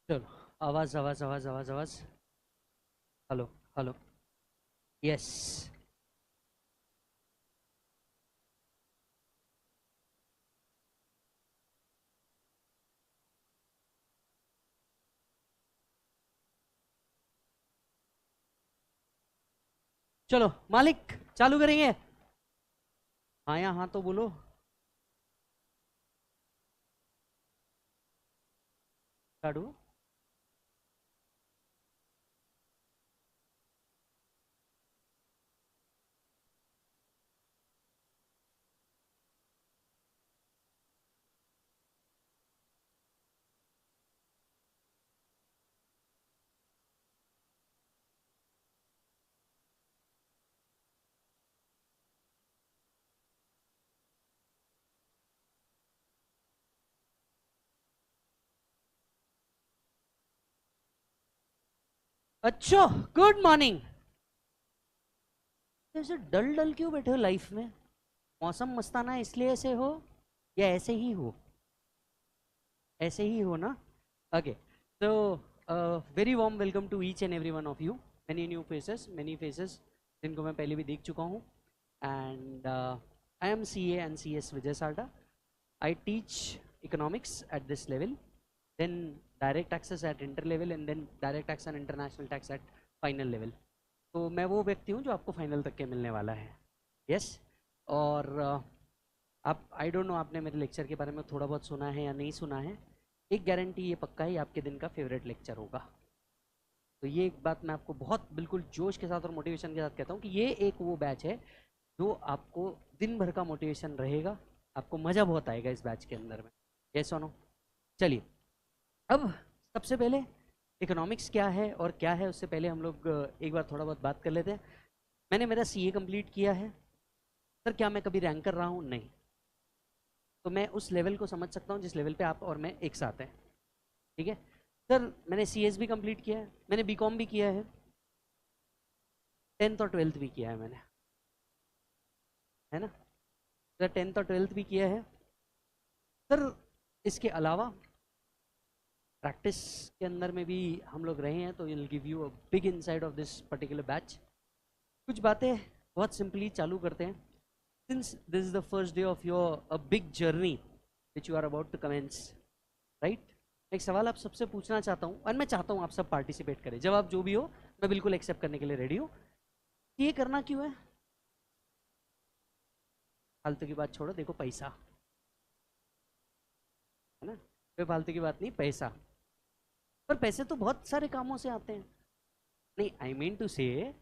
चलो। आवाज आवाज आवाज आवाज आवाज। हेलो। हेलो। यस। चलो मालिक, चालू करेंगे। हाँ या हाँ तो बोलो। काटू। अच्छा। Good morning. ऐसे डल डल क्यों बैठे हो लाइफ में? मौसम मस्ताना है इसलिए ऐसे हो, या ऐसे ही हो? ऐसे ही हो ना? ओके। तो very warm welcome to each and every one of you. Many faces जिनको मैं पहले भी देख चुका हूँ। And I am C A and C S Vijay Salta. I teach economics at this level, then direct taxes at inter level, and then direct tax and international tax at final level. तो मैं वो व्यक्ति हूँ जो आपको फाइनल तक के मिलने वाला है। यस। और आप, आई डोंट नो आपने मेरे लेक्चर के बारे में थोड़ा बहुत सुना है या नहीं सुना है। एक गारंटी ये पक्का है, ये आपके दिन का फेवरेट लेक्चर होगा। तो ये एक बात मैं आपको बहुत बिल्कुल जोश के साथ और मोटिवेशन के साथ कहता हूँ कि ये एक वो बैच है जो आपको दिन भर का मोटिवेशन रहेगा। आपको मज़ा बहुत आएगा इस बैच के अंदर में। ये सुनो। चलिए। अब सबसे पहले इकोनॉमिक्स क्या है और क्या है, उससे पहले हम लोग एक बार थोड़ा बहुत बात कर लेते हैं। मैंने मेरा सीए कंप्लीट किया है। सर क्या मैं कभी रैंक कर रहा हूँ? नहीं। तो मैं उस लेवल को समझ सकता हूँ जिस लेवल पे आप और मैं एक साथ हैं। ठीक है। सर मैंने सीएस भी कंप्लीट किया है, मैंने बीकॉम भी किया है, 10th और 12th भी किया है मैंने, है ना? सर 10th और 12th भी किया है। सर इसके अलावा प्रैक्टिस के अंदर में भी हम लोग रहे हैं, तो will give you a big insight of this particular batch. कुछ बातें बहुत सिंपली चालू करते हैं। Since this is the first day of your a big journey which you are about to commence, right? एक सवाल आप सबसे पूछना चाहता हूँ, और मैं चाहता हूँ आप सब पार्टिसिपेट करें। जवाब जो भी हो मैं बिल्कुल एक्सेप्ट करने के लिए रेडी हूँ। ये करना क्यों है? फालतू की बात छोड़ो, देखो पैसा, है ना? कोई फालतू की बात नहीं, पैसा। पर पैसे तो बहुत सारे कामों से आते हैं। नहीं, आई मीन टू से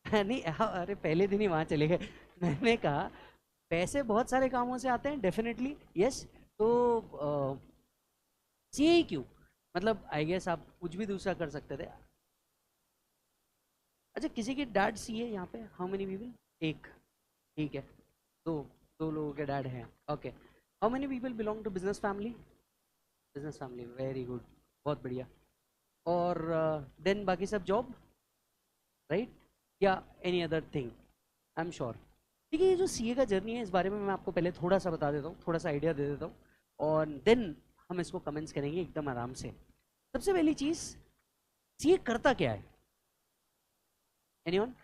नहीं, अरे पहले दिन ही वहां चले गए। मैंने कहा पैसे बहुत सारे कामों से आते हैं, डेफिनेटली यस। तो सीए ही क्यों? मतलब आई गेस आप कुछ भी दूसरा कर सकते थे। अच्छा, किसी के डैड सीए यहाँ पे? How many people? एक। ठीक है। दो। दो लोगों के डैड हैं। Okay. How many people belong to business family? Business family, very good. बहुत बढ़िया। और देन बाकी सब जॉब, राइट? या any other thing? I am sure. ठीक है। ये जो सीए का जर्नी है, इस बारे में मैं आपको पहले थोड़ा सा बता देता हूँ, थोड़ा सा आइडिया दे देता हूँ, और देन हम इसको कमेंट्स करेंगे एकदम आराम से। सबसे पहली चीज, सीए करता क्या है? एनीवन?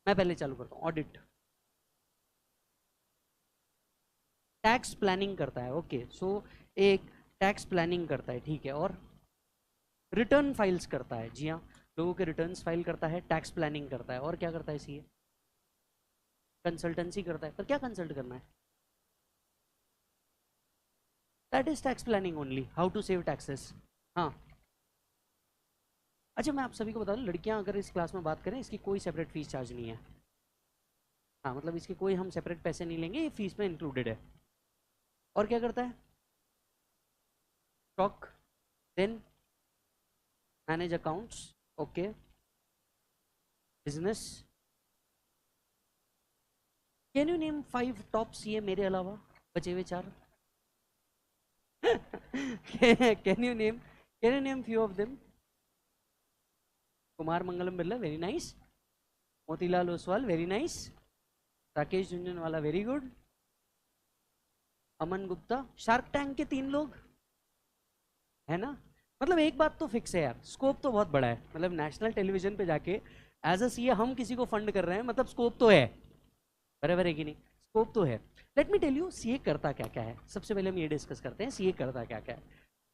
मैं पहले चालू करता हूँ। ऑडिट, टैक्स प्लानिंग करता है। ओके सो एक टैक्स प्लानिंग करता है, ठीक है। और रिटर्न फाइल्स करता है, जी हाँ, लोगों के रिटर्न्स फाइल करता है, टैक्स प्लानिंग करता है। और क्या करता है सीए? कंसल्टेंसी करता है। पर क्या कंसल्ट करना है? That is tax planning only, how to save taxes. हाँ। अच्छा, मैं आप सभी को बता दूं, लड़कियां अगर इस क्लास में बात करें, इसकी कोई सेपरेट फीस चार्ज नहीं है। हाँ, मतलब इसके कोई हम सेपरेट पैसे नहीं लेंगे, ये फीस में इंक्लूडेड है। और क्या करता है? Stock, then manage accounts, okay, business. Can you name 5 top CA मेरे अलावा, बचे हुए चार? Can you name, can you name few of them? Kumar Mangalam Birla, very nice. Motilal Oswal, very nice. Rakesh Jhunjhunwala, very good. Aman Gupta, Shark Tank के 3 लोग है ना। मतलब एक बात तो फिक्स है यार, स्कोप तो बहुत बड़ा है। मतलब नेशनल टेलीविजन पे जाके एज अ सीए हम किसी को फंड कर रहे हैं, मतलब स्कोप तो है, बराबर है कि नहीं? स्कोप तो है। Let me tell you CA करता क्या क्या है। सबसे पहले हम ये डिस्कस करते हैं सीए करता क्या क्या है।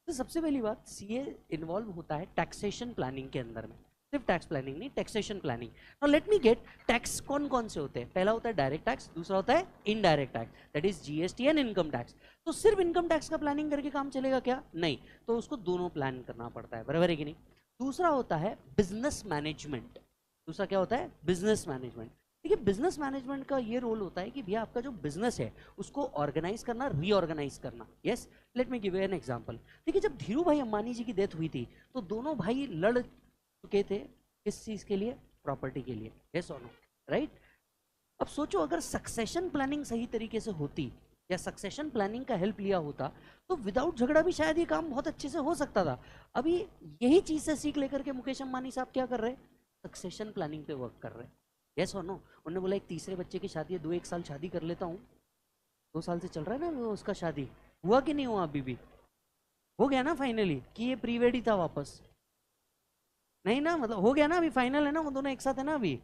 तो सबसे पहली बात, सीए इन्वॉल्व होता है टैक्सेशन प्लानिंग के अंदर में। सिर्फ टैक्स प्लानिंग नहीं, taxation planning. Now let me gate, tax कौन कौन से होते हैं? पहला होता है डायरेक्ट टैक्स, दूसरा होता है indirect tax, that is GST and income tax. तो सिर्फ इनकम टैक्स का प्लानिंग करके काम चलेगा क्या? नहीं, तो उसको दोनों प्लान करना पड़ता है, बराबर है कि नहीं? दूसरा होता है बिजनेस मैनेजमेंट। दूसरा क्या होता है? Business management. देखिए बिजनेस मैनेजमेंट का ये रोल होता है कि भैया आपका जो बिजनेस है उसको ऑर्गेनाइज करना, रीऑर्गेनाइज करना। Yes, late me give you an example. देखिए जब धीरू भाई अंबानी जी की डेथ हुई थी तो दोनों भाई लड़ चुके थे किस चीज के लिए? प्रॉपर्टी के लिए। यस और नो, राइट? अब सोचो अगर सक्सेशन प्लानिंग सही तरीके से होती या सक्सेशन प्लानिंग का हेल्प लिया होता तो विदाउट झगड़ा भी शायद ये काम बहुत अच्छे से हो सकता था। अभी यही चीज से सीख लेकर के मुकेश अंबानी साहब क्या कर रहे हैं? सक्सेशन प्लानिंग पे वर्क कर रहे हैं। यस और नो? उन्होंने बोला एक तीसरे बच्चे की शादी है, 1 साल शादी कर लेता हूँ। 2 साल से चल रहा है ना वो उसका शादी, हुआ कि नहीं हुआ? अभी भी हो गया ना फाइनली कि ये प्री वेड ही था वापस? नहीं ना, मतलब हो गया ना, अभी फाइनल है ना, वो दोनों एक साथ है ना अभी।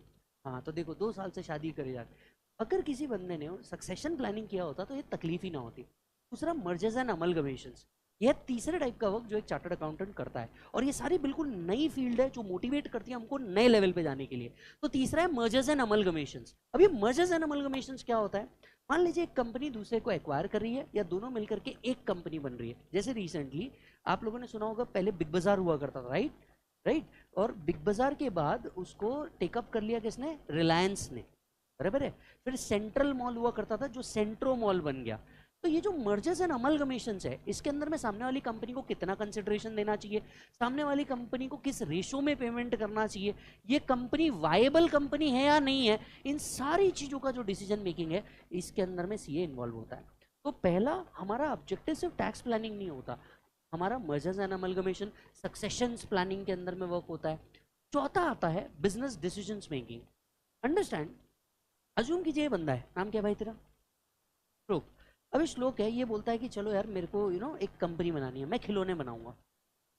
हाँ तो देखो 2 साल से शादी करी जाती। अगर किसी बंदे ने सक्सेशन प्लानिंग किया होता तो ये तकलीफ ही ना होती। दूसरा मर्जर्स एंड अमलगमेशंस, यह तीसरे टाइप का वर्क जो एक चार्टर्ड अकाउंटेंट करता है, और ये सारी बिल्कुल नई फील्ड है जो मोटिवेट करती है हमको नए लेवल पे जाने के लिए। तो तीसरा है मर्जर्स एंड अमलगमेशंस। अब ये मर्जर्स एंड अमलगमेशंस क्या होता है? मान लीजिए एक कंपनी दूसरे को एक्वायर कर रही है या दोनों मिलकर के एक कंपनी बन रही है। जैसे रिसेंटली आप लोगों ने सुना होगा, पहले बिग बाजार हुआ करता था, राइट? राइट। और बिग बाजार के बाद उसको टेकअप कर लिया किसने? रिलायंस ने, बराबर है। फिर सेंट्रल मॉल हुआ करता था जो सेंट्रो मॉल बन गया। तो ये जो मर्जर्स एंड अमलगमेशंस है, इसके अंदर में सामने वाली कंपनी को कितना कंसिडरेशन देना चाहिए, सामने वाली कंपनी को किस रेशो में पेमेंट करना चाहिए, ये कंपनी वायबल कंपनी है या नहीं है, इन सारी चीजों का जो डिसीजन मेकिंग है इसके अंदर में सीए इन्वॉल्व होता है। तो पहला हमारा ऑब्जेक्टिव सिर्फ टैक्स प्लानिंग नहीं होता, हमारा mergers and amalgamation, successions planning के अंदर में वर्क होता है। चौथा आता है business decisions making. Understand, assume कीजिए ये बंदा है, नाम क्या है भाई तेरा? श्लोक। अभी श्लोक है, ये बोलता है कि चलो यार मेरे को एक कंपनी बनानी है, मैं खिलौने बनाऊंगा।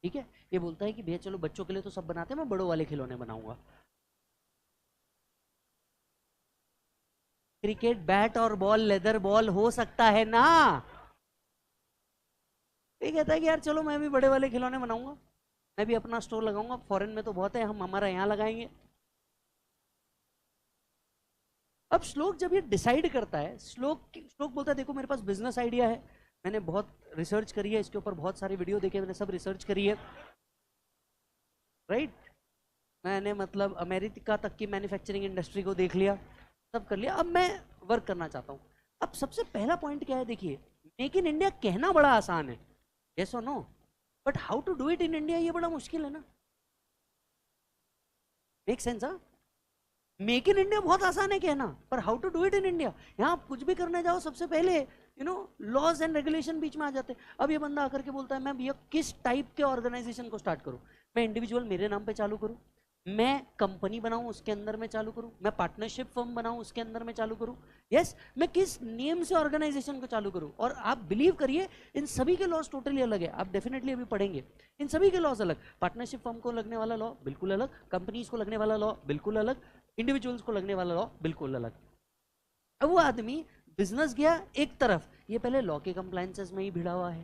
ठीक है, ये बोलता है कि भैया चलो बच्चों के लिए तो सब बनाते हैं, मैं बड़ों वाले खिलौने बनाऊंगा। क्रिकेट बैट और बॉल, लेदर बॉल हो सकता है ना? ये कहता है कि यार चलो मैं भी बड़े वाले खिलौने बनाऊंगा, मैं भी अपना स्टोर लगाऊंगा, फॉरेन में तो बहुत है, हम हमारा यहाँ लगाएंगे। अब श्लोक जब ये डिसाइड करता है, श्लोक श्लोक बोलता है देखो मेरे पास बिजनेस आइडिया है, मैंने बहुत रिसर्च करी है इसके ऊपर, बहुत सारे वीडियो देखे, मैंने सब रिसर्च करी है, राइट? मैंने मतलब अमेरिका तक की मैन्युफैक्चरिंग इंडस्ट्री को देख लिया, सब कर लिया, अब मैं वर्क करना चाहता हूँ। अब सबसे पहला पॉइंट क्या है? देखिए मेक इन इंडिया कहना बड़ा आसान है, यस और no, but how to do it in India ये बड़ा मुश्किल है ना। Make sense? हाँ, मेक इन इंडिया बहुत आसान है कहना, पर how to do it in India, यहाँ आप कुछ भी करने जाओ सबसे पहले लॉज एंड रेगुलेशन बीच में आ जाते हैं। अब ये बंदा आकर के बोलता है मैं भैया किस टाइप के ऑर्गेनाइजेशन को स्टार्ट करूं, मैं इंडिविजुअल मेरे नाम पे चालू करूं, मैं कंपनी बनाऊं उसके अंदर में चालू करूं, मैं पार्टनरशिप फर्म बनाऊं उसके अंदर में चालू करूं, यस, मैं किस नियम से ऑर्गेनाइजेशन को चालू करूं। और आप बिलीव करिए इन सभी के लॉज टोटली अलग है, आप डेफिनेटली अभी पढ़ेंगे, इन सभी के लॉज अलग। पार्टनरशिप फर्म को लगने वाला लॉ बिल्कुल अलग, कंपनीज को लगने वाला लॉ बिल्कुल अलग, इंडिविजुअल्स को लगने वाला लॉ बिल्कुल अलग। अब वो आदमी बिजनेस गया एक तरफ, ये पहले लॉ के कंप्लायंसेस में ही भिड़ा हुआ है।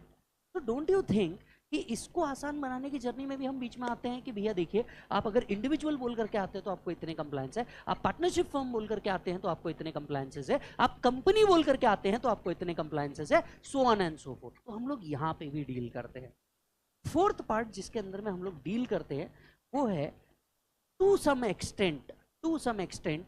तो डोंट यू थिंक कि इसको आसान बनाने की जर्नी में भी हम बीच में आते हैं कि भैया देखिए आप अगर इंडिविजुअल बोल करके आते हैं तो आपको इतने कंप्लायंस है, आप पार्टनरशिप फर्म बोल करके आते हैं तो आपको इतने कंप्लायंसेस है, आप कंपनी बोल करके आते हैं तो आपको इतने कंप्लायंसेस है, so on and so fourth. तो हम लोग यहाँ पे भी डील करते हैं। फोर्थ पार्ट जिसके अंदर में हम लोग डील करते हैं वो है to some extent, to some extent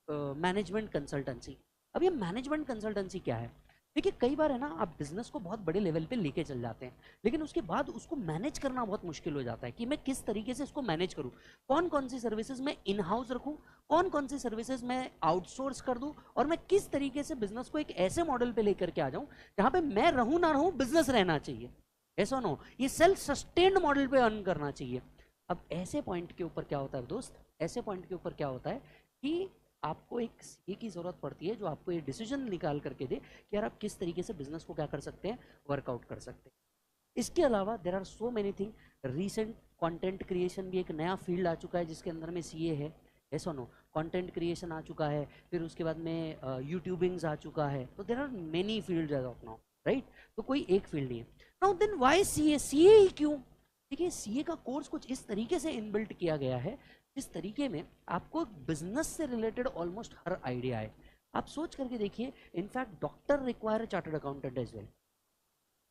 management consultancy. अब ये मैनेजमेंट कंसल्टेंसी क्या है? देखिए कई बार है ना आप बिजनेस को बहुत बड़े लेवल पे लेके चल जाते हैं, लेकिन उसके बाद उसको मैनेज करना बहुत मुश्किल हो जाता है कि मैं किस तरीके से इसको मैनेज करूं, कौन कौन सी सर्विसेज मैं इन हाउस रखूं, कौन कौन सी सर्विसेज मैं आउटसोर्स कर दूं, और मैं किस तरीके से बिजनेस को एक ऐसे मॉडल पे लेकर के आ जाऊं जहां पे मैं रहूं ना रहूं बिजनेस रहना चाहिए, ऐसा ना हो, ये सेल्फ सस्टेन्ड मॉडल पे अर्न करना चाहिए। अब ऐसे पॉइंट के ऊपर क्या होता है दोस्त, ऐसे पॉइंट के ऊपर क्या होता है कि आपको एक सीए की ज़रूरत पड़ती है जो आपको ये डिसीजन निकाल करके दे कि यार आप किस तरीके से बिजनेस को क्या कर सकते हैं, वर्कआउट कर सकते हैं। इसके अलावा there are so many thing. Recent content creation भी एक नया फील्ड आ चुका है जिसके अंदर में सीए है। ऐसा नो, कंटेंट क्रिएशन आ चुका है, फिर उसके बाद में यूट्यूबिंग्स आ चुका है। तो there are many field as of now, right. तो कोई एक फील्ड नहीं है। Now then why CA, CA ही क्यों? देखिए, सीए का कोर्स कुछ इस तरीके से इनबिल्ट किया गया है जिस तरीके में आपको बिजनेस से रिलेटेड ऑलमोस्ट हर आइडिया है। आप सोच करके देखिए, in fact doctor require chartered accountant as well,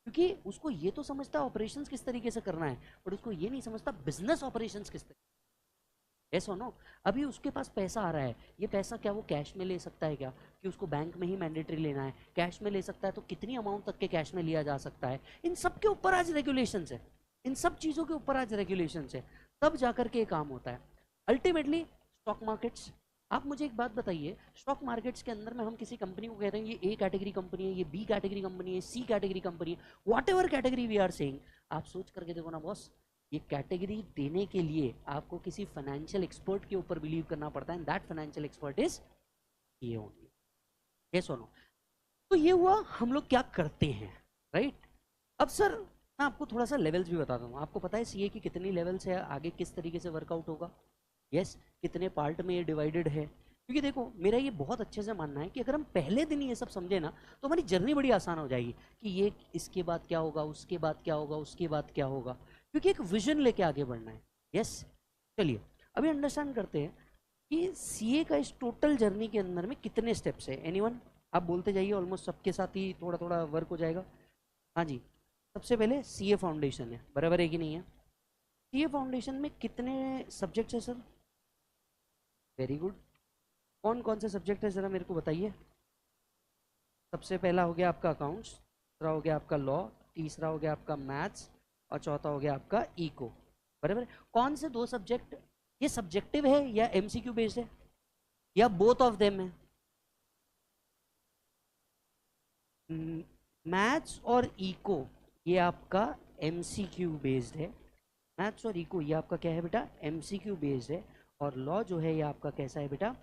क्योंकि उसको ये तो समझता है ऑपरेशंस किस तरीके से करना है, बट उसको ये नहीं समझता बिजनेस ऑपरेशंस किस तरीके। ऐसा नो, अभी उसके पास पैसा आ रहा है, ये पैसा क्या वो कैश में ले सकता है क्या, कि उसको बैंक में ही मैंडेटरी लेना है? कैश में ले सकता है तो कितनी अमाउंट तक के कैश में लिया जा सकता है? इन सब के ऊपर आज रेगुलेशंस है, इन सब चीज़ों के ऊपर आज रेगुलेशंस है, तब जाकर के काम होता है। अल्टीमेटली स्टॉक मार्केट्स, आप मुझे एक बात बताइए, स्टॉक मार्केट्स के अंदर में हम किसी कंपनी को कहते हैं ये ए कैटेगरी कंपनी है, ये बी कैटेगरी कंपनी है, सी कैटेगरी कंपनी है, whatever category we are saying, आप सोच करके देखो ना बॉस, ये कैटेगरी देने के लिए आपको किसी फाइनेंशियल एक्सपर्ट के ऊपर बिलीव करना पड़ता है, and that financial expert is ये ओनली। ये सुनो, तो ये हुआ हम लोग क्या करते हैं, राइट। अब सर मैं आपको थोड़ा सा लेवल्स भी बताता हूँ। आपको पता है सीए की कितनी लेवल्स है, आगे किस तरीके से वर्कआउट होगा? यस, कितने पार्ट में ये डिवाइडेड है? क्योंकि देखो, मेरा ये बहुत अच्छे से मानना है कि अगर हम पहले दिन ये सब समझे ना तो हमारी जर्नी बड़ी आसान हो जाएगी कि ये इसके बाद क्या होगा, उसके बाद क्या होगा, उसके बाद क्या होगा, क्योंकि एक विजन लेके आगे बढ़ना है। यस, चलिए अभी अंडरस्टैंड करते हैं कि सीए का इस टोटल जर्नी के अंदर में कितने स्टेप्स है। एनीवन? आप बोलते जाइए, ऑलमोस्ट सबके साथ ही थोड़ा थोड़ा वर्क हो जाएगा। हाँ जी, सबसे पहले सीए फाउंडेशन है, बराबर है कि नहीं है? सीए फाउंडेशन में कितने सब्जेक्ट्स है सर? Very good. कौन कौन से सब्जेक्ट है ज़रा मेरे को बताइए। सबसे पहला हो गया आपका अकाउंट्स, दूसरा हो गया आपका लॉ, तीसरा हो गया आपका मैथ्स, और चौथा हो गया आपका इको, बराबर। कौन से दो सब्जेक्ट ये सब्जेक्टिव है या एमसीक्यू बेस्ड है, या बोथ ऑफ देम है? मैथ्स और इको ये आपका एमसीक्यू बेस्ड है। मैथ्स और इको ये आपका क्या है बेटा? एमसीक्यू बेस्ड है। और लॉ जो है ये आपका कैसा है बेटा?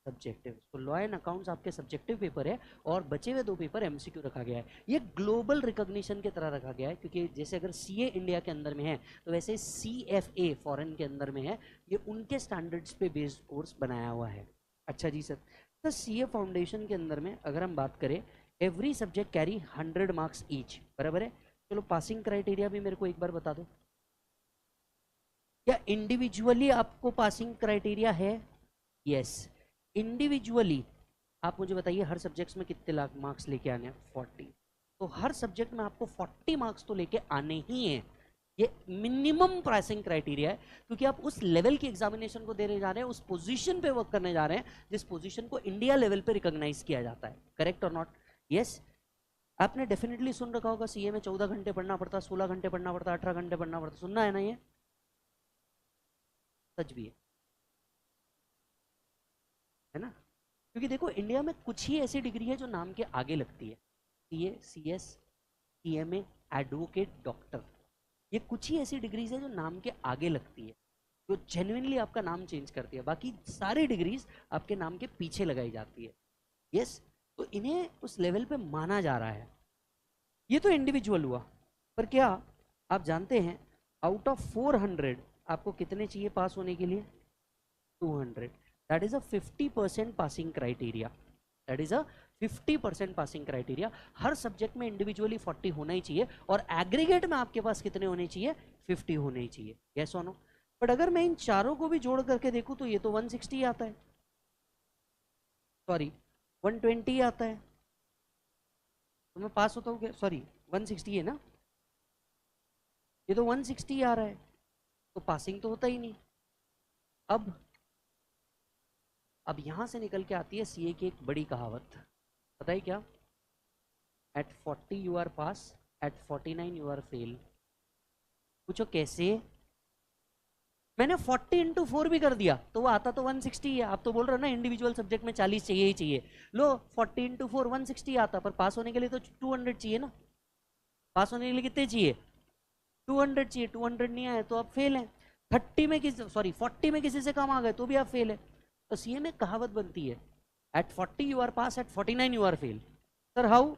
सब्जेक्टिव। तो लॉ एंड अकाउंट्स आपके सब्जेक्टिव पेपर है और बचे हुए दो पेपर एमसीक्यू रखा गया है। ये ग्लोबल रिकॉग्निशन की तरह रखा गया है, क्योंकि जैसे अगर सीए इंडिया के अंदर में है तो वैसे सीएफए फॉरेन के अंदर में है, ये उनके स्टैंडर्ड्स पे बेस्ड कोर्स बनाया हुआ है। अच्छा जी सर, तो सीए फाउंडेशन के अंदर में अगर हम बात करें, every subject carry 100 marks each, बराबर है। चलो पासिंग क्राइटेरिया भी मेरे को एक बार बता दो, क्या इंडिविजुअली आपको पासिंग क्राइटेरिया है? यस, इंडिविजुअली आप मुझे बताइए हर सब्जेक्ट्स में कितने लाख मार्क्स लेके आने हैं? 40। तो हर सब्जेक्ट में आपको 40 मार्क्स तो लेके आने ही हैं। ये मिनिमम पासिंग क्राइटेरिया है, क्योंकि आप उस लेवल की एग्जामिनेशन को देने जा रहे हैं, उस पोजीशन पे वर्क करने जा रहे हैं जिस पोजीशन को इंडिया लेवल पे रिकॉग्नाइज किया जाता है। करेक्ट और नॉट? यस। आपने डेफिनेटली सुन रखा होगा सीए में 14 घंटे पढ़ना पड़ता, 16 घंटे पढ़ना पड़ता, 18 घंटे पढ़ना पड़ता, सुनना है ना? ये सच भी है ना? क्योंकि देखो, इंडिया में कुछ ही ऐसी डिग्री है जो नाम के आगे लगती है, CA, CS, CMA, advocate, doctor. ये कुछ ही ऐसी डिग्रीज है जो नाम के आगे लगती है, जो जेन्युइनली आपका नाम चेंज करती है। बाकी सारी डिग्रीज आपके नाम के पीछे लगाई जाती है। यस, तो इन्हें उस लेवल पे माना जा रहा है। ये तो इंडिविजुअल हुआ, पर क्या आप जानते हैं आउट ऑफ 400 आपको कितने चाहिए पास होने के लिए? 200। That is a 50% passing criteria. That is a 50% passing criteria. Her subject में इंडिविजुअली 40 होना ही चाहिए, और एग्रीगेट में आपके पास कितने होने चाहिए? 50 होने ही चाहिए। यस और नो? बट अगर मैं इन चारों को भी जोड़ करके देखूं तो ये तो 160 आता है, सॉरी 120 आता है, तो मैं पास होता हूँ क्या? सॉरी 160 है ना, ये तो 160 आ रहा है, तो पासिंग तो होता ही नहीं। अब यहां से निकल के आती है सीए की एक बड़ी कहावत, पता है क्या? At 40 you are pass, at 49 you are fail. पूछो कैसे? मैंने 40 इंटू 4 भी कर दिया तो वो आता तो 160 है। आप तो बोल रहे हो ना इंडिविजुअल सब्जेक्ट में 40 चाहिए ही चाहिए, लो 40 इंटू 4 160 आता, पर पास होने के लिए तो 200 चाहिए ना। पास होने के लिए कितने चाहिए? 200 चाहिए। 200 नहीं आए तो आप फेल हैं। 30 में किसी, सॉरी 40 में किसी से कम आ गए तो भी आप फेल है। तो सीए में कहावत बनती है, at 40 you are pass, at 49 you are fail. Sir how?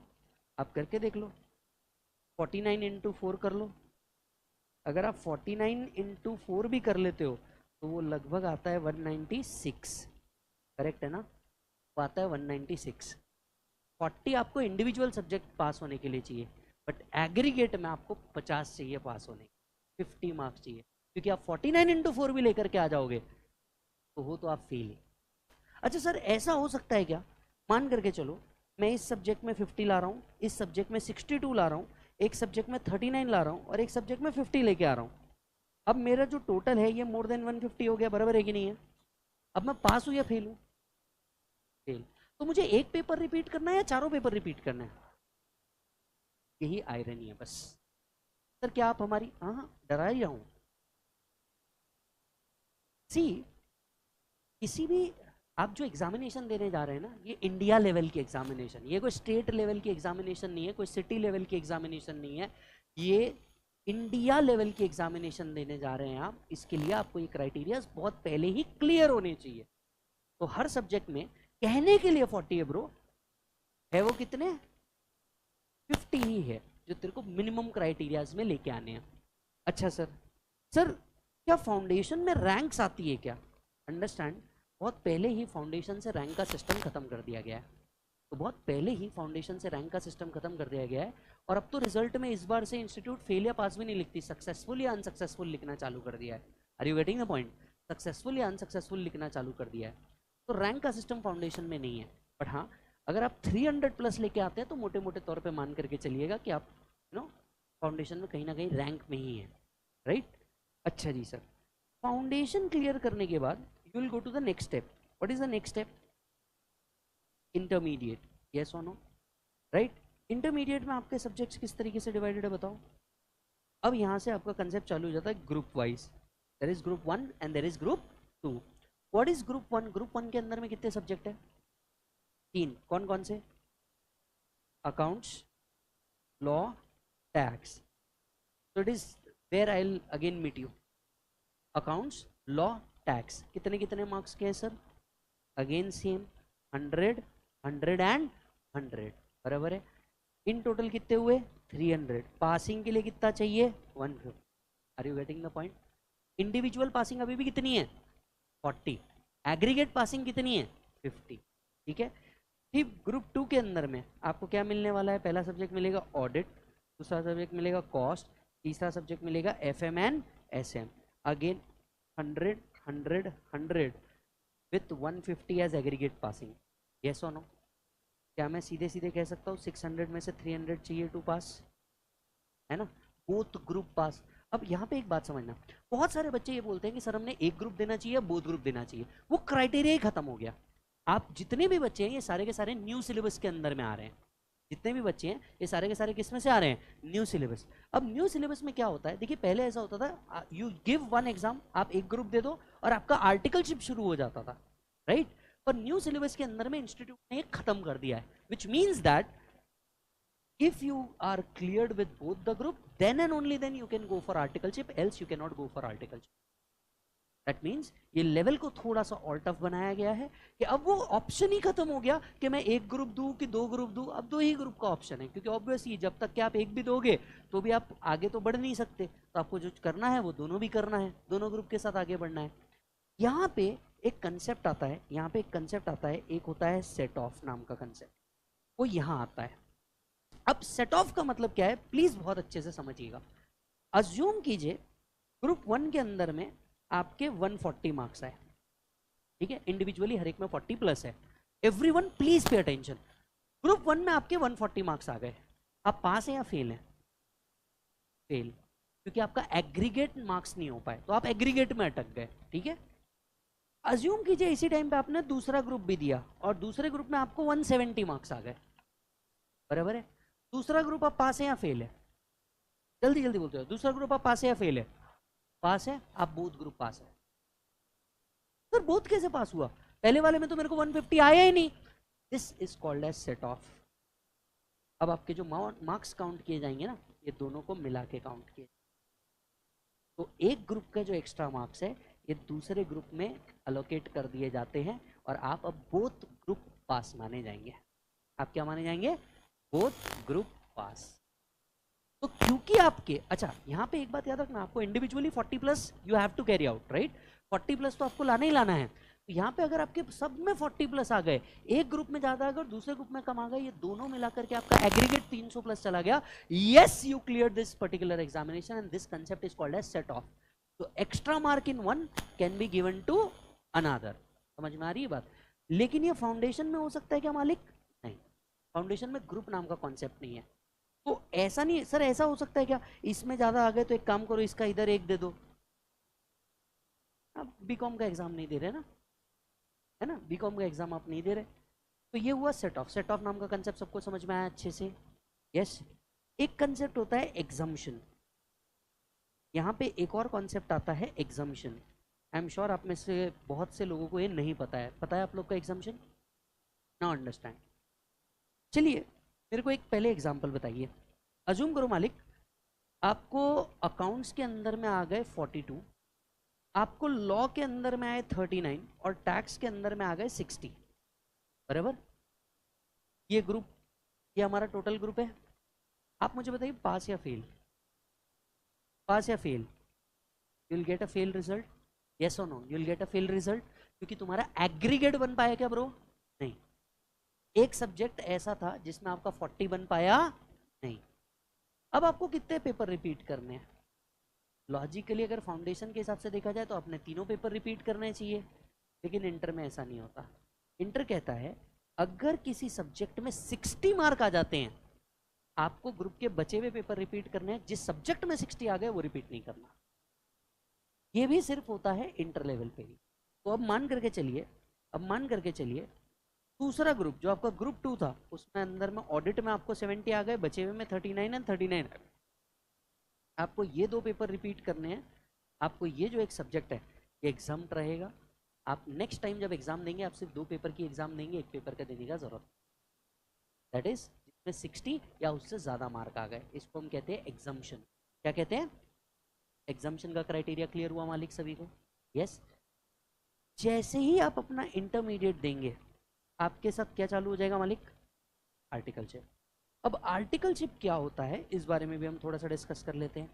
आप करके देख लो, 49 इंटू 4 कर लो। अगर आप 49 इंटू 4 भी कर लेते हो तो वो लगभग आता है 196, करेक्ट है ना? वो आता है 196। 40 आपको इंडिविजुअल सब्जेक्ट पास होने के लिए चाहिए, बट एग्रीगेट में आपको 50 चाहिए पास होने, 50 मार्क्स चाहिए, क्योंकि आप 49 इंटू 4 भी लेकर के आ जाओगे तो हो तो आप फेल ही। अच्छा सर ऐसा हो सकता है क्या, मान करके चलो मैं इस सब्जेक्ट में 50 ला रहा हूँ, इस सब्जेक्ट में 62 ला रहा हूँ, एक सब्जेक्ट में 39 ला रहा हूँ और एक सब्जेक्ट में 50 लेके आ रहा हूँ, अब मेरा जो टोटल है ये मोर देन 150 हो गया, बराबर है कि नहीं है? अब मैं पास हूँ या फेल हूँ? फेल। तो मुझे एक पेपर रिपीट करना है या चारों पेपर रिपीट करना है? यही आयरनी है बस। सर क्या आप हमारी, हाँ डरा ही रहा हूँ। सी, किसी भी आप जो एग्जामिनेशन देने जा रहे हैं ना, ये इंडिया लेवल की एग्जामिनेशन, ये कोई स्टेट लेवल की एग्जामिनेशन नहीं है, कोई सिटी लेवल की एग्जामिनेशन नहीं है, ये इंडिया लेवल की एग्जामिनेशन देने जा रहे हैं आप। इसके लिए आपको ये क्राइटेरिया बहुत पहले ही क्लियर होने चाहिए। तो हर सब्जेक्ट में कहने के लिए 40 है ब्रो, है वो कितने, 50 ही है जो तेरे को मिनिमम क्राइटेरियाज में लेके आने हैं। अच्छा सर, सर क्या फाउंडेशन में रैंक्स आती है क्या? अंडरस्टैंड, बहुत पहले ही फाउंडेशन से रैंक का सिस्टम खत्म कर दिया गया है। तो बहुत पहले ही फाउंडेशन से रैंक का सिस्टम खत्म कर दिया गया है, और अब तो रिजल्ट में इस बार से इंस्टीट्यूट फेल या पास भी नहीं लिखती, सक्सेसफुल या अनसक्सेसफुल लिखना चालू कर दिया है। Are you getting the point? Successful या अनसक्सेसफुल लिखना चालू कर दिया है। तो रैंक का सिस्टम फाउंडेशन में नहीं है, बट हाँ अगर आप 300 प्लस लेके आते हैं तो मोटे मोटे तौर पे मान करके चलिएगा कि आप यू नो फाउंडेशन में कहीं ना कहीं रैंक में ही है, राइट? अच्छा जी सर, फाउंडेशन क्लियर करने के बाद you will go to the next step. What is the next step? Intermediate, yes और नो, राइट? इंटरमीडिएट में आपके सब्जेक्ट्स किस तरीके से डिवाइडेड है बताओ? अब यहाँ से आपका कंसेप्ट चालू हो जाता है group wise. There is group 1 and there is group 2। What is group 1? Group 1 के अंदर में कितने सब्जेक्ट है? 3। कौन कौन से? Accounts, law, tax. so it is where I'll again meet you. Accounts, law, tax, कितने कितने मार्क्स के हैं सर? अगेन सेम, 100, 100 एंड 100, बराबर है। इन टोटल कितने हुए? 300। पासिंग के लिए कितना चाहिए? 150। Are you getting the point? Individual passing अभी भी कितनी है? 40। एग्रीगेट पासिंग कितनी है? 50। ठीक है। फिर ग्रुप 2 के अंदर में आपको क्या मिलने वाला है? पहला सब्जेक्ट मिलेगा ऑडिट, दूसरा सब्जेक्ट मिलेगा कॉस्ट, तीसरा सब्जेक्ट मिलेगा FM and SM. Again 100, 100, 100 with 150 as aggregate passing. Yes और नो? क्या मैं सीधे सीधे कह सकता हूँ 600 में से 300 चाहिए टू पास, है ना? बोथ ग्रुप पास। अब यहाँ पे एक बात समझना, बहुत सारे बच्चे ये बोलते हैं कि सर हमने एक ग्रुप देना चाहिए, बोथ ग्रुप देना चाहिए। वो क्राइटेरिया ही खत्म हो गया। आप जितने भी बच्चे हैं ये सारे के सारे न्यू सिलेबस के अंदर में आ रहे हैं। जितने भी बच्चे हैं ये सारे के सारे किस में से आ रहे हैं? New syllabus. अब न्यू सिलेबस में क्या होता है, देखिए पहले ऐसा होता था, यू गिव वन एग्जाम, आप एक ग्रुप दे दो और आपका आर्टिकलशिप शुरू हो जाता था, राइट? पर न्यू सिलेबस के अंदर में इंस्टीट्यूट ने खत्म कर दिया है, which means that if you are cleared with both the group, then and only then you can go for articleship, else you cannot go for articleship. That means ये level को थोड़ा सा और टफ बनाया गया है कि अब वो ऑप्शन ही खत्म हो गया कि मैं एक ग्रुप दूं कि दो ग्रुप दूं। अब दो ही ग्रुप का ऑप्शन है, क्योंकि ऑब्वियसली जब तक कि आप एक भी दोगे तो भी आप आगे तो बढ़ नहीं सकते, तो आपको जो करना है वो दोनों भी करना है, दोनों ग्रुप के साथ आगे बढ़ना है। यहाँ पे एक कंसेप्ट आता है, यहाँ पे एक कंसेप्ट आता है, एक होता है सेट ऑफ नाम का कंसेप्ट, वो यहाँ आता है। अब सेट ऑफ का मतलब क्या है, प्लीज बहुत अच्छे से समझिएगा। अज्यूम कीजिए ग्रुप 1 के अंदर में आपके 140 मार्क्स आए, ठीक है? इंडिविजुअली हर एक में 40 प्लस है। Everyone please pay attention. Group 1 में आपके 140 मार्क्स आ गए, आप पास हैं या फेल हैं? फेल, क्योंकि आपका एग्रीगेट मार्क्स नहीं हो पाए, तो आप एग्रीगेट में अटक गए, ठीक है? अज्यूम कीजिए इसी टाइम पे आपने दूसरा ग्रुप भी दिया और दूसरे ग्रुप में आपको 170 मार्क्स आ गए, बराबर है? दूसरा ग्रुप आप पास है या फेल है? जल्दी जल्दी बोलते हो, दूसरा ग्रुप आप पास है या फेल है? पास है। आप बोथ ग्रुप पास है। सर बोथ कैसे पास हुआ? पहले वाले में तो मेरे को 150 आया ही नहीं। This is called as set off. अब आपके जो मार्क्स काउंट किए जाएंगे ना, ये दोनों को मिला के काउंट किए, तो एक ग्रुप का जो एक्स्ट्रा मार्क्स है ये दूसरे ग्रुप में अलोकेट कर दिए जाते हैं और आप अब बोथ ग्रुप पास माने जाएंगे। आप क्या माने जाएंगे? बोथ ग्रुप पास। तो क्योंकि आपके, अच्छा यहाँ पे एक बात याद रखना, आपको individually 40 plus you have to carry out, right? 40 plus तो आपको लाना ही लाना है। तो यहाँ पे अगर आपके सब में 40 प्लस आ गए, एक ग्रुप में ज्यादा आ गए और दूसरे ग्रुप में कम आ गए, ये दोनों मिलाकर के आपका एग्रीगेट 300 प्लस चला गया, yes you clear this particular examination and this concept is called as set off. तो extra mark in one can be given to another. समझ में आ रही है बात? लेकिन ये फाउंडेशन में हो सकता है क्या मालिक? नहीं, फाउंडेशन में ग्रुप नाम का कॉन्सेप्ट नहीं है। तो ऐसा नहीं सर, ऐसा हो सकता है क्या इसमें ज्यादा आ गए तो एक काम करो, इसका इधर एक दे दो। आप बीकॉम का एग्जाम नहीं दे रहे ना, है ना? बीकॉम का एग्जाम आप नहीं दे रहे। तो ये हुआ सेट ऑफ। सेट ऑफ नाम का कंसेप्ट सबको समझ में आया अच्छे से? यस। एक कंसेप्ट होता है एग्जाम्शन। यहाँ पे एक और कॉन्सेप्ट आता है एग्जाम्शन। आई एम श्योर आप में से बहुत से लोगों को ये नहीं पता है। पता है आप लोग का एग्जाम्शन? ना अंडरस्टैंड। चलिए मेरे को एक पहले एग्जाम्पल बताइए। अज्यूम करो मालिक, आपको अकाउंट्स के अंदर में आ गए 42, आपको लॉ के अंदर में आए 39 और टैक्स के अंदर में आ गए 60, बराबर? ये ग्रुप, ये हमारा टोटल ग्रुप है। आप मुझे बताइए पास या फेल? पास या fail? You will get a fail result, yes और no? You will get a fail result क्योंकि तुम्हारा एग्रीगेट बन पाया क्या ब्रो? नहीं। एक सब्जेक्ट ऐसा था जिसमें आपका 40 बन पाया नहीं। अब आपको कितने पेपर रिपीट करने हैं? लॉजिकली अगर फाउंडेशन के हिसाब से देखा जाए तो अपने तीनों पेपर रिपीट करने चाहिए, लेकिन इंटर में ऐसा नहीं होता। इंटर कहता है अगर किसी सब्जेक्ट में 60 मार्क आ जाते हैं, आपको ग्रुप के बचे हुए पेपर रिपीट करने हैं। जिस सब्जेक्ट में 60 आ गए वो रिपीट नहीं करना। ये भी सिर्फ होता है इंटर लेवल पे ही। तो अब मान करके चलिए, अब मान करके चलिए दूसरा ग्रुप जो आपका ग्रुप 2 था, उसमें अंदर में ऑडिट में आपको 70 आ गए, बचे हुए में 39 एंड 39। आपको ये दो पेपर रिपीट करने हैं। आपको ये जो एक सब्जेक्ट है ये एग्जाम रहेगा। आप नेक्स्ट टाइम जब एग्जाम देंगे आप सिर्फ 2 पेपर की एग्जाम देंगे, एक पेपर का देने का जरूरत, दैट इज जिसमें 60 या उससे ज्यादा मार्क आ गए। इसको हम कहते हैं एग्जाम्शन। क्या कहते हैं? एग्जाम्शन का क्राइटेरिया क्लियर हुआ मालिक सभी को? यस। जैसे ही आप अपना इंटरमीडिएट देंगे आपके साथ क्या चालू हो जाएगा मालिक? आर्टिकलशिप। अब आर्टिकलशिप क्या होता है इस बारे में भी हम थोड़ा सा डिस्कस कर लेते हैं।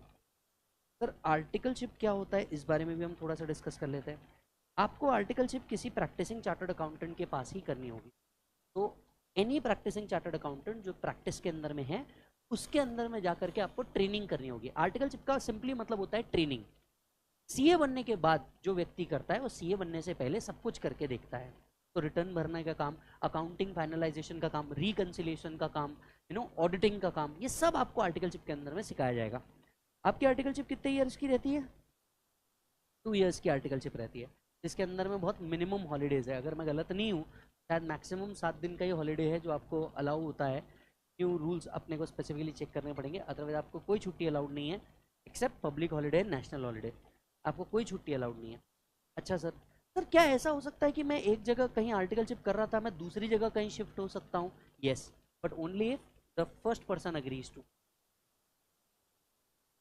सर आर्टिकलशिप क्या होता है इस बारे में भी हम थोड़ा सा डिस्कस कर लेते हैं। आपको आर्टिकलशिप किसी प्रैक्टिसिंग चार्टर्ड अकाउंटेंट के पास ही करनी होगी। तो एनी प्रैक्टिसिंग चार्टर्ड अकाउंटेंट जो प्रैक्टिस के अंदर में है उसके अंदर में जाकर के आपको ट्रेनिंग करनी होगी। आर्टिकलशिप का सिंपली मतलब होता है ट्रेनिंग। सीए बनने के बाद जो व्यक्ति करता है वो सीए बनने से पहले सब कुछ करके देखता है। तो रिटर्न भरने का काम, अकाउंटिंग फाइनलाइजेशन का काम, रिकंसिलिएशन का काम, ऑडिटिंग का काम, ये सब आपको आर्टिकलशिप के अंदर में सिखाया जाएगा। आपकी आर्टिकलशिप कितने ईयर्स की रहती है? 2 ईयर्स की आर्टिकलशिप रहती है, जिसके अंदर में बहुत मिनिमम हॉलीडेज है। अगर मैं गलत नहीं हूँ शायद मैक्सिमम 7 दिन का ही हॉलीडे है जो आपको अलाउ होता है। न्यू रूल्स अपने को स्पेसिफिकली चेक करने पड़ेंगे, अदरवाइज आपको कोई छुट्टी अलाउड नहीं है except public holiday, national holiday, आपको कोई छुट्टी अलाउड नहीं है। अच्छा सर, सर क्या ऐसा हो सकता है कि मैं एक जगह कहीं आर्टिकलशिप कर रहा था मैं दूसरी जगह कहीं शिफ्ट हो सकता हूँ? Yes, but only if the first person agrees to.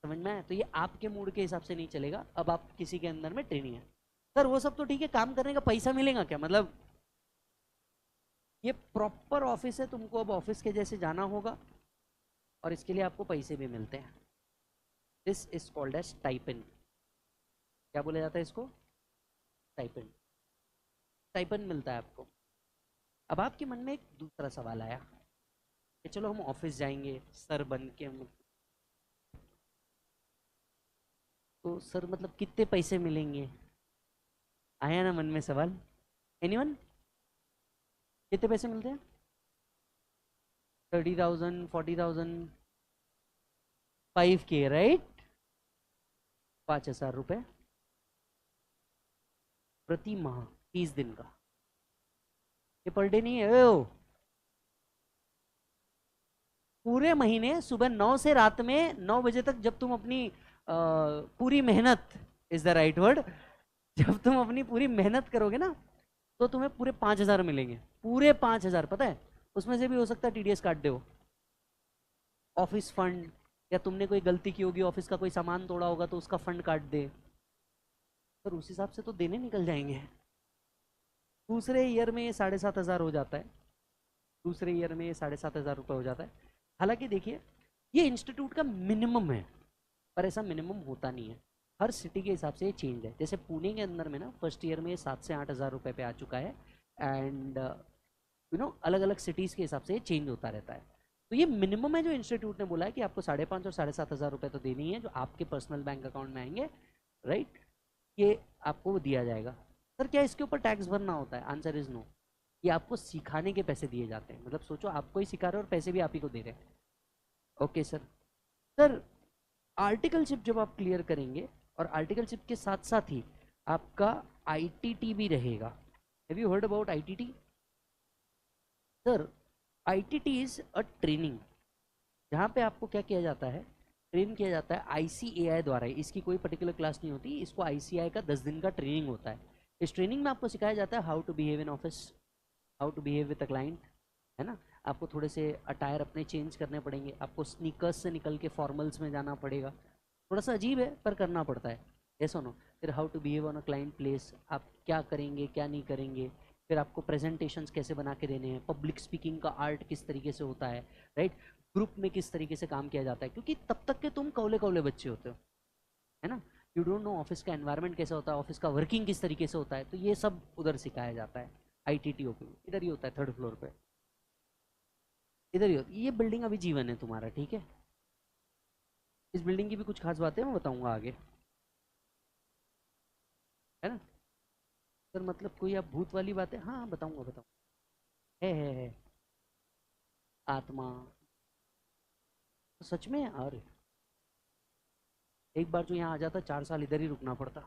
समझ में आया? तो ये आपके मूड के हिसाब से नहीं चलेगा। अब आप किसी के अंदर में ट्रेनिंग है, सर वो सब तो ठीक है, काम करने का पैसा मिलेगा क्या? मतलब ये प्रॉपर ऑफिस है, तुमको अब ऑफिस के जैसे जाना होगा और इसके लिए आपको पैसे भी मिलते हैं। This is called as stipend. क्या बोला जाता है इसको? स्टाइपेंड। स्टाइपेंड मिलता है आपको। अब आपके मन में एक दूसरा सवाल आया कि चलो हम ऑफिस जाएंगे सर बन के, तो सर मतलब कितने पैसे मिलेंगे? आया ना मन में सवाल? एनीवन? कितने पैसे मिलते हैं? 30,000, 40,000, 5K, राइट? 5,000 रुपये प्रति माह, 30 दिन का। ये पर डे नहीं है ओ। पूरे महीने सुबह 9 से रात में 9 बजे तक जब तुम अपनी पूरी मेहनत, इज द राइट वर्ड, जब तुम अपनी पूरी मेहनत करोगे ना तो तुम्हें पूरे 5,000 मिलेंगे। पूरे 5,000, पता है उसमें से भी हो सकता है टीडीएस काट दो, ऑफिस फंड, या तुमने कोई गलती की होगी, ऑफिस का कोई सामान तोड़ा होगा तो उसका फंड काट दे। सर उस हिसाब से तो देने निकल जाएंगे। दूसरे ईयर में ये 7,500 हो जाता है, दूसरे ईयर में ये 7,500 रुपये हो जाता है। हालांकि देखिए ये इंस्टीट्यूट का मिनिमम है, पर ऐसा मिनिमम होता नहीं है, हर सिटी के हिसाब से ये चेंज है। जैसे पुणे के अंदर में ना फर्स्ट ईयर में ये 7 से 8 हज़ार रुपये पे आ चुका है, एंड अलग अलग सिटीज़ के हिसाब से ये चेंज होता रहता है। तो ये मिनिमम है जो इंस्टीट्यूट ने बोला है कि आपको 5,500 और 7,500 रुपये तो देनी ही है, जो आपके पर्सनल बैंक अकाउंट में आएंगे, राइट, ये आपको दिया जाएगा। सर क्या इसके ऊपर टैक्स भरना होता है? Answer is no. ये आपको सिखाने के पैसे दिए जाते हैं, मतलब सोचो आपको ही सिखा रहे हैं और पैसे भी आप ही को दे रहे हैं। Okay sir. सर आर्टिकलशिप जब आप क्लियर करेंगे, और आर्टिकलशिप के साथ साथ ही आपका आईटीटी भी रहेगा। Have you heard about ITT? Sir ITT is a training, जहाँ पे आपको क्या किया जाता है, ट्रेन किया जाता है आईसीएआई द्वारा। इसकी कोई पर्टिकुलर क्लास नहीं होती, इसको आईसीएआई का 10 दिन का ट्रेनिंग होता है। इस ट्रेनिंग में आपको सिखाया जाता है how to behave in office, how to behave with a client, है ना। आपको थोड़े से अटायर अपने चेंज करने पड़ेंगे, आपको स्नीकर्स से निकल के फॉर्मल्स में जाना पड़ेगा, थोड़ा सा अजीब है पर करना पड़ता है, ऐसा नो। फिर how to behave on a client place, आप क्या करेंगे क्या नहीं करेंगे। फिर आपको प्रेजेंटेशंस कैसे बना के देने हैं, पब्लिक स्पीकिंग का आर्ट किस तरीके से होता है, राइट, ग्रुप में किस तरीके से काम किया जाता है, क्योंकि तब तक के तुम कौले कौले बच्चे होते हो, है ना। यू डोंट नो ऑफिस का एनवायरनमेंट कैसा होता है, ऑफिस का वर्किंग किस तरीके से होता है, तो ये सब उधर सिखाया जाता है। आईटीटीओ पे इधर ही होता है, 3rd फ्लोर पे, इधर ही होता है। ये बिल्डिंग अभी जीवन है तुम्हारा, ठीक है। इस बिल्डिंग की भी कुछ खास बातें मैं बताऊंगा आगे, है ना। सर मतलब कोई आप भूत वाली बातें, हाँ बताऊंगा बताऊंगा। है आत्मा, तो सच में यार, एक बार जो यहाँ आ जाता 4 साल इधर ही रुकना पड़ता।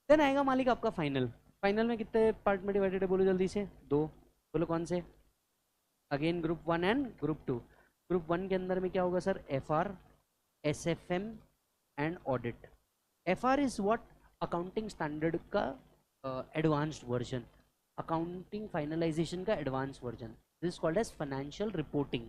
देन आएगा मालिक आपका फाइनल। फाइनल में कितने पार्ट में डिवाइडेड है बोलो जल्दी से? 2। बोलो कौन से? Again group 1 and group 2। Group 1 के अंदर में क्या होगा sir? FR, SFM and audit. FR is what? Accounting standard का एडवांस्ड वर्जन, अकाउंटिंग फाइनलाइजेशन का advance version, this called as financial reporting.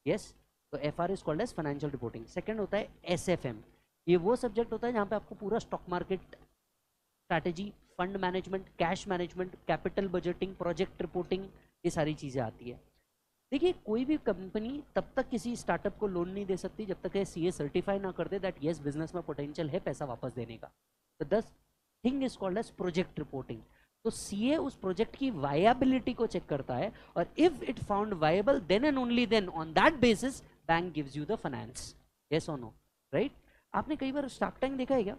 Yes, तो F R is called as financial reporting. Second होता है एस एफ एम, ये वो subject होता है जहाँ पे आपको पूरा stock market strategy, fund management, cash management, capital budgeting, project reporting, ये सारी चीज़ें आती है। देखिए कोई भी कंपनी तब तक किसी स्टार्टअप को लोन नहीं दे सकती जब तक ये सीए सर्टिफाई ना कर दे दैट यस बिजनेस में पोटेंशियल है पैसा वापस देने का। तो this thing is called as project reporting. तो सीए उस प्रोजेक्ट की वायबिलिटी को चेक करता है, और if it found viable then and only then on that basis bank gives you the finance. Yes और नो, राइट। आपने कई बार स्टार्क टैंक देखा है क्या?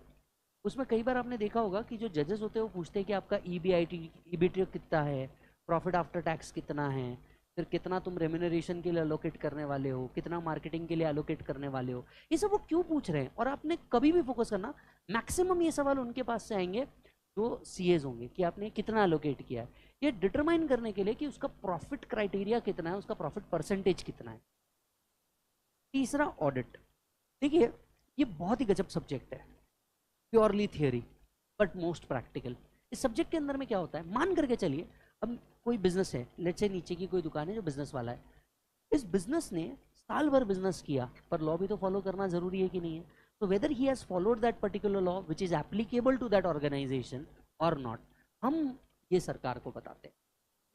उसमें कई बार आपने देखा होगा कि जो जजेस होते हैं वो पूछते हैं कि आपका ईबीटी कितना है, प्रॉफिट आफ्टर टैक्स कितना है, फिर कितना तुम रेम्यूनरेशन के लिए अलोकेट करने वाले हो, कितना मार्केटिंग के लिए अलोकेट करने वाले हो। ये सब वो क्यों पूछ रहे हैं? और आपने कभी भी फोकस करना, मैक्सिमम ये सवाल उनके पास से आएंगे जो सीएज होंगे कि आपने कितना अलोकेट किया है, ये डिटरमाइन करने के लिए कि उसका प्रॉफिट क्राइटेरिया कितना है, उसका प्रॉफिट परसेंटेज कितना है। तीसरा ऑडिट। देखिए ये बहुत ही गजब सब्जेक्ट है, purely theory but most practical. इस सब्जेक्ट के अंदर में क्या होता है, मान करके चलिए अब कोई बिजनेस है, लेट्स से नीचे की कोई दुकान है जो बिजनेस वाला है, इस बिजनेस ने साल भर बिजनेस किया, पर लॉ भी तो फॉलो करना जरूरी है कि नहीं है। तो whether he has followed that particular law which is applicable to that organization और नॉट, हम ये सरकार को बताते हैं।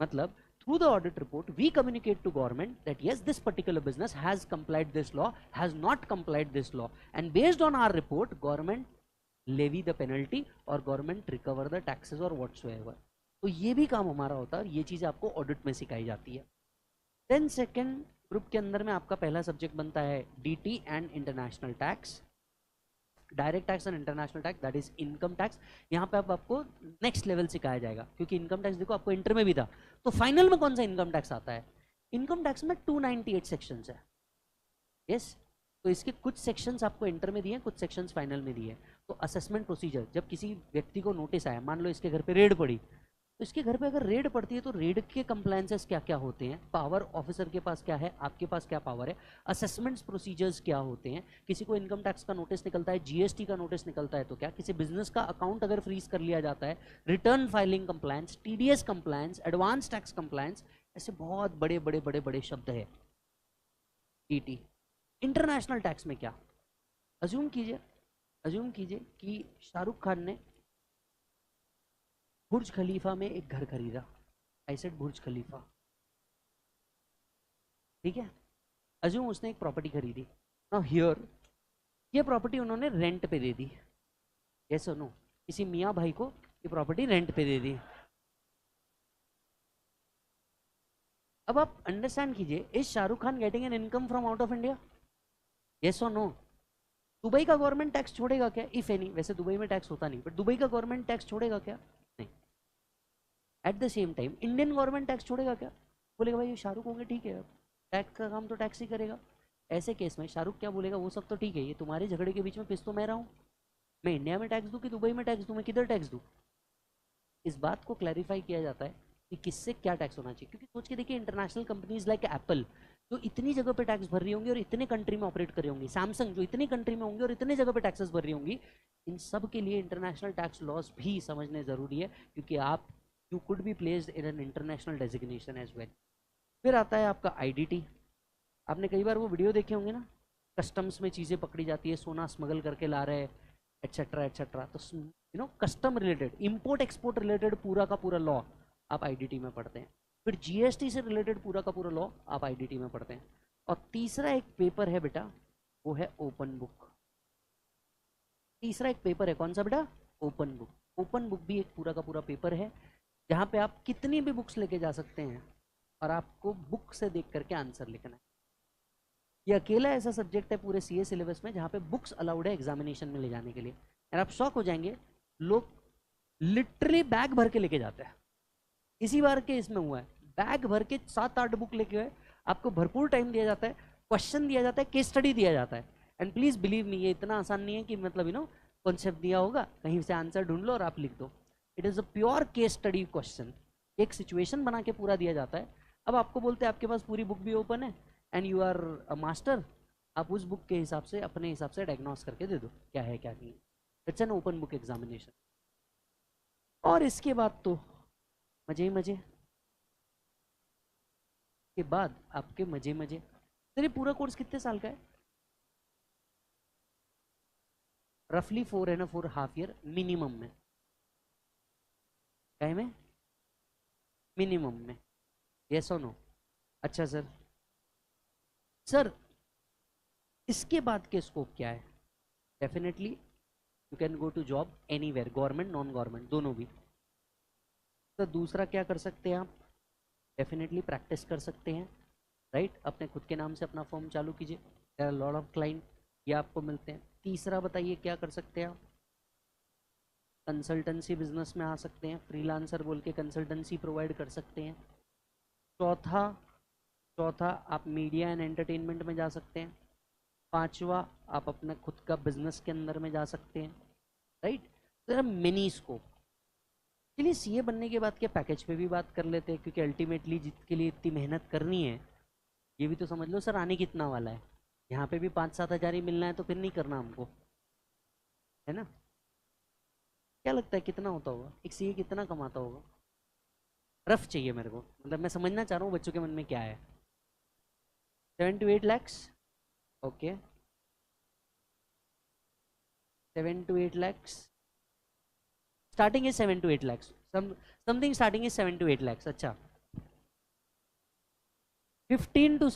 मतलब through the audit report we communicate to government that yes this particular business has complied this law, has not complied this law, and based on our report government levy the penalty और government recover the taxes or whatsoever। तो ये भी काम हमारा होता है और ये चीज़ आपको ऑडिट में सिखाई जाती है। देन सेकेंड ग्रुप के अंदर में आपका पहला सब्जेक्ट बनता है DT and international tax, direct tax and international tax, that is income tax. यहाँ पे आपको नेक्स्ट लेवल सिखाया जाएगा, क्योंकि इनकम टैक्स देखो आपको इंटर में भी था, तो फाइनल में कौन सा इनकम टैक्स आता है? इनकम टैक्स में 298 सेक्शंस है। यस, तो इसके कुछ सेक्शंस आपको इंटर में दिए हैं, कुछ सेक्शंस फाइनल में दिए हैं। तो असेसमेंट प्रोसीजर, जब किसी व्यक्ति को नोटिस आया, मान लो इसके घर पे रेड पड़ी, तो इसके घर पे अगर रेड पड़ती है तो रेड के कंप्लायंसेस क्या क्या होते हैं, पावर ऑफिसर के पास क्या है, आपके पास क्या पावर है, असेसमेंट्स प्रोसीजर्स क्या होते हैं, किसी को इनकम टैक्स का नोटिस निकलता है, जीएसटी का नोटिस निकलता है तो क्या, किसी बिजनेस का अकाउंट अगर फ्रीज कर लिया जाता है, return filing compliance, TDS compliance, advance tax compliance, ऐसे बहुत बड़े बड़े बड़े बड़े शब्द है। ईटी इंटरनेशनल टैक्स में क्या, अज्यूम कीजिए, अज्यूम कीजिए कि शाहरुख खान ने बुर्ज खलीफा में एक घर खरीदा। आई सेड बुर्ज खलीफा, ठीक है। अज्यूम उसने एक प्रॉपर्टी खरीदी। नाउ हियर, ये प्रॉपर्टी उन्होंने रेंट पे दे दी। यस और नो? किसी मियाँ भाई को ये प्रॉपर्टी रेंट पे दे दी। अब आप अंडरस्टैंड कीजिए, is Shahrukh Khan getting an income from out of India? Yes और नो? दुबई का गवर्नमेंट टैक्स छोड़ेगा क्या, इफ एनी? वैसे दुबई में टैक्स होता नहीं, बट दुबई का गवर्नमेंट टैक्स छोड़ेगा क्या? नहीं। At the same time Indian government tax छोड़ेगा क्या? बोलेगा भाई ये शाहरुख होंगे, ठीक है, टैक्स का काम तो टैक्स ही करेगा। ऐसे केस में शाहरुख क्या बोलेगा, वो सब तो ठीक है, ये तुम्हारे झगड़े के बीच में पिस तो मैं रहा हूँ। मैं इंडिया में टैक्स दूँ कि दुबई में टैक्स दूँ, मैं किधर टैक्स दूँ? इस बात को क्लैरिफाई किया जाता है कि किससे क्या टैक्स होना चाहिए। क्योंकि सोच के देखिए, इंटरनेशनल कंपनीज लाइक एप्पल जो इतनी जगह पे टैक्स भर रही होंगी और इतने कंट्री में ऑपरेट कर रही होंगी, सैमसंग जो इतनी कंट्री में होंगी और इतने जगह पे टैक्सेस भर रही होंगी, इन सब के लिए इंटरनेशनल टैक्स लॉस भी समझने जरूरी है। क्योंकि आप, you could be placed in an international designation as well. फिर आता है आपका आईडीटी। आपने कई बार वो वीडियो देखे होंगे ना, कस्टम्स में चीज़ें पकड़ी जाती है, सोना स्मगल करके ला रहे हैं, एट्सेट्रा एट्सेट्रा। तो you know, custom related, import export related पूरा का पूरा लॉ आप आईडीटी में पढ़ते हैं। फिर जीएसटी से रिलेटेड पूरा का पूरा लॉ आप आईडीटी में पढ़ते हैं। और तीसरा एक पेपर है बेटा, वो है ओपन बुक। तीसरा एक पेपर है, कौन सा बेटा? Open book. ओपन बुक भी एक पूरा का पूरा पेपर है, जहाँ पे आप कितनी भी बुक्स लेके जा सकते हैं और आपको बुक से देख करके आंसर लिखना है। ये अकेला ऐसा सब्जेक्ट है पूरे सीए सिलेबस में जहाँ पे बुक्स अलाउड है एग्जामिनेशन में ले जाने के लिए। और आप शॉक हो जाएंगे, लोग लिटरली बैग भर के लेके जाते हैं। इसी बार के इसमें हुआ है, बैग भर के 7-8 बुक लेके गए। आपको भरपूर टाइम दिया जाता है, क्वेश्चन दिया जाता है, केस स्टडी दिया जाता है। एंड प्लीज बिलीव मी, ये इतना आसान नहीं है कि मतलब यू नो कॉन्सेप्ट दिया होगा, कहीं से आंसर ढूंढ लो और आप लिख दो। It is a pure case study question. एक सिचुएशन बना के पूरा दिया जाता है। अब आपको बोलते हैं आपके पास पूरी बुक भी ओपन है and you are a master, आप उस बुक के हिसाब से अपने हिसाब से डायग्नोस करके दे दो क्या है क्या नहीं। It's an open book examination. और इसके बाद तो मजे ही मजे, के बाद आपके मजे मजे। तेरे पूरा कोर्स कितने साल का है? रफली 4.25 ईयर मिनिमम में। क्या में? मिनिमम में। यस और नो? अच्छा सर, सर इसके बाद के स्कोप क्या है? Definitely you can go to job anywhere, government non government दोनों भी। तो दूसरा क्या कर सकते हैं आप? डेफिनेटली प्रैक्टिस कर सकते हैं, राइट? अपने खुद के नाम से अपना फॉर्म चालू कीजिए, there are lot of client, ये आपको मिलते हैं। तीसरा बताइए क्या कर सकते हैं आप? कंसल्टेंसी बिजनेस में आ सकते हैं, फ्रीलांसर बोल के कंसल्टेंसी प्रोवाइड कर सकते हैं। चौथा, चौथा आप मीडिया एंड एंटरटेनमेंट में जा सकते हैं। पांचवा, आप अपने खुद का बिजनेस के अंदर में जा सकते हैं, right? There are many scope. चलिए सीए बनने के बाद के पैकेज पे भी बात कर लेते हैं, क्योंकि अल्टीमेटली जिसके लिए इतनी मेहनत करनी है, ये भी तो समझ लो सर आने कितना वाला है। यहाँ पे भी 5-7 हज़ार ही मिलना है तो फिर नहीं करना हमको, है ना? क्या लगता है कितना होता होगा एक सीए, कितना कमाता होगा? रफ चाहिए मेरे को, मतलब मैं समझना चाह रहा हूँ बच्चों के मन में क्या है। 7 to 8 lakhs, okay, 7 to 8 lakhs। Starting is 7 to 8 lakhs, something starting is 7 to 8 lakhs। अच्छा, 15 to,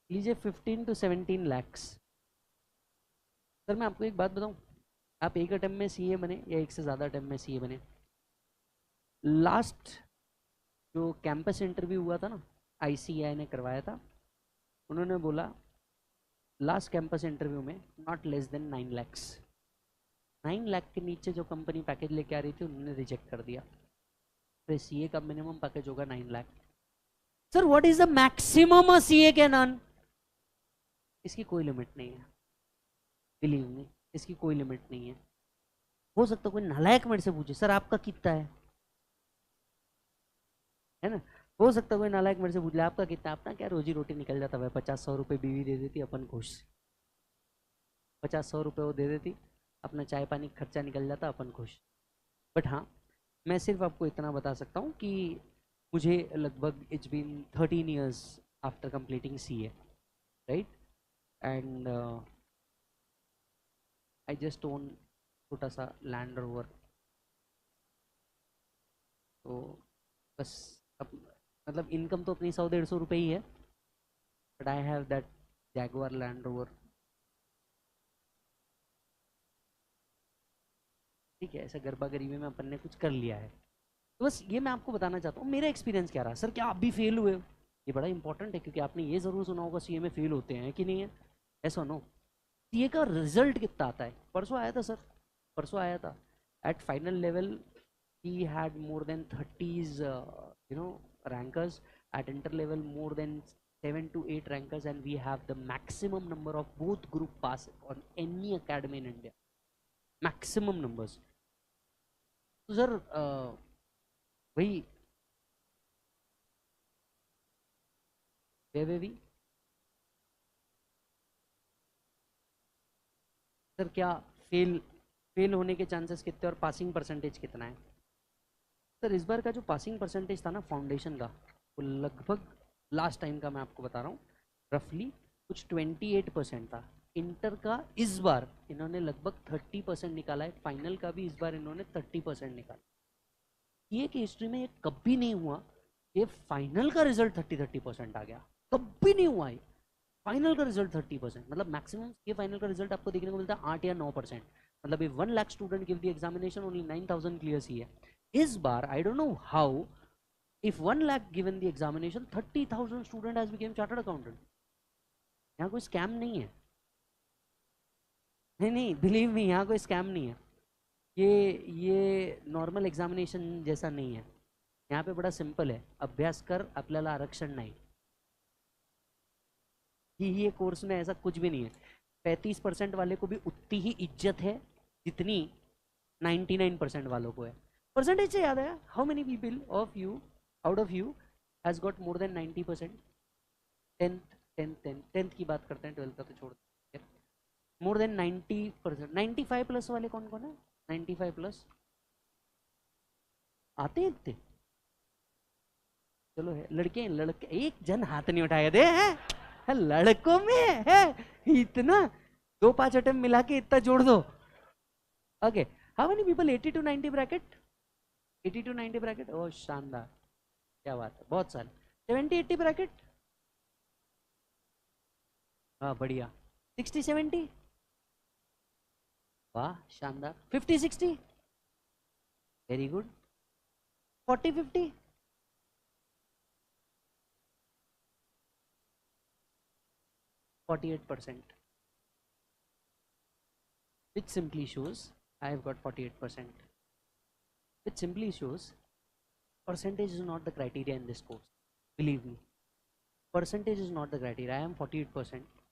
लीजिए 15 to 17 lakhs। सर मैं आपको एक बात बताऊं, आप एक अटेम्प्ट में सीए बने या एक से ज़्यादा अटेम्प्ट में सीए बने, लास्ट जो कैंपस इंटरव्यू हुआ था ना, आईसीएआई ने करवाया था, उन्होंने बोला लास्ट कैंपस इंटरव्यू में not less than 9 lakhs। 9 lakh के नीचे जो कंपनी पैकेज लेके आ रही थी उन्होंने रिजेक्ट कर दिया। फिर सीए का मिनिमम पैकेज होगा 9 lakh. Sir what is the maximum CA can earn? इसकी कोई लिमिट नहीं है, बिलीव मी, इसकी कोई लिमिट नहीं है। हो सकता कोई नालायक मेरे से पूछे सर आपका कितना है ना? हो सकता कोई नालायक मेरे से पूछ ले आपका कितना, अपना क्या रोजी रोटी निकल जाता है, 50-100 रुपये बीवी दे देती, अपन खुश। 50-100 रुपये वो दे देती, अपना चाय पानी खर्चा निकल जाता, अपन खुश। बट हाँ, मैं सिर्फ आपको इतना बता सकता हूँ कि मुझे लगभग it's been 13 years after completing CA, right? And I just own छोटा सा लैंड रोवर, तो बस अब मतलब इनकम तो अपनी 100-150 रुपये ही है, but I have that Jaguar land rover. ठीक है, ऐसा गरबा गरीबी में अपन ने कुछ कर लिया है। तो बस ये मैं आपको बताना चाहता हूँ मेरा एक्सपीरियंस क्या रहा। सर क्या आप भी फेल हुए हो? ये बड़ा इंपॉर्टेंट है, क्योंकि आपने ये ज़रूर सुना होगा सीए में फेल होते हैं कि नहीं है, ऐसा नो। सीए का रिजल्ट कितना आता है? परसों आया था सर, परसों आया था। At final level he had more than 30s rankers. At inter level more than 7 to 8 rankers, and we have the maximum number of both group pass on any academy in India, maximum numbers. तो sir वही वे sir क्या fail fail होने के chances कितने और passing percentage कितना है? Sir इस बार का जो पासिंग परसेंटेज था ना फाउंडेशन का, वो लगभग लास्ट टाइम का मैं आपको बता रहा हूँ, रफली कुछ 28% था। इंटर का इस बार इन्होंने लगभग 30% निकाला है, फाइनल का भी इस बार इन्होंने 30% निकाला। ये कि हिस्ट्री में ये कभी नहीं हुआ, ये फाइनल का रिजल्ट 30% आ गया, कभी नहीं हुआ ये। फाइनल का रिजल्ट 30%, मतलब मैक्सिमम ये फाइनल का रिजल्ट आपको देखने को मिलता है 8 या 9%। मतलब if 1 lakh student give the examination, only 9,000 clears ही है। इस बार I don't know how, if 1 lakh given the examination, 30,000 student has become chartered accountant। यहाँ कोई स्कैम नहीं है, नहीं नहीं, बिलीव मी, यहाँ कोई स्कैम नहीं है। ये नॉर्मल एग्जामिनेशन जैसा नहीं है। यहाँ पे बड़ा सिंपल है, अभ्यास कर आपल्याला आरक्षण नाही। ये कोर्स में ऐसा कुछ भी नहीं है। 35% वाले को भी उतनी ही इज्जत है जितनी 99% वालों को है। परसेंटेज से याद है, how many people of you out of you has got more than 90%? Tenth की बात करते हैं, 12th का तो छोड़ दें। मोर देन 90%, 95 प्लस वाले कौन कौन है? 95 प्लस आते हैं इतने? चलो है, लड़के लड़के एक जन हाथ नहीं उठाया दे है लड़कों में है इतना, 2-5 अटेम्प्ट मिला के इतना जोड़ दो। Okay, how many people 80 to 90 bracket? 80 to 90 bracket, oh शानदार, क्या बात है, बहुत सारे। 70-80 ब्रैकेट, हाँ बढ़िया। 60-70, वाह शानदार। 50-60, very good. 40-50, 48%, which simply shows I have got 48%, which simply shows percentage is not the criteria in this course, believe me, percentage is not the criteria। I am 48%,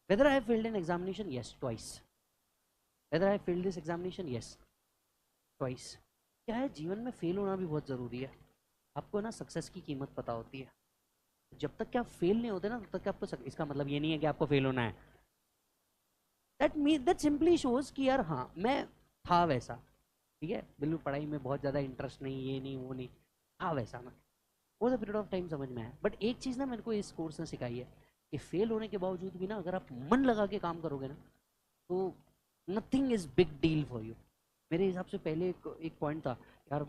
whether I have failed an examination, yes, twice, whether I have failed this examination, yes, twice। क्या है, जीवन में fail होना भी बहुत ज़रूरी है। आपको ना सक्सेस की कीमत पता होती है, जब तक कि आप फेल नहीं होते ना तब तक आपको इसका मतलब ये नहीं है कि आपको फेल होना है। दैट सिंपली शोज कि यार हाँ मैं था वैसा, ठीक है, बिल्कुल पढ़ाई में बहुत ज़्यादा इंटरेस्ट नहीं, ये नहीं वो नहीं, था वैसा मैं, वो द पीरियड ऑफ टाइम समझ में आया। बट एक चीज़ ना मेरे को इस कोर्स ने सिखाई है कि फेल होने के बावजूद भी ना अगर आप मन लगा के काम करोगे ना तो nothing is big deal for you. मेरे हिसाब से पहले एक पॉइंट था यार,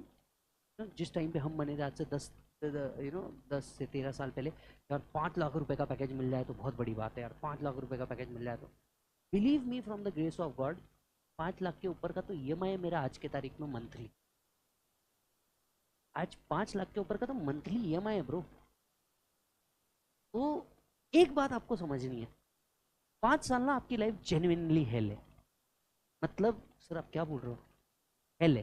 जिस टाइम पे हम बने थे आज से 10 से 13 साल पहले, यार 5 लाख रुपए का पैकेज मिल जाए तो बहुत बड़ी बात है यार, 5 लाख रुपए का पैकेज मिल जाए तो। Believe me from the grace of God, 5 lakh के ऊपर का तो EMI है मेरा आज के तारीख में मंथली। आज 5 लाख के ऊपर का तो मंथली EMI है ब्रो। तो एक बात आपको समझनी है, 5 साल ना आपकी लाइफ जेन्युइनली हेल है। मतलब सर आप क्या बोल रहे हो, हेल है?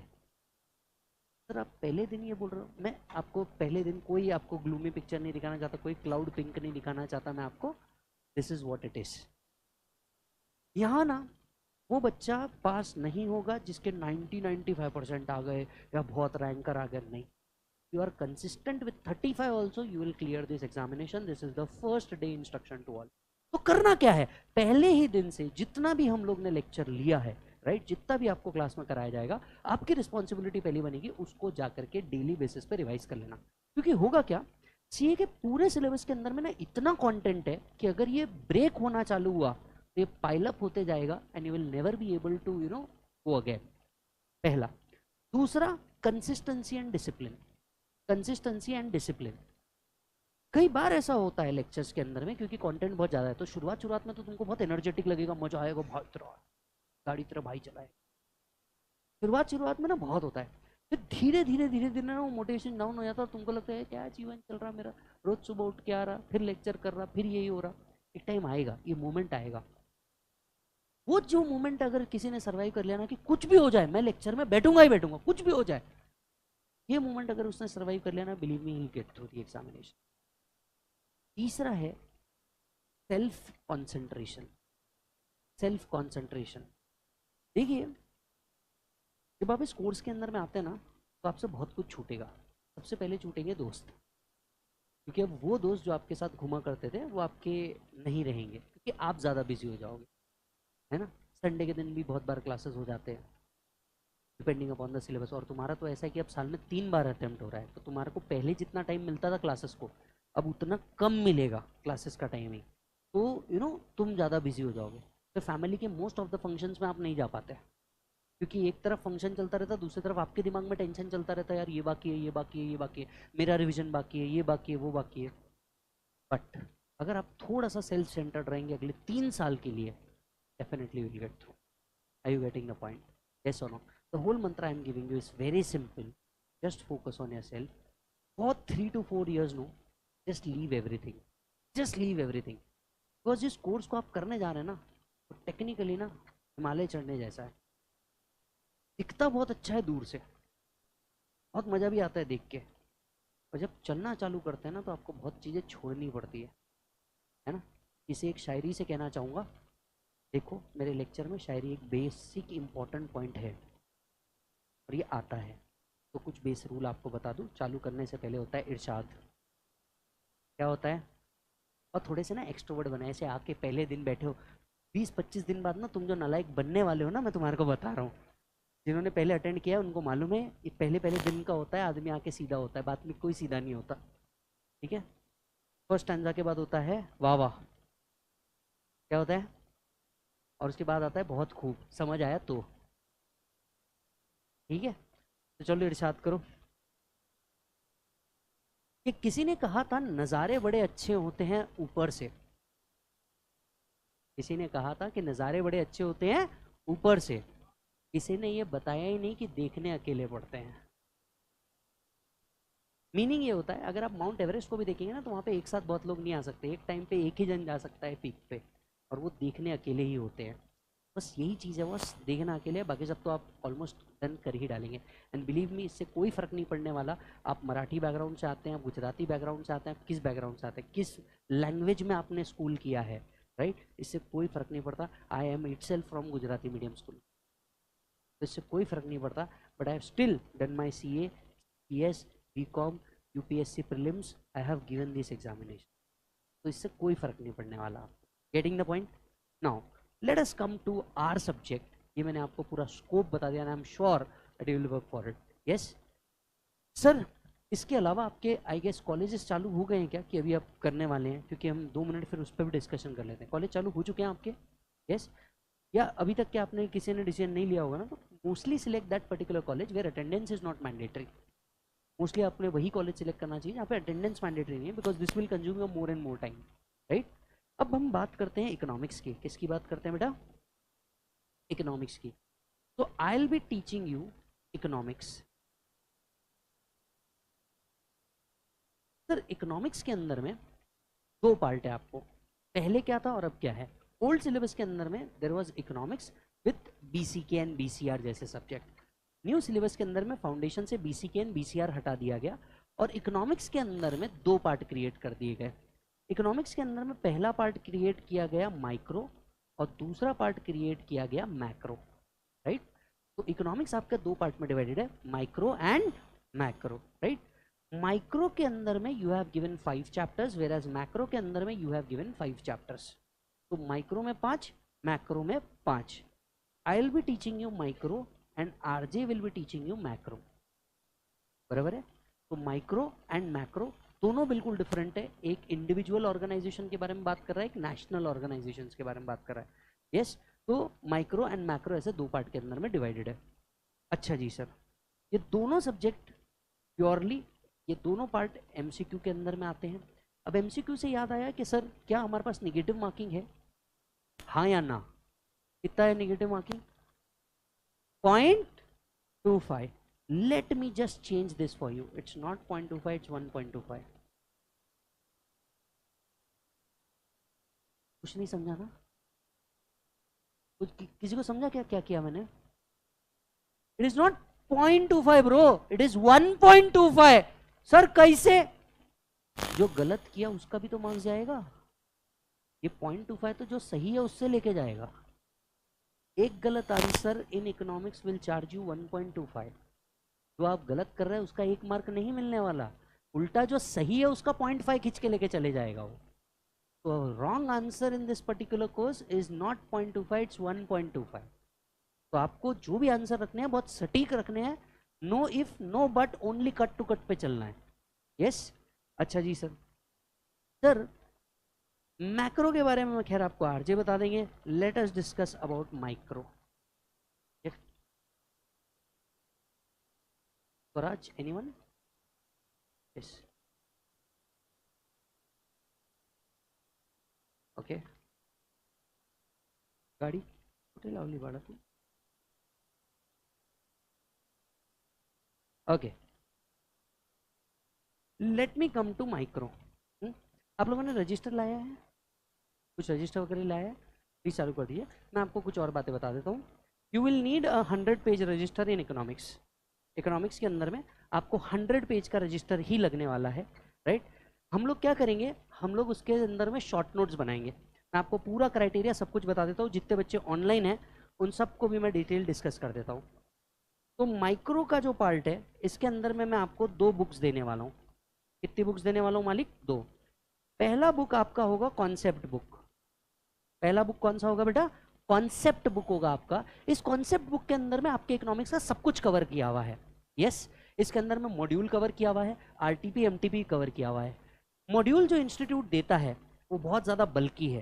सर आप पहले दिन ये बोल रहे हो? मैं आपको पहले दिन कोई आपको ग्लूमी पिक्चर नहीं दिखाना चाहता, कोई क्लाउड पिंक नहीं दिखाना चाहता मैं आपको। This is what it is. यहाँ ना वो बच्चा पास नहीं होगा जिसके 90-95% आ गए या बहुत रैंकर आ गए, नहीं। You are consistent with 35 also, you will clear this examination. This is the first day instruction to all. तो करना क्या है, पहले ही दिन से जितना भी हम लोग ने लेक्चर लिया है, राइट, जितना भी आपको क्लास में कराया जाएगा, आपकी रिस्पॉन्सिबिलिटी पहली बनेगी उसको जाकर के डेली बेसिस पे रिवाइज कर लेना। क्योंकि होगा क्या, सीए के पूरे सिलेबस के अंदर में ना इतना कंटेंट है कि अगर ये ब्रेक होना चालू हुआ तो ये पाइल अप होते जाएगा and you will never be able to go again. पहला। दूसरा, consistency and discipline. Consistency and discipline. कई बार ऐसा होता है लेक्चर्स के अंदर में, क्योंकि कंटेंट बहुत ज़्यादा है, तो शुरुआत में तो तुमको बहुत एनर्जेटिक लगेगा, मजा आएगा, भाई तरह गाड़ी तरह भाई चलाए। शुरुआत में ना बहुत होता है, फिर धीरे धीरे ना वो मोटिवेशन डाउन हो जाता है, तुमको लगता है क्या जीवन चल रहा मेरा, रोज सुबह उठ के आ रहा, फिर लेक्चर कर रहा, फिर यही हो रहा। एक टाइम आएगा, ये मोमेंट आएगा। वो जो मोमेंट अगर किसी ने सर्वाइव कर लिया ना कि कुछ भी हो जाए मैं लेक्चर में बैठूंगा ही बैठूंगा, कुछ भी हो जाए, ये मोमेंट अगर उसने सर्वाइव कर लिया ना, believe me, he will get through the examination. तीसरा है सेल्फ कॉन्सेंट्रेशन। Self concentration. देखिए, जब आप इस कोर्स के अंदर में आते हैं ना, तो आपसे बहुत कुछ छूटेगा। सबसे पहले छूटेंगे दोस्त, क्योंकि अब वो दोस्त जो आपके साथ घुमा करते थे वो आपके नहीं रहेंगे, क्योंकि आप ज़्यादा बिजी हो जाओगे, है ना। संडे के दिन भी बहुत बार क्लासेस हो जाते हैं डिपेंडिंग अपॉन द सिलेबस, और तुम्हारा तो ऐसा है कि अब साल में 3 बार अटेम्प्ट हो रहा है, तो तुम्हारे को पहले जितना टाइम मिलता था क्लासेस को, अब उतना कम मिलेगा क्लासेस का टाइमिंग, तो तुम ज़्यादा बिजी हो जाओगे। तो फैमिली के मोस्ट ऑफ द फंक्शंस में आप नहीं जा पाते, क्योंकि एक तरफ फंक्शन चलता रहता, दूसरी तरफ आपके दिमाग में टेंशन चलता रहता है, यार ये बाकी है, ये बाकी है, ये बाकी है, मेरा रिवीजन बाकी है, ये बाकी है, वो बाकी है। बट अगर आप थोड़ा सा सेल्फ सेंटर्ड रहेंगे अगले 3 साल के लिए, definitely will get through. Are you getting the point? Yes और no? The whole mantra I am giving you is very simple, just focus on yourself for 3 to 4 years। No, just leave everything, just leave everything, because जिस कोर्स को आप करने जा रहे हैं ना, वो टेक्निकली ना हिमालय चढ़ने जैसा है। दिखता बहुत अच्छा है दूर से, बहुत मज़ा भी आता है देख के, और जब चलना चालू करते हैं ना तो आपको बहुत चीज़ें छोड़नी पड़ती है ना। इसे एक शायरी से कहना चाहूँगा। देखो, मेरे लेक्चर में शायरी एक बेसिक इम्पॉर्टेंट पॉइंट है और ये आता है, तो कुछ बेस रूल आपको बता दूँ। चालू करने से पहले होता है इरशाद। क्या होता है? और थोड़े से ना एक्सट्रोवर्ट बने, ऐसे आके पहले दिन बैठे हो, 20-25 दिन बाद ना तुम जो नालायक बनने वाले हो ना, मैं तुम्हारे को बता रहा हूँ, जिन्होंने पहले अटेंड किया है उनको मालूम है, ये पहले पहले दिन का होता है, आदमी आके सीधा होता है, बाद में कोई सीधा नहीं होता। ठीक है? फर्स्ट स्टैंजा के बाद होता है वाह वाह, क्या होता है, और उसके बाद आता है बहुत खूब, समझ आया तो? ठीक है, तो चलो इरशाद करो। कि किसी ने कहा था नज़ारे बड़े अच्छे होते हैं ऊपर से। किसी ने कहा था कि नज़ारे बड़े अच्छे होते हैं ऊपर से, किसी ने ये बताया ही नहीं कि देखने अकेले पड़ते हैं। मीनिंग ये होता है, अगर आप माउंट एवरेस्ट को भी देखेंगे ना, तो वहाँ पे एक साथ बहुत लोग नहीं आ सकते, एक टाइम पे एक ही जन जा सकता है पीक पे, और वो देखने अकेले ही होते हैं। बस यही चीज़ है, बस देखना अकेले है, बाकी सब तो आप ऑलमोस्ट डन कर ही डालेंगे। एंड बिलीव मी, इससे कोई फ़र्क नहीं पड़ने वाला आप मराठी बैकग्राउंड से आते हैं, गुजराती बैकग्राउंड से आते हैं, किस बैकग्राउंड से आते हैं, किस लैंग्वेज में आपने स्कूल किया है, राइट, इससे कोई फ़र्क नहीं पड़ता। I am itself from Gujarati medium school, तो इससे कोई फ़र्क नहीं पड़ता। But I have still done my CA, CS, BCom, UPSC prelims, I have given this examination, तो इससे कोई फ़र्क नहीं पड़ने वाला। Getting the point? Now let us come to our subject. ये मैंने आपको पूरा स्कोप बता दिया, I am sure that you will work for it. Yes sir, इसके अलावा आपके आई गेस कॉलेजेस चालू हो गए हैं क्या, कि अभी आप करने वाले हैं? क्योंकि हम 2 मिनट फिर उस पर भी डिस्कशन कर लेते हैं। कॉलेज चालू हो चुके हैं आपके? यस, या अभी तक के आपने किसी ने डिसीजन नहीं लिया होगा ना, तो mostly select that particular college where attendance is not mandatory. Mostly आपने वही कॉलेज सिलेक्ट करना चाहिए जहाँ पे अटेंडेंस मैंडेटरी नहीं है, because this will consume your more and more time, right. अब हम बात करते हैं इकोनॉमिक्स की। किसकी बात करते हैं बेटा? इकोनॉमिक्स की। तो आई will be teaching you economics. Sir, economics के अंदर में 2 पार्ट है आपको, पहले क्या था और अब क्या है। ओल्ड सिलेबस के अंदर में there was economics with BCK and BCR जैसे सब्जेक्ट। न्यू सिलेबस के अंदर में फाउंडेशन से BCK एंड BCR हटा दिया गया, और इकोनॉमिक्स के अंदर में 2 पार्ट क्रिएट कर दिए गए। इकोनॉमिक्स के अंदर में पहला पार्ट क्रिएट किया गया माइक्रो, और दूसरा पार्ट क्रिएट किया गया मैक्रो, राइट। तो इकोनॉमिक्स आपका 2 पार्ट में डिवाइडेड है, micro and macro, right. Micro के अंदर में you have given 5 chapters, whereas macro के अंदर में यू हैव गिवन 5 चैप्टर्स। तो माइक्रो में 5, मैक्रो में 5। I will be teaching you micro and RJ will be teaching you macro, बराबर है। तो माइक्रो एंड मैक्रो दोनों बिल्कुल डिफरेंट है, एक इंडिविजुअल ऑर्गेनाइजेशन के बारे में बात कर रहा है, एक नेशनल ऑर्गेनाइजेशन के बारे में बात कर रहा है। यस, तो माइक्रो एंड मैक्रो ऐसे दो पार्ट के अंदर में डिवाइडेड है। अच्छा जी सर, ये दोनों सब्जेक्ट प्योरली, ये दोनों पार्ट एमसीक्यू के अंदर में आते हैं। अब एमसीक्यू से याद आया कि सर क्या हमारे पास निगेटिव मार्किंग है, हाँ या ना? कितना है negative marking? 0.25. Let me just change this for you. It's not 0.25, it's 1.25. कुछ नहीं समझा ना? किसी को समझा क्या क्या किया मैंने? It is not 0.25 bro, it is 1.25. Sir कैसे? जो गलत किया उसका भी तो मार्क्स जाएगा। ये 0.25 तो जो सही है उससे लेके जाएगा। एक गलत answer in economics will charge you 1.25। जो आप गलत कर रहे हैं उसका 1 मार्क नहीं मिलने वाला, उल्टा जो सही है उसका 0.5 खींच के लेके चले जाएगा वो। तो wrong answer in this particular course is not 0.25, it's 1.25। तो आपको जो भी आंसर रखने हैं बहुत सटीक रखने हैं, no if no but, only cut to cut पे चलना है। यस अच्छा जी सर। सर मैक्रो के बारे में खैर आपको आरजे बता देंगे, let us discuss about micro. Swaraj, anyone? Yes okay. गाड़ी कुठे लावली बाळा तू? Okay, let me come to micro. आप लोगों ने रजिस्टर लाया है? कुछ रजिस्टर वगैरह लाया है? प्लीज चालू कर दिए। मैं आपको कुछ और बातें बता देता हूँ। You will need 100 page register in economics. Economics के अंदर में आपको 100 पेज का रजिस्टर ही लगने वाला है, राइट? हम लोग क्या करेंगे, हम लोग उसके अंदर में शॉर्ट नोट्स बनाएंगे। मैं आपको पूरा क्राइटेरिया सब कुछ बता देता हूँ, जितने बच्चे ऑनलाइन हैं उन सबको भी मैं डिटेल डिस्कस कर देता हूँ। तो माइक्रो का जो पार्ट है इसके अंदर में मैं आपको 2 बुक्स देने वाला हूँ। कितनी बुक्स देने वाला हूँ मालिक? 2। पहला बुक आपका होगा कॉन्सेप्ट बुक। पहला बुक कौन सा होगा बेटा? कॉन्सेप्ट बुक होगा आपका। इस कॉन्सेप्ट बुक के अंदर में आपके इकोनॉमिक्स का सब कुछ कवर किया हुआ है। यस, इसके अंदर में मॉड्यूल कवर किया हुआ है, आरटीपी एमटीपी कवर किया हुआ है। मॉड्यूल जो इंस्टीट्यूट देता है वो बहुत ज़्यादा बल्कि है,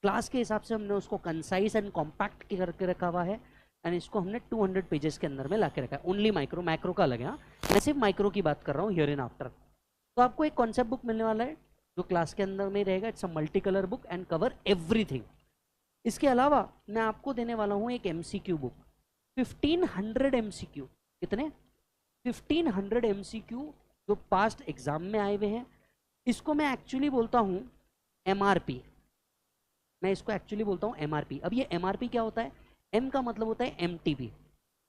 क्लास के हिसाब से हमने उसको कंसाइज एंड कॉम्पैक्ट करके रखा हुआ है, एंड इसको हमने 200 पेजेस के अंदर में ला के रखा है। ओनली माइक्रो, मैक्रो का अलग है। हाँ, मैं सिर्फ माइक्रो की बात कर रहा हूँ हियर इन आफ्टर। तो आपको एक कॉन्सेप्ट बुक मिलने वाला है जो क्लास के अंदर में रहेगा। It's a multi colour book and cover everything. इसके अलावा मैं आपको देने वाला हूँ एक एमसीक्यू बुक, 1500 एमसीक्यू। कितने? 1500 एमसीक्यू जो पास्ट एग्जाम में आए हुए हैं। इसको मैं एक्चुअली बोलता हूँ एमआरपी। मैं इसको एक्चुअली बोलता हूँ एमआरपी। अब ये एमआरपी क्या होता है? एम का मतलब होता है MTP.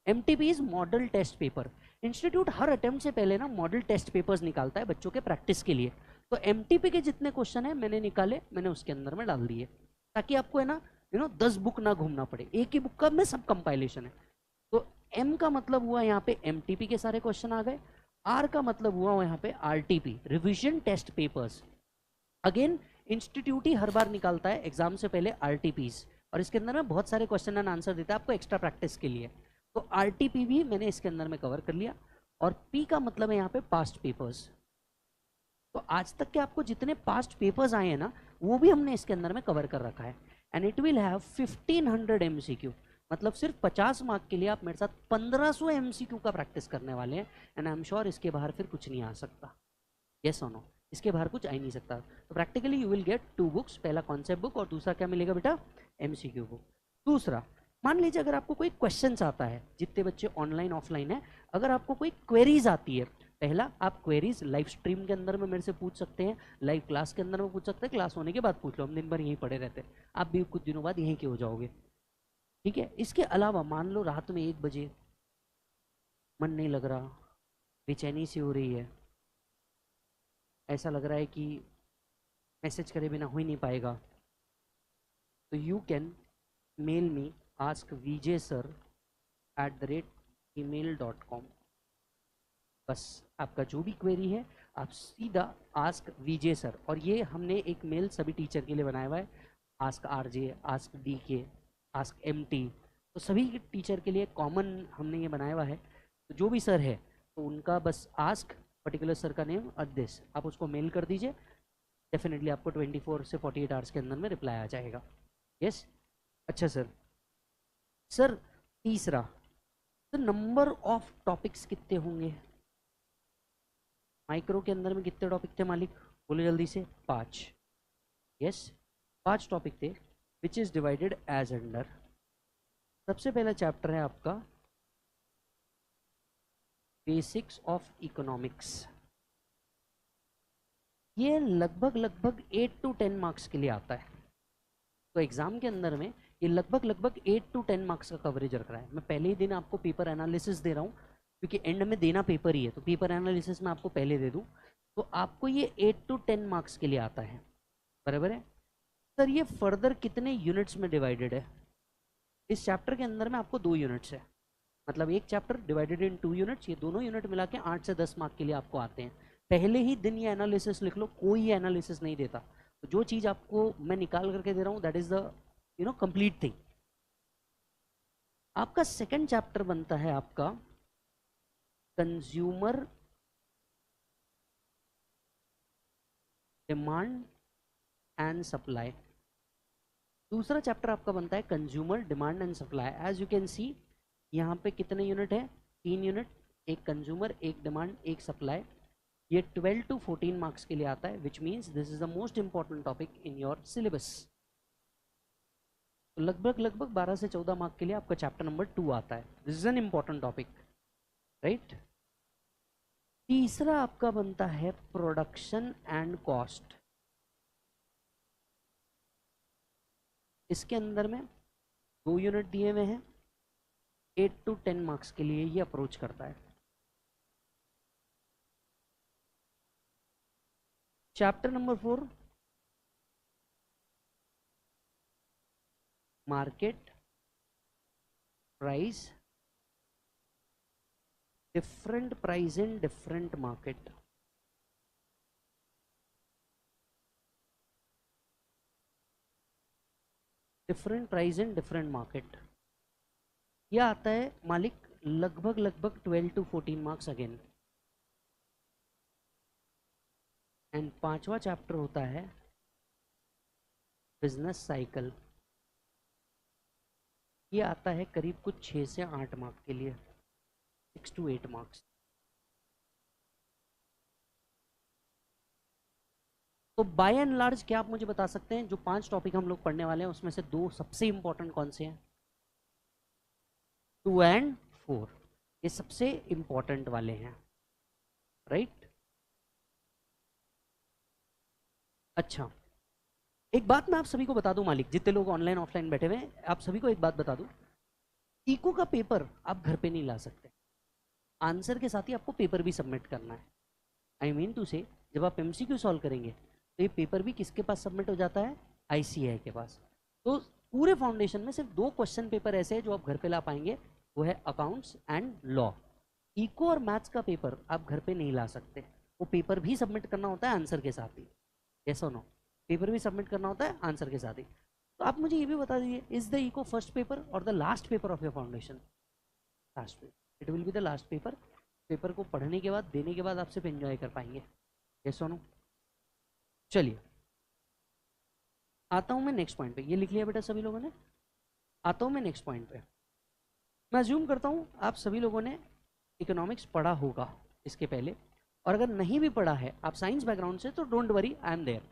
MTP is model test paper. Institute हर अटेम्प्ट से पहले ना मॉडल टेस्ट पेपर्स निकालता है बच्चों के प्रैक्टिस के लिए। तो एमटीपी के जितने क्वेश्चन है मैंने निकाले, मैंने उसके अंदर में डाल दिए, ताकि आपको है ना 10 बुक ना घूमना पड़े, एक ही बुक का में सब कंपाइलेशन है। तो एम का मतलब हुआ यहाँ पे एमटीपी के सारे क्वेश्चन आ गए। आर का मतलब हुआ यहाँ पे RTP, revision test papers. Again institute ही हर बार निकालता है एग्जाम से पहले आरटीपीज, और इसके अंदर में बहुत सारे क्वेश्चन एंड आंसर देता है आपको एक्स्ट्रा प्रैक्टिस के लिए। तो आरटीपी भी मैंने इसके अंदर में कवर कर लिया। और पी का मतलब है यहाँ पे पास्ट पेपर्स। तो आज तक के आपको जितने पास्ट पेपर्स आए हैं ना वो भी हमने इसके अंदर में कवर कर रखा है। And it will have 1500 MCQ. मतलब सिर्फ 50 मार्क के लिए आप मेरे साथ 1500 एमसीक्यू का प्रैक्टिस करने वाले हैं। एंड आई एम श्योर इसके बाहर फिर कुछ नहीं आ सकता। यस और नो, इसके बाहर कुछ आ ही नहीं सकता। तो practically you will gate 2 books, पहला कॉन्सेप्ट बुक और दूसरा क्या मिलेगा बेटा? MCQ book. दूसरा, मान लीजिए अगर आपको कोई क्वेश्चन आता है, जितने बच्चे ऑनलाइन ऑफलाइन है, अगर आपको कोई क्वेरीज आती है, पहला आप क्वेरीज लाइव स्ट्रीम के अंदर में मेरे से पूछ सकते हैं, लाइव क्लास के अंदर में पूछ सकते हैं, क्लास होने के बाद पूछ लो, हम दिन भर यहीं पड़े रहते हैं, आप भी कुछ दिनों बाद यहीं के हो जाओगे, ठीक है? इसके अलावा मान लो रात में 1 बजे मन नहीं लग रहा, बेचैनी सी हो रही है, ऐसा लग रहा है कि मैसेज करे बिना हो ही नहीं पाएगा, तो you can mail me askvijsir@gmail.com। बस आपका जो भी क्वेरी है आप सीधा आस्क विजय सर, और ये हमने एक मेल सभी टीचर के लिए बनाया हुआ है, ask RJ, ask DK, ask MT, तो सभी टीचर के लिए कॉमन हमने ये बनाया हुआ है। तो जो भी सर है तो उनका बस आस्क पर्टिकुलर सर का नेम दिस, आप उसको मेल कर दीजिए, डेफिनेटली आपको 24 से 48 आवर्स के अंदर में रिप्लाई आ जाएगा। यस अच्छा सर। सर तीसरा, तो नंबर ऑफ टॉपिक्स कितने होंगे? माइक्रो के अंदर में कितने टॉपिक थे मालिक, बोलो जल्दी से। 5। यस 5 टॉपिक थे, which is divided as under. सबसे पहला चैप्टर है आपका बेसिक्स ऑफ इकोनॉमिक्स। ये लगभग 8 to 10 मार्क्स के लिए आता है, तो एग्जाम के अंदर में ये लगभग 8 to 10 मार्क्स का कवरेज रख रहा है। मैं पहले ही दिन आपको पेपर एनालिसिस दे रहा हूँ, क्योंकि एंड में देना पेपर ही है, तो पेपर एनालिसिस में आपको पहले दे दूँ, तो आपको ये 8 to 10 मार्क्स के लिए आता है, बराबर है। सर ये फर्दर कितने यूनिट्स में डिवाइडेड है? इस चैप्टर के अंदर में आपको 2 यूनिट्स है, मतलब एक चैप्टर डिवाइडेड इन 2 यूनिट्स, ये दोनों यूनिट मिला के 8 से 10 मार्क के लिए आपको आते हैं। पहले ही दिन ये एनालिसिस लिख लो, कोई एनालिसिस नहीं देता, तो जो चीज़ आपको मैं निकाल करके दे रहा हूँ that is the complete thing. आपका सेकंड चैप्टर बनता है आपका कंज्यूमर डिमांड एंड सप्लाई। दूसरा चैप्टर आपका बनता है consumer demand and supply. As you can see यहाँ पे कितने यूनिट है, 3 यूनिट, एक कंज्यूमर, एक डिमांड, एक सप्लाई। ये 12 to 14 मार्क्स के लिए आता है, which means this is the most important topic in your syllabus. तो लगभग 12 से 14 मार्क के लिए आपका चैप्टर नंबर 2 आता है। This is an important topic, right. तीसरा आपका बनता है प्रोडक्शन एंड कॉस्ट। इसके अंदर में 2 यूनिट दिए हुए हैं, 8 to 10 मार्क्स के लिए ये अप्रोच करता है। Chapter number 4 market price, different price in different market. Different price in different market, यह आता है मालिक लगभग 12 to 14 मार्क्स अगेन। एंड 5वां चैप्टर होता है बिजनेस साइकिल। ये आता है करीब कुछ 6 से 8 मार्क के लिए, 6 to 8 मार्क्स। तो बाय एंड लार्ज क्या आप मुझे बता सकते हैं, जो 5 टॉपिक हम लोग पढ़ने वाले हैं उसमें से 2 सबसे इंपॉर्टेंट कौन से हैं? 2 and 4 ये सबसे इंपॉर्टेंट वाले हैं, राइट। अच्छा एक बात मैं आप सभी को बता दूं मालिक, जितने लोग ऑनलाइन ऑफलाइन बैठे हुए हैं, आप सभी को एक बात बता दूं, इको का पेपर आप घर पे नहीं ला सकते, आंसर के साथ ही आपको पेपर भी सबमिट करना है। आई मीन टू से जब आप एमसीक्यू सॉल्व करेंगे तो ये पेपर भी किसके पास सबमिट हो जाता है? आईसीएआई के पास। तो पूरे फाउंडेशन में सिर्फ 2 क्वेश्चन पेपर ऐसे हैं जो आप घर पे ला पाएंगे, वो है अकाउंट्स एंड लॉ। इको और मैथ्स का पेपर आप घर पे नहीं ला सकते, वो पेपर भी सबमिट करना होता है आंसर के साथ ही। यस और नो? पेपर भी सबमिट करना होता है आंसर के साथ ही। तो आप मुझे ये भी बता दीजिए, is the eco first paper और the last paper of your foundation? Last paper, it will be the last paper. Paper को पढ़ने के बाद, देने के बाद आप सिर्फ एंजॉय कर पाएंगे। यस और नो? चलिए आता हूं मैं नेक्स्ट पॉइंट पे। ये लिख लिया बेटा सभी लोगों ने? आता हूं मैं नेक्स्ट पॉइंट पे। मैं अज्यूम करता हूं आप सभी लोगों ने इकोनॉमिक्स पढ़ा होगा इसके पहले, और अगर नहीं भी पढ़ा है, आप साइंस बैकग्राउंड से, तो don't worry, I am there.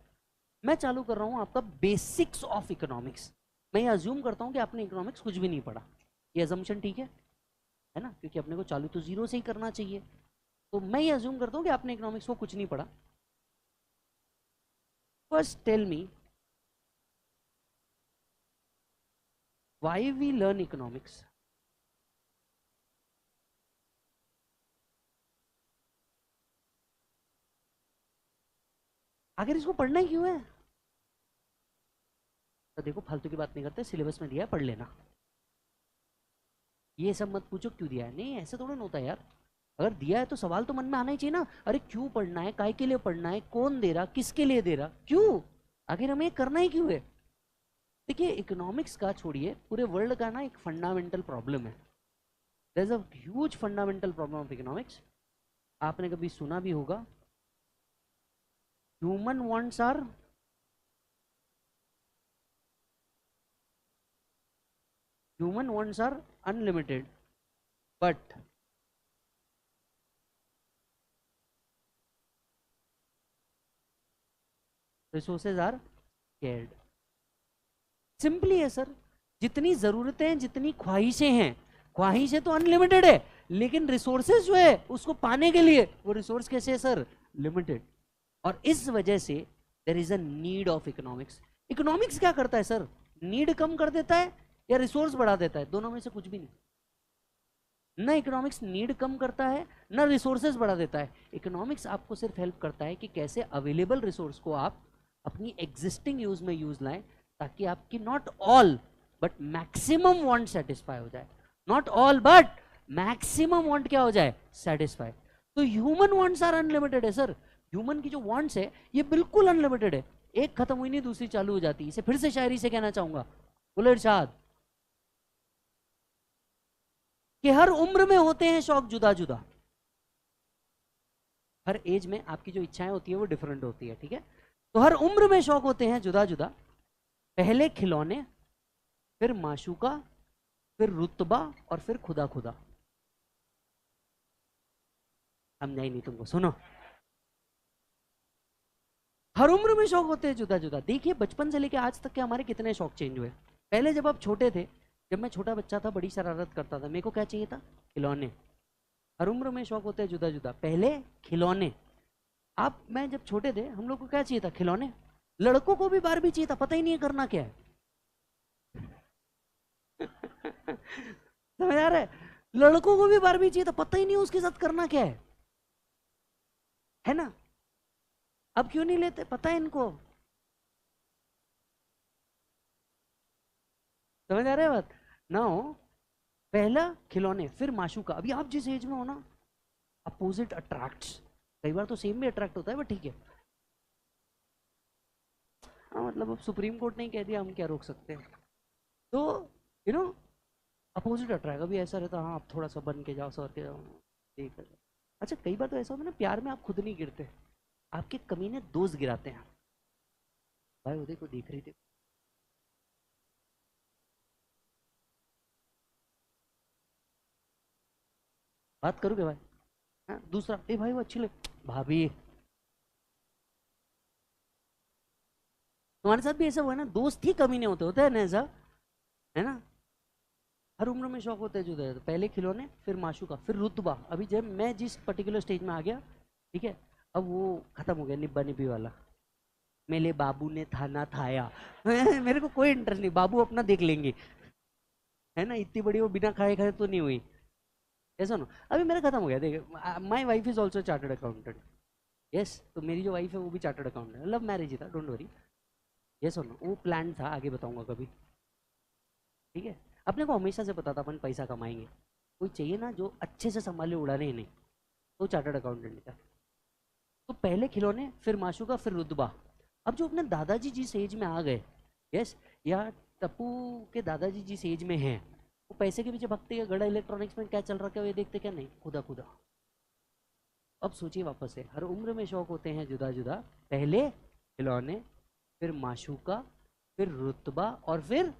मैं चालू कर रहा हूं आपका बेसिक्स ऑफ इकोनॉमिक्स। मैं ये अज्यूम करता हूं कि आपने इकोनॉमिक्स कुछ भी नहीं पढ़ा, ये अजम्पशन ठीक है ना? क्योंकि अपने को चालू तो जीरो से ही करना चाहिए। तो मैं ये अज्यूम करता हूं कि आपने इकोनॉमिक्स को कुछ नहीं पढ़ा। First tell me why we learn economics. आखिर इसको पढ़ना ही क्यों है? तो देखो फालतू की बात नहीं करते, सिलेबस में दिया है, पढ़ लेना। ये सब मत पूछो क्यों दिया है, नहीं ऐसे थोड़ा ना होता है यार। अगर दिया है तो सवाल तो मन में आना ही चाहिए ना, अरे क्यों पढ़ना है, काय के लिए पढ़ना है, कौन दे रहा, किसके लिए दे रहा, क्यों, आखिर हमें करना ही क्यों है? देखिए इकोनॉमिक्स का छोड़िए, पूरे वर्ल्ड का ना एक फंडामेंटल प्रॉब्लम है। There is a huge fundamental problem of economics. आपने कभी सुना भी होगा, human wants are unlimited, but resources are scared. Simply है सर, जितनी जरूरतें हैं, जितनी ख्वाहिशें हैं, ख्वाहिशें तो अनलिमिटेड है, लेकिन रिसोर्सेज जो है उसको पाने के लिए वो रिसोर्स कैसे है सर, लिमिटेड। और इस वजह से there is a need of economics. Economics क्या करता है सर, नीड कम कर देता है या रिसोर्स बढ़ा देता है? दोनों में से कुछ भी नहीं। ना इकोनॉमिक्स नीड कम करता है, ना रिसोर्सेज बढ़ा देता है। इकोनॉमिक्स आपको सिर्फ हेल्प करता है कि कैसे अवेलेबल रिसोर्स को आप अपनी एग्जिस्टिंग यूज में यूज लाएं, ताकि आपकी not all but maximum want satisfy हो जाए। Not all but maximum want क्या हो जाए, सेटिस्फाई। तो ह्यूमन वांट्स आर अनलिमिटेड है सर। ह्यूमन की जो वांट्स है ये बिल्कुल अनलिमिटेड है, एक खत्म हुई नहीं दूसरी चालू हो जाती। इसे फिर से शायरी से कहना चाहूंगा, बोले इरशाद कि हर उम्र में होते हैं शौक जुदा जुदा। हर एज में आपकी जो इच्छाएं होती है वो डिफरेंट होती है, ठीक है? तो हर उम्र में शौक होते हैं जुदा जुदा, पहले खिलौने, फिर माशूका, फिर रुतबा, और फिर खुदा खुदा। समझा ही नहीं तुमको, सुनो। हर उम्र में शौक होते हैं जुदा जुदा। देखिए बचपन से लेके आज तक के हमारे कितने शौक चेंज हुए। पहले जब आप छोटे थे, जब मैं छोटा बच्चा था, बड़ी शरारत करता था, मेरे को क्या चाहिए था, खिलौने। हर उम्र में शौक होते हैं जुदा जुदा, पहले खिलौने। आप, मैं जब छोटे थे, हम लोग को क्या चाहिए था, खिलौने। लड़कों को भी बारबी चाहिए था, पता ही नहीं है करना क्या है। समझ आ रहा है? लड़कों को भी बारबी चाहिए था, पता ही नहीं उसके साथ करना क्या है ना? अब क्यों नहीं लेते, पता है इनको। समझ आ रहा है बात ना? हो पहला खिलौने, फिर माशूका। अभी आप जिस एज में हो ना, अपोजिट अट्रैक्ट्स। कई बार तो सेम भी अट्रैक्ट होता है, बट ठीक है। हाँ मतलब अब सुप्रीम कोर्ट ने ही कह दिया, हम क्या रोक सकते हैं। तो यू नो अपोजिट अट्रैक्ट। अभी ऐसा रहता, हाँ आप थोड़ा सा बन के जाओ, सर के जाओ, ठीक है। अच्छा कई बार तो ऐसा होता है ना, प्यार में आप खुद नहीं गिरते, आपके कमीने दोस्त गिराते हैं। भाई वो देखो देख रही थी, बात करोगे भाई? हाँ दूसरा, ए भाई वो अच्छी लग, भाभी। तुम्हारे साथ भी ऐसा हुआ है ना, दोस्त ही कमीने होते होते हैं ना, ऐसा है ना? हर उम्र में शौक होते हैं जुदा जुदा, पहले खिलौने, फिर माशूका, फिर रुतबा। अभी जब मैं जिस पर्टिकुलर स्टेज में आ गया, ठीक है, अब वो खत्म हो गया निब्बा निब्बी वाला। मेरे बाबू ने थाना थाया। मेरे को कोई इंटरेस्ट नहीं, बाबू अपना देख लेंगे, है ना? इतनी बड़ी वो बिना खाए खाए तो नहीं हुई। ऐसा ना, अभी मेरा खत्म हो गया। देख, my wife is also chartered accountant. Yes, तो मेरी जो वाइफ है वो भी चार्टर्ड अकाउंटेंट है, लव मैरिज ही था, डोंट वरी। यस और नो, वो प्लान था, आगे बताऊंगा कभी, ठीक है? अपने को हमेशा से पता था अपन पैसा कमाएंगे। कोई चाहिए ना जो अच्छे से संभाले, उड़ाने ही नहीं, तो चार्टर्ड अकाउंटेंट था। तो पहले खिलौने, फिर माशूका, फिर रुतबा। अब जो अपने दादाजी जिस एज में आ गए, यस, या टप्पू के दादाजी जिस एज में हैं, वो पैसे के पीछे भगते हैं, गड़ा इलेक्ट्रॉनिक्स में क्या चल रहा है ये देखते क्या नहीं, खुदा खुदा। अब सोचिए वापस से, हर उम्र में शौक होते हैं जुदा जुदा, पहले खिलौने, फिर माशूका, फिर रुतबा, और फिर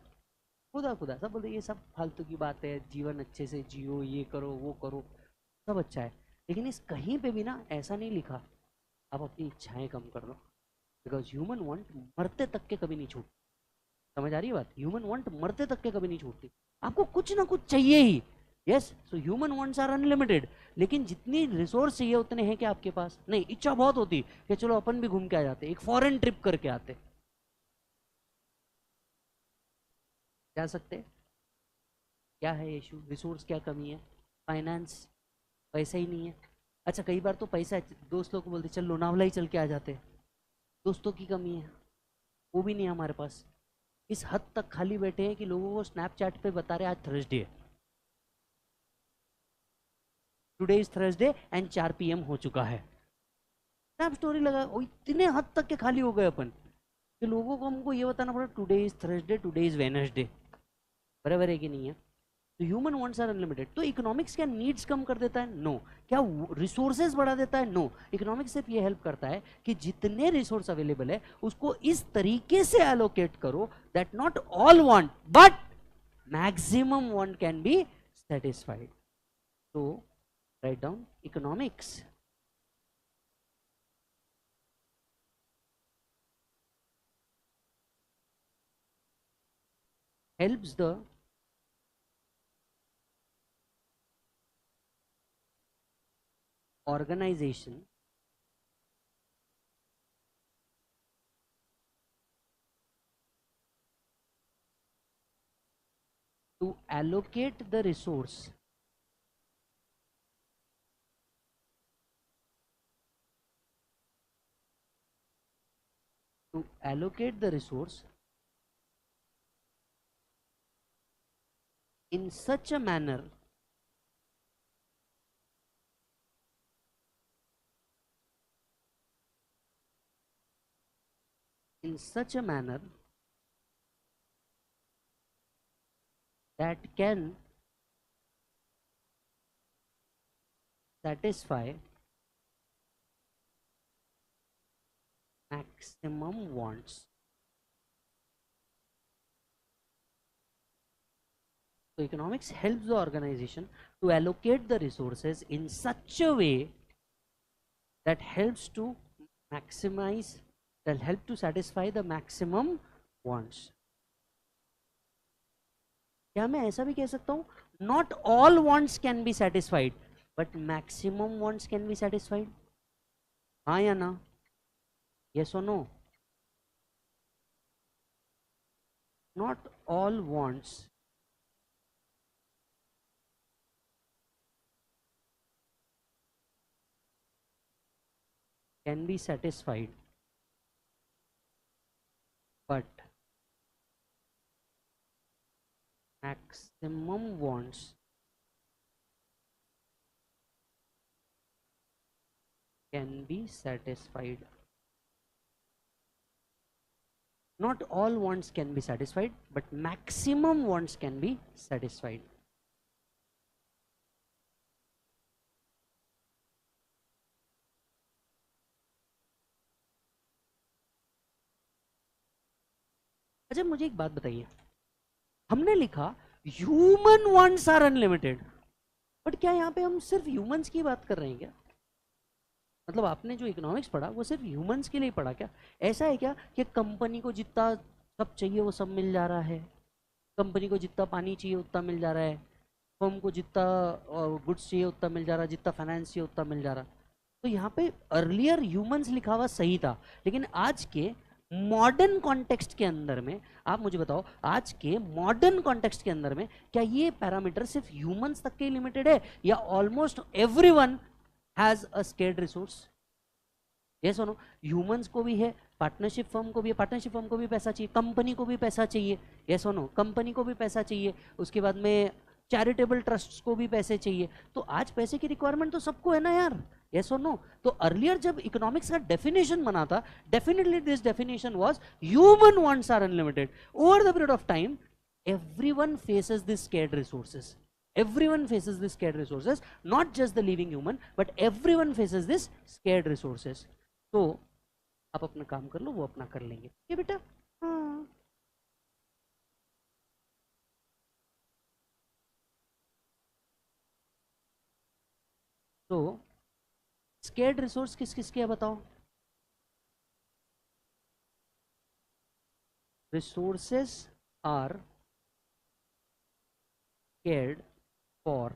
खुदा खुदा। सब बोलते ये सब फालतू की बात है, जीवन अच्छे से जियो, ये करो वो करो, सब अच्छा है। लेकिन इस कहीं पे भी ना ऐसा नहीं लिखा आप अपनी इच्छाएं कम कर लो, बिकॉज ह्यूमन वांट मरते तक के कभी नहीं छूट। समझ आ रही है बात? ह्यूमन वांट मरते तक के कभी नहीं छूटती, आपको कुछ ना कुछ चाहिए ही। Yes, so human wants are unlimited, लेकिन जितनी रिसोर्स चाहिए उतने हैं कि आपके पास नहीं। इच्छा बहुत होती कि चलो अपन भी घूम के आ जाते, एक फॉरेन ट्रिप करके आते, जा सकते? क्या है इशू, रिसोर्स क्या कमी है, फाइनेंस, पैसा ही नहीं है। अच्छा कई बार तो पैसा है, दोस्त लोग को बोलते चल लोनावला ही चल के आ जाते, दोस्तों की कमी है, वो भी नहीं है हमारे पास। इस हद तक खाली बैठे हैं कि लोगों को स्नैपचैट पे बता रहे आज थर्सडे है, today is Thursday and 4 PM हो चुका है। स्नैप स्टोरी लगा, वो इतने हद तक के खाली हो गए अपन कि लोगों को हमको ये बताना पड़ा today is Thursday, today is Wednesday. बराबर है कि नहीं है? तो ह्यूमन वांट्स आर अनलिमिटेड। तो इकोनॉमिक्स क्या नीड्स कम कर देता है? नो। क्या रिसोर्सेज बढ़ा देता है? नो। इकोनॉमिक्स सिर्फ ये हेल्प करता है कि जितने रिसोर्स अवेलेबल है उसको इस तरीके से एलोकेट करो that not all want but maximum want can be satisfied. तो write down economics helps the organization to allocate the resource in such a manner that can satisfy maximum wants. So economics helps the organization to allocate the resources in such a way that helps to maximize, that help to satisfy the maximum wants. क्या मैं ऐसा भी कह सकता हूं? Not all wants can be satisfied, but maximum wants can be satisfied. हाँ या ना? Yes or no? Not all wants can be satisfied, but maximum wants can be satisfied. Not all wants can be satisfied, but maximum wants can be satisfied. अच्छा मुझे एक बात बताइए, हमने लिखा human wants are unlimited, but क्या यहाँ पे हम सिर्फ ह्यूमंस की बात कर रहे हैं क्या? मतलब आपने जो इकोनॉमिक्स पढ़ा वो सिर्फ ह्यूमंस के लिए पढ़ा क्या? ऐसा है क्या कि कंपनी को जितना सब चाहिए वो सब मिल जा रहा है, कंपनी को जितना पानी चाहिए उतना मिल जा रहा है, फर्म को जितना गुड्स चाहिए उतना मिल जा रहा है, जितना फाइनेंस चाहिए उतना मिल जा रहा? तो यहाँ पे अर्लियर ह्यूमंस लिखा हुआ सही था, लेकिन आज के मॉडर्न कॉन्टेक्स्ट के अंदर में आप मुझे बताओ, आज के मॉडर्न कॉन्टेक्स्ट के अंदर में क्या ये पैरामीटर सिर्फ ह्यूमंस तक के लिमिटेड है या almost everyone has a scared resource? Yes और नो? ह्यूमंस को भी है, पार्टनरशिप फर्म को भी है, पार्टनरशिप फर्म को भी पैसा चाहिए, कंपनी को भी पैसा चाहिए। यस और नो? कंपनी को भी पैसा चाहिए, उसके बाद में चैरिटेबल ट्रस्ट्स को भी पैसे चाहिए। तो आज पैसे की रिक्वायरमेंट तो सबको है ना यार? यस और नो? तो अर्लियर जब इकोनॉमिक्स का डेफिनेशन बना था, definitely this definition was human wants are unlimited. Over the period of time everyone faces this scarce resources, everyone faces this scarce resources, not just the living human but everyone faces this scarce resources. तो आप अपना काम कर लो, वो अपना कर लेंगे। ये बेटा हाँ। तो स्केर्ड रिसोर्स किस किस के है बताओ? Resources are scared for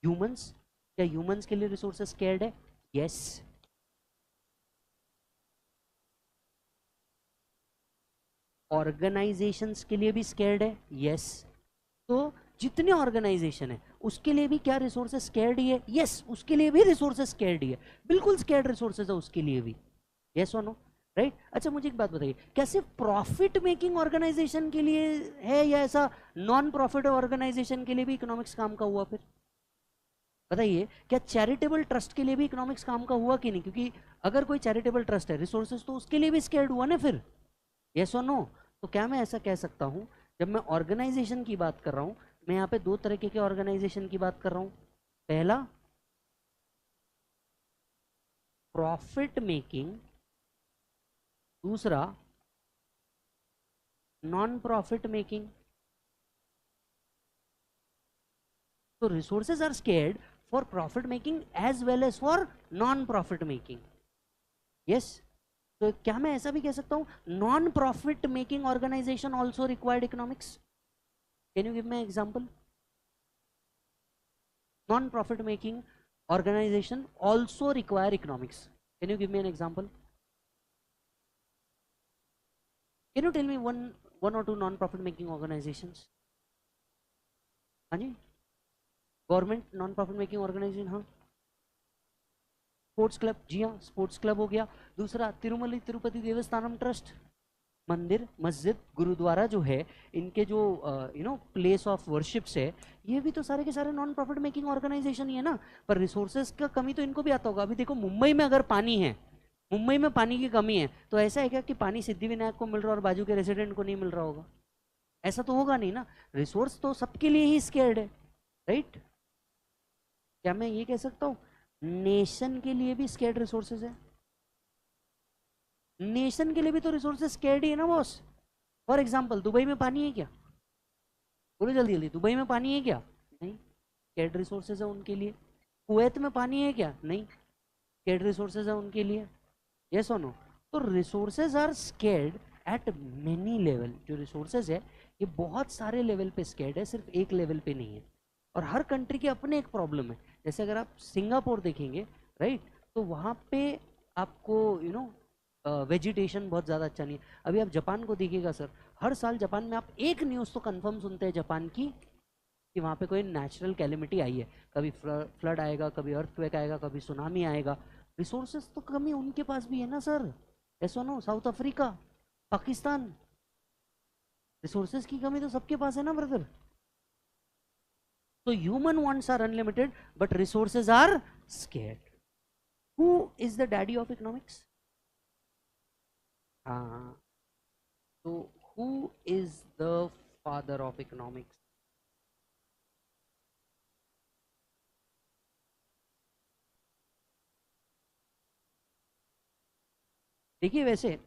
humans। क्या humans के लिए रिसोर्सेस scared है? yes। ऑर्गेनाइजेशंस के लिए भी scared है? yes। तो जितने ऑर्गेनाइजेशन है उसके लिए भी क्या रिसोर्सेस scared ही है? yes। उसके लिए भी रिसोर्सेस scared ही है, बिल्कुल scared रिसोर्सेस है उसके लिए भी। yes और नो? राइट। अच्छा मुझे एक बात बताइए, क्या सिर्फ प्रॉफिट मेकिंग ऑर्गेनाइजेशन के लिए है या ऐसा नॉन प्रॉफिट ऑर्गेनाइजेशन के लिए भी इकोनॉमिक्स काम का हुआ? फिर बताइए, क्या चैरिटेबल ट्रस्ट के लिए भी इकोनॉमिक्स काम का हुआ कि नहीं? क्योंकि अगर कोई चैरिटेबल ट्रस्ट है, रिसोर्सेज तो उसके लिए भी स्केर्ड हुआ ना फिर। यस और नो? तो क्या मैं ऐसा कह सकता हूं, जब मैं ऑर्गेनाइजेशन की बात कर रहा हूं, मैं यहाँ पे दो तरीके के ऑर्गेनाइजेशन की बात कर रहा हूं। पहला, प्रॉफिट मेकिंग, दूसरा नॉन प्रॉफिट मेकिंग। तो resources are scared for profit making as well as for non profit making. Yes, तो क्या मैं ऐसा भी कह सकता हूं, non profit making organization also required economics? Can you give me example? Non profit making organization also require economics. Can you give me an example? Can you tell me one or two non profit making organizations? हाँ जी, government non profit making organisation, हाँ। Sports club, जी हाँ, sports club हो गया। दूसरा, तिरुमली Tirupati Devasthanam trust, मंदिर, मस्जिद, गुरुद्वारा जो है, इनके जो प्लेस ऑफ वर्शिप्स है, ये भी तो सारे के सारे नॉन प्रॉफिट मेकिंग ऑर्गेनाइजेशन ही है ना। पर रिसोर्सेज का कमी तो इनको भी आता होगा। अभी देखो, मुंबई में अगर पानी है, मुंबई में पानी की कमी है, तो ऐसा है क्या कि पानी सिद्धिविनायक को मिल रहा है और बाजू के रेसिडेंट को नहीं मिल रहा होगा? ऐसा तो होगा नहीं ना। रिसोर्स तो सबके लिए ही स्केर्ड है, राइट? क्या मैं ये कह सकता हूँ नेशन के लिए भी स्केर्ड रिसोर्सेज है? नेशन के लिए भी तो रिसोर्सेज स्केर्ड ही है ना बॉस। फॉर एग्जाम्पल, दुबई में पानी है क्या? बोलो जल्दी जल्दी, दुबई में पानी है क्या? नहीं, स्केर्ड रिसोर्सेज है उनके लिए। कुवैत में पानी है क्या? नहीं, स्केर्ड रिसोर्सेज है उनके लिए। यस और नो? तो resources are scared at many level. जो रिसोर्सेज है, ये बहुत सारे लेवल पे स्केर्ड है, सिर्फ एक लेवल पे नहीं है। और हर कंट्री के अपने एक प्रॉब्लम है। जैसे अगर आप सिंगापुर देखेंगे, राइट, तो वहाँ पे आपको वेजिटेशन बहुत ज़्यादा अच्छा नहीं है। अभी आप जापान को देखिएगा सर, हर साल जापान में आप एक न्यूज़ तो कंफर्म सुनते हैं जापान की, कि वहाँ पे कोई नेचुरल कैलेमिटी आई है। कभी फ्लड आएगा, कभी अर्थक्वेक आएगा, कभी सुनामी आएगा। रिसोर्सेज तो कमी उनके पास भी है ना सर। ऐसा no, South Africa, Pakistan, resources की कमी तो सबके पास है ना ब्रदर। तो human wants are unlimited but resources are scared. Who is the daddy of economics? हाँ, तो who is the father of economics? देखिए, वैसे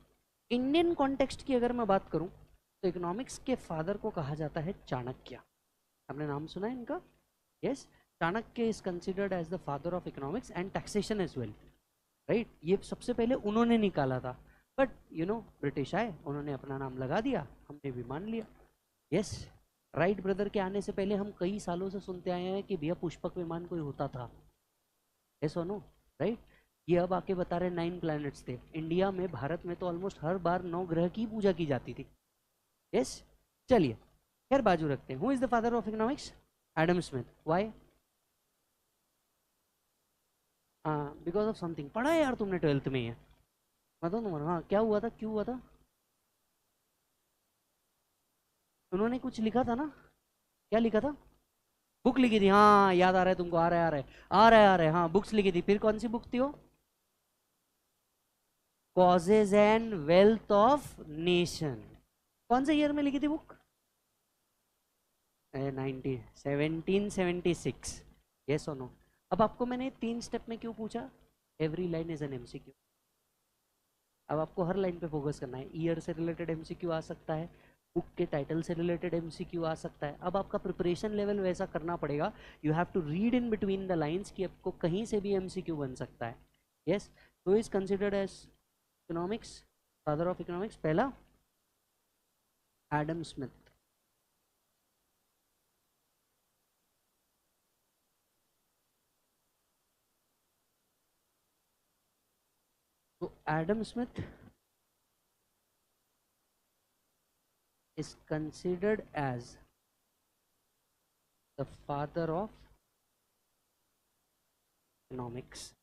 इंडियन कॉन्टेक्स्ट की अगर मैं बात करूं, तो इकोनॉमिक्स के फादर को कहा जाता है चाणक्य। आपने नाम सुना है इनका? Yes, Chanakya is considered as the father of economics and taxation as well, right. ये सबसे पहले उन्होंने निकाला था, बट ब्रिटिश आए, उन्होंने अपना नाम लगा दिया, हमने भी मान लिया। यस, राइट ब्रदर के आने से पहले हम कई सालों से सुनते आए हैं कि भैया पुष्पक विमान कोई होता था। यस और नो, राइट। ये अब आके बता रहे 9 प्लैनेट्स थे। इंडिया में, भारत में तो ऑलमोस्ट हर बार 9 ग्रह की पूजा की जाती थी। यस, चलिए, खैर बाजू रखते हैं। Who is the father of economics? Adam Smith. Why? हाँ, बिकॉज ऑफ समथिंग। पढ़ा है यार तुमने 12th में ये, बताओ तुम्हारा। हाँ, क्या हुआ था, क्यों हुआ था? उन्होंने कुछ लिखा था ना, क्या लिखा था? बुक लिखी थी, हाँ याद आ रहा है तुमको, आ रहा है आ रहा है आ रहा है आ रहा है, हाँ बुक्स लिखी थी। फिर कौन सी बुक थी वो? Causes and wealth of nation. कौन से ईयर में लिखी थी बुक? 1776। यस और नो? अब आपको मैंने 3 स्टेप में क्यों पूछा? Every line is an MCQ. अब आपको हर लाइन पे फोकस करना है। ईयर से रिलेटेड एमसीक्यू आ सकता है, बुक के टाइटल से रिलेटेड एमसीक्यू आ सकता है। अब आपका प्रिपरेशन लेवल वैसा करना पड़ेगा, you have to read in between the lines, कि आपको कहीं से भी एमसीक्यू बन सकता है। यस, तो is considered as economics, father of economics? पहला, एडम स्मिथ। तो Adam Smith is considered as the father of economics.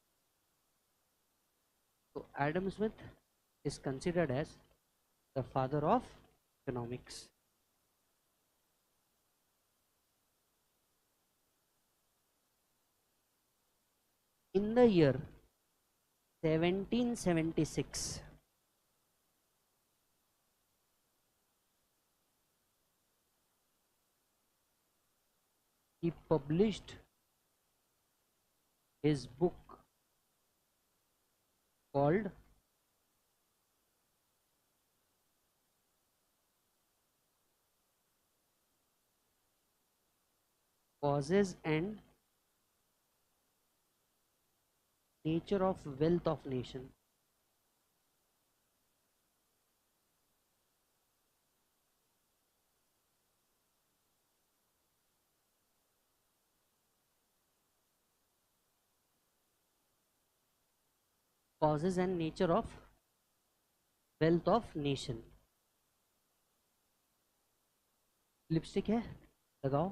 So Adam Smith is considered as the father of economics. In the year 1776, he published his book called Causes and Nature of Wealth of Nation. Causes and Nature of Wealth of Nation. Lipstick है, लगाओ.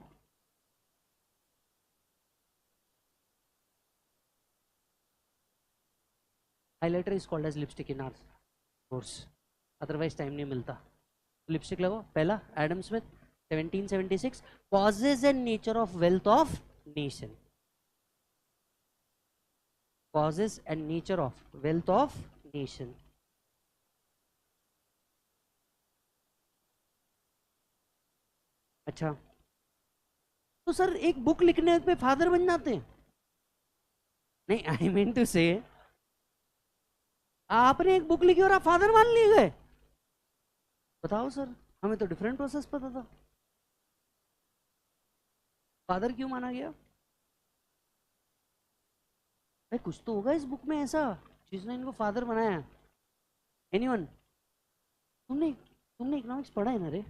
Highlighter is called as lipstick in our course. Otherwise time नहीं मिलता. Lipstick लगाओ. पहला Adam Smith 1776, Causes and Nature of Wealth of Nation. Causes and Nature of Wealth of Nation. अच्छा, तो sir एक book लिखने पे फादर बन जाते हैं? नहीं, आई मीन टू से आपने एक बुक लिखी और आप फादर मान लिए गए? बताओ सर, हमें तो डिफरेंट प्रोसेस पता था. फादर क्यों माना गया? भाई कुछ तो होगा इस बुक में ऐसा जिसने इनको फादर बनाया. एनीवन? तुमने तुमने इकोनॉमिक्स पढ़ा है ना रे?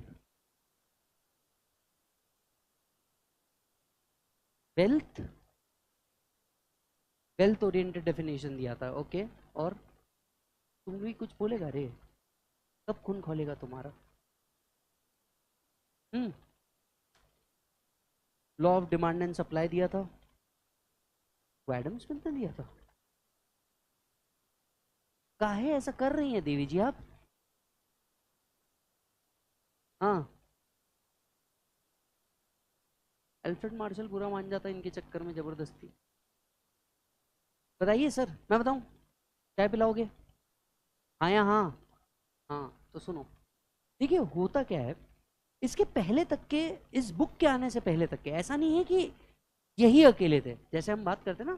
वेल्थ वेल्थ ओरिएंटेड डेफिनेशन दिया था. ओके, और तुम भी कुछ बोलेगा रे? कब खून खोलेगा तुम्हारा? Law of demand and supply दिया था, वो एडम स्मिथ ने दिया था. काहे ऐसा कर रही हैं देवी जी आप? हाँ, अल्फ्रेड मार्शल बुरा मान जाता है इनके चक्कर में जबरदस्ती. बताइए सर, मैं बताऊं? चाय पिलाओगे? हाँ या हाँ? हाँ तो सुनो, देखिए होता क्या है, इसके पहले तक के, इस बुक के आने से पहले तक के, ऐसा नहीं है कि यही अकेले थे. जैसे हम बात करते ना,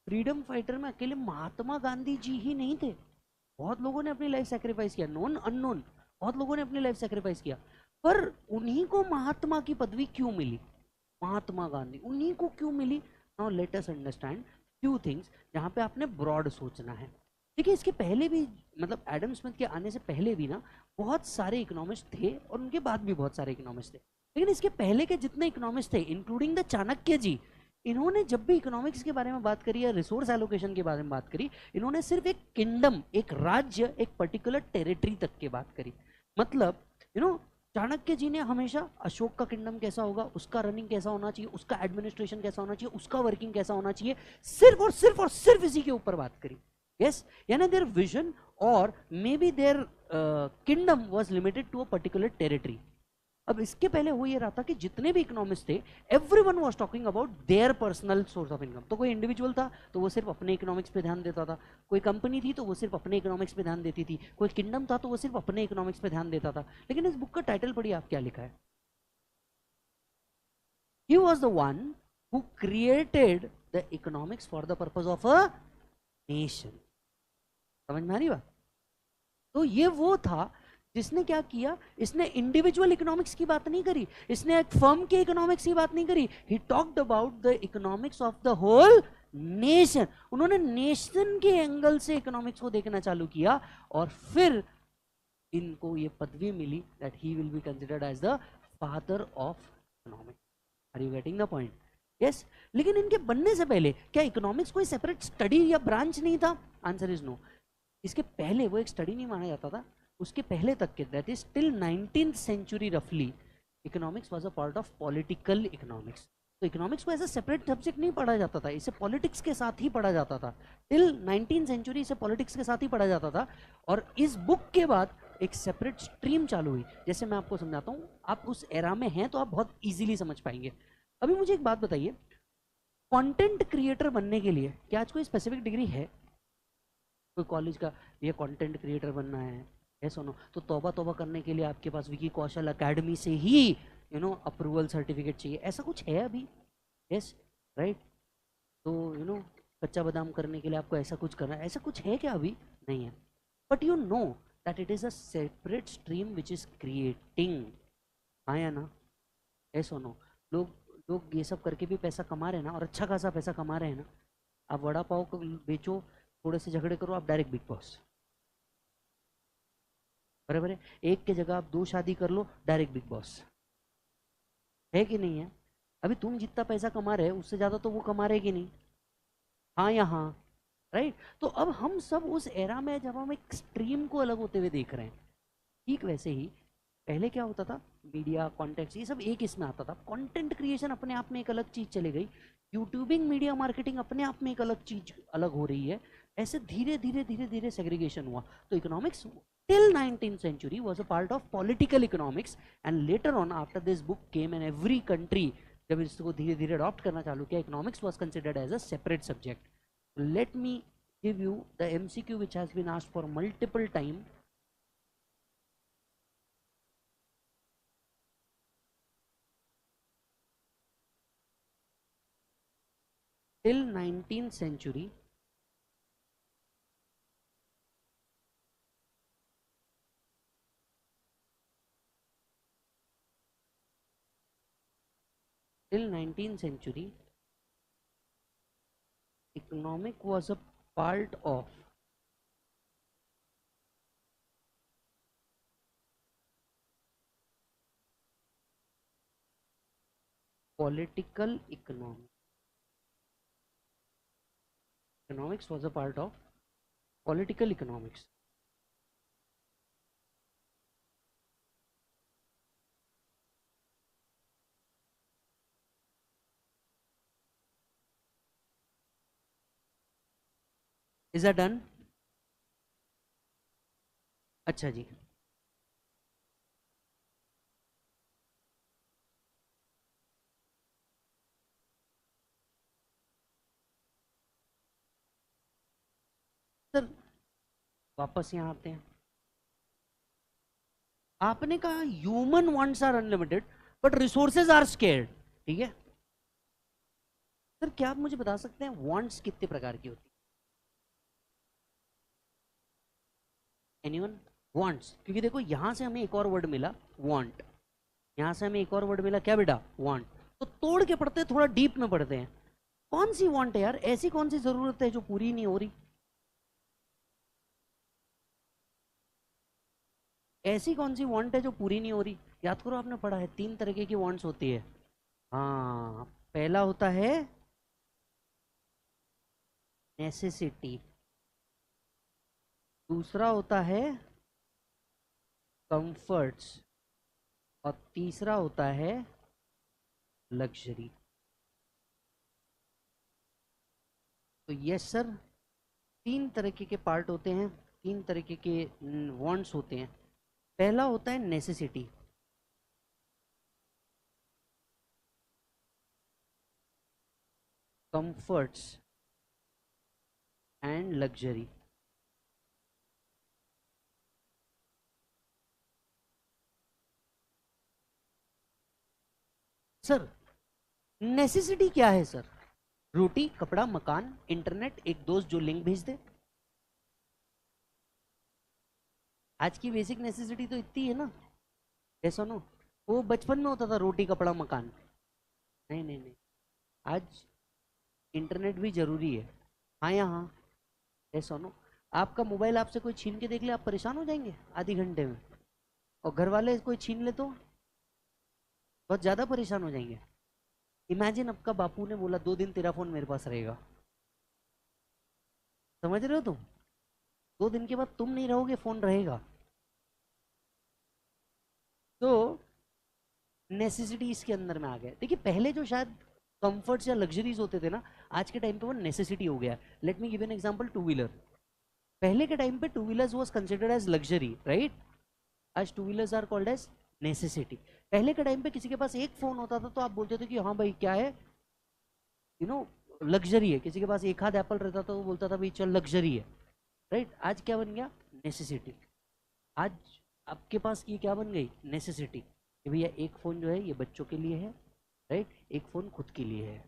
फ्रीडम फाइटर में अकेले महात्मा गांधी जी ही नहीं थे. बहुत लोगों ने अपनी लाइफ सेक्रीफाइस किया, नोन अननोन बहुत लोगों ने अपनी लाइफ सेक्रीफाइस किया. पर उन्हीं को महात्मा की पदवी क्यों मिली? महात्मा गांधी उन्हीं को क्यों मिली? Now let us understand few things जहाँ पे आपने ब्रॉड सोचना है. देखिए इसके पहले भी, मतलब एडम स्मिथ के आने से पहले भी ना बहुत सारे इकोनॉमिस्ट थे और उनके बाद भी बहुत सारे इकोनॉमिस्ट थे. लेकिन इसके पहले के जितने इकोनॉमिस्ट थे, इंक्लूडिंग द चाणक्य जी, इन्होंने जब भी इकोनॉमिक्स के बारे में बात करी या रिसोर्स एलोकेशन के बारे में बात करी, इन्होंने सिर्फ एक किंगडम, एक राज्य, एक पर्टिकुलर टेरिटरी तक की बात करी. मतलब चाणक्य जी ने हमेशा अशोक का किंगडम कैसा होगा, उसका रनिंग कैसा होना चाहिए, उसका एडमिनिस्ट्रेशन कैसा होना चाहिए, उसका वर्किंग कैसा होना चाहिए, सिर्फ और सिर्फ और सिर्फ इसी के ऊपर बात करी. यस, यानी देयर विजन और maybe their kingdom was limited to a particular territory. अब इसके पहले हो ये रहा था कि जितने भी इकोनॉमिस्ट थे, everyone was talking about their personal source of income. तो कोई इंडिविजुअल था तो वो सिर्फ अपने इकोनॉमिक्स पे ध्यान देता था, कोई कंपनी थी तो वो सिर्फ अपने इकोनॉमिक्स पे ध्यान देती थी, कोई किंगडम था तो वो सिर्फ अपने इकोनॉमिक्स पे ध्यान देता था. लेकिन इस बुक का टाइटल पढ़िए आप, क्या लिखा है? He was the one who created the economics for the purpose of a nation. समझ में आ रही बात? तो ये वो था जिसने क्या किया, इसने इंडिविजुअल इकोनॉमिक्स की बात नहीं करी, इसने एक फर्म के इकोनॉमिक्स की बात नहीं करी. He talked about the economics of the whole nation. उन्होंने नेशन के एंगल से इकोनॉमिक्स को देखना चालू किया और फिर इनको ये पदवी मिली that he will be considered as the father of economics. Are you getting the point? Yes. लेकिन इनके बनने से पहले क्या इकोनॉमिक्स कोई सेपरेट स्टडी या ब्रांच नहीं था? Answer is no. इसके पहले वो एक स्टडी नहीं माना जाता था. उसके पहले तक के, that is till 19th century रफली, economics was a part of political economics. तो इकोनॉमिक्स को एज अ सेपरेट सब्जेक्ट नहीं पढ़ा जाता था, इसे पॉलिटिक्स के साथ ही पढ़ा जाता था. टिल 19th सेंचुरी इसे पॉलिटिक्स के साथ ही पढ़ा जाता था. और इस बुक के बाद एक सेपरेट स्ट्रीम चालू हुई. जैसे मैं आपको समझाता हूँ, आप उस एरा में हैं तो आप बहुत ईजिली समझ पाएंगे. अभी मुझे एक बात बताइए, कंटेंट क्रिएटर बनने के लिए क्या आज कोई स्पेसिफिक डिग्री है? कोई कॉलेज का ये कंटेंट क्रिएटर बनना है सुनो, तो तौबा तौबा करने के लिए आपके पास विकी कौशल एकेडमी से ही अप्रूवल सर्टिफिकेट चाहिए, ऐसा कुछ है अभी? Yes, right. तो कच्चा बादाम करने के लिए आपको ऐसा कुछ करना है, ऐसा कुछ है क्या? अभी नहीं है। But you know that it is a separate stream which is creating. हाँ या ना? ऐसा नो। लोग लोग ये सब करके भी पैसा कमा रहे हैं ना, और अच्छा खासा पैसा कमा रहे हैं ना। आप वड़ा पाव को बेचो, थोड़े से झगड़े करो, आप डायरेक्ट बिग बॉस। बराबर है। एक के जगह आप 2 शादी कर लो, डायरेक्ट बिग बॉस। है कि नहीं है? अभी तुम जितना पैसा कमा रहे हो उससे ज्यादा तो वो कमा रहे कि नहीं? हाँ या हाँ? राइट। तो अब हम सब उस एरा में जब हम एक स्ट्रीम को अलग होते हुए देख रहे हैं। ठीक वैसे ही पहले क्या होता था, मीडिया कॉन्टेंट ये सब एक इसमें आता था। कंटेंट क्रिएशन अपने आप में एक अलग चीज चली गई। यूट्यूबिंग मीडिया मार्केटिंग अपने आप में एक अलग चीज अलग हो रही है। ऐसे धीरे धीरे धीरे धीरे सेग्रीगेशन हुआ। तो economics till 19th century was a part of political economics, and later on after this book came and every country जब इसको धीरे धीरे अडॉप्ट करना चालू किया, economics was considered as a separate subject. Let me give you the MCQ which has been asked for multiple time. Till 19th century, till 19th century, economic was a part of political economics. Economics was a part of political economics. Is that done? अच्छा जी। Sir वापस यहाँ आते हैं। आपने कहा human wants are unlimited but resources are scared. ठीक है sir, क्या आप मुझे बता सकते हैं वांट्स कितने प्रकार की होती है? एनीवन? वांट्स, क्योंकि देखो यहां से हमें एक और वर्ड मिला, वांट। यहां से हमें एक और वर्ड मिला, क्या बेटा? वांट। तो तोड़ के पढ़ते हैं, थोड़ा डीप में पढ़ते हैं। कौन सी वांट है यार? ऐसी कौन सी जरूरत है जो पूरी नहीं हो रही? ऐसी कौन सी वांट है जो पूरी नहीं हो रही? याद करो, आपने पढ़ा है 3 तरीके की वांट्स होती है। हाँ, पहला होता है नेसेसिटी, दूसरा होता है कंफर्ट्स, और तीसरा होता है लग्जरी। तो यस सर, 3 तरीके के पार्ट होते हैं, 3 तरीके के वांट्स होते हैं। पहला होता है necessity, comforts and luxury. Sir necessity क्या है सर? रोटी, कपड़ा, मकान, इंटरनेट, एक दोस्त जो लिंक भेज दे। आज की बेसिक नेसेसिटी तो इतनी है ना। ऐसा नो, वो बचपन में होता था रोटी कपड़ा मकान। नहीं नहीं नहीं, आज इंटरनेट भी जरूरी है। हाँ या हाँ? ऐसा नो, आपका मोबाइल आपसे कोई छीन के देख ले, आप परेशान हो जाएंगे आधे घंटे में। और घर वाले कोई छीन ले तो बहुत ज्यादा परेशान हो जाएंगे। इमेजिन आपका बापू ने बोला 2 दिन तेरा फोन मेरे पास रहेगा। समझ रहे हो तुम? 2 दिन के बाद तुम नहीं रहोगे, फोन रहेगा। तो नेसेसिटी इसके अंदर में आ गया। देखिए पहले जो शायद कंफर्ट्स या लग्जरीज होते थे ना, आज के टाइम पे वो नेसेसिटी हो गया। Let me give an example, two wheeler. पहले के टाइम पे two wheelers was considered as luxury, right? आज two wheelers are called as necessity. पहले के टाइम पे किसी के पास एक फोन होता था तो आप बोलते थे कि हाँ भाई क्या है, यू नो, लग्जरी है। किसी के पास एक हाथ एप्पल रहता तो वो बोलता था भाई चल लग्जरी है, राइट? आज क्या बन गया? नेसेसिटी। आज आपके पास ये क्या बन गई? नेसेसिटी। कि भैया एक फ़ोन जो है ये बच्चों के लिए है, राइट? एक फ़ोन खुद के लिए है।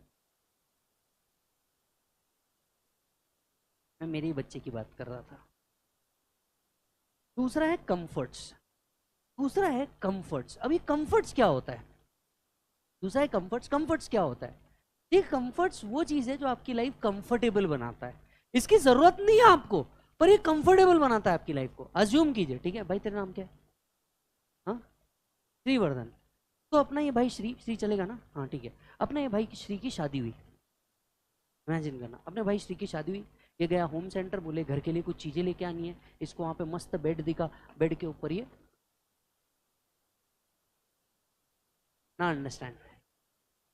मैं मेरे ही बच्चे की बात कर रहा था। दूसरा है कंफर्ट्स। दूसरा है कंफर्ट्स। अब ये कंफर्ट्स क्या होता है? दूसरा है कंफर्ट्स। कंफर्ट्स क्या होता है? ये कंफर्ट्स वो चीज है जो आपकी लाइफ कंफर्टेबल बनाता है। इसकी जरूरत नहीं है आपको, पर ये कंफर्टेबल बनाता है आपकी लाइफ को। अज्यूम कीजिए, ठीक है भाई, तेरा नाम क्या है? हाँ, श्रीवर्धन। तो अपना ये भाई श्री, श्री चलेगा ना? हाँ ठीक है। अपना ये भाई श्री की शादी हुई। इमेजिन करना, अपने भाई श्री की शादी हुई, ये गया होम सेंटर, बोले घर के लिए कुछ चीजें लेके आनी है। इसको वहां पे मस्त बेड दिखा, बेड के ऊपर ये ना अंडरस्टैंड।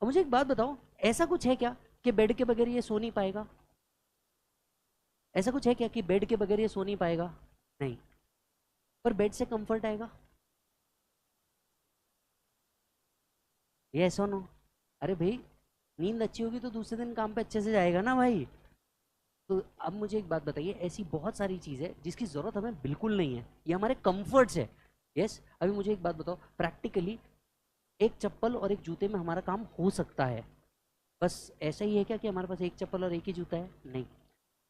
अब मुझे एक बात बताओ, ऐसा कुछ है क्या कि बेड के बगैर ये सो नहीं पाएगा? ऐसा कुछ है क्या कि बेड के बगैर ये सो नहीं पाएगा? नहीं। पर बेड से कंफर्ट आएगा? यस और नो? अरे भाई, नींद अच्छी होगी तो दूसरे दिन काम पे अच्छे से जाएगा ना भाई। तो अब मुझे एक बात बताइए, ऐसी बहुत सारी चीज है जिसकी जरूरत हमें बिल्कुल नहीं है, ये हमारे कंफर्ट्स है। यस, अभी मुझे एक बात बताओ, प्रैक्टिकली एक चप्पल और एक जूते में हमारा काम हो सकता है। बस ऐसा ही है क्या कि हमारे पास एक चप्पल और एक ही जूता है? नहीं।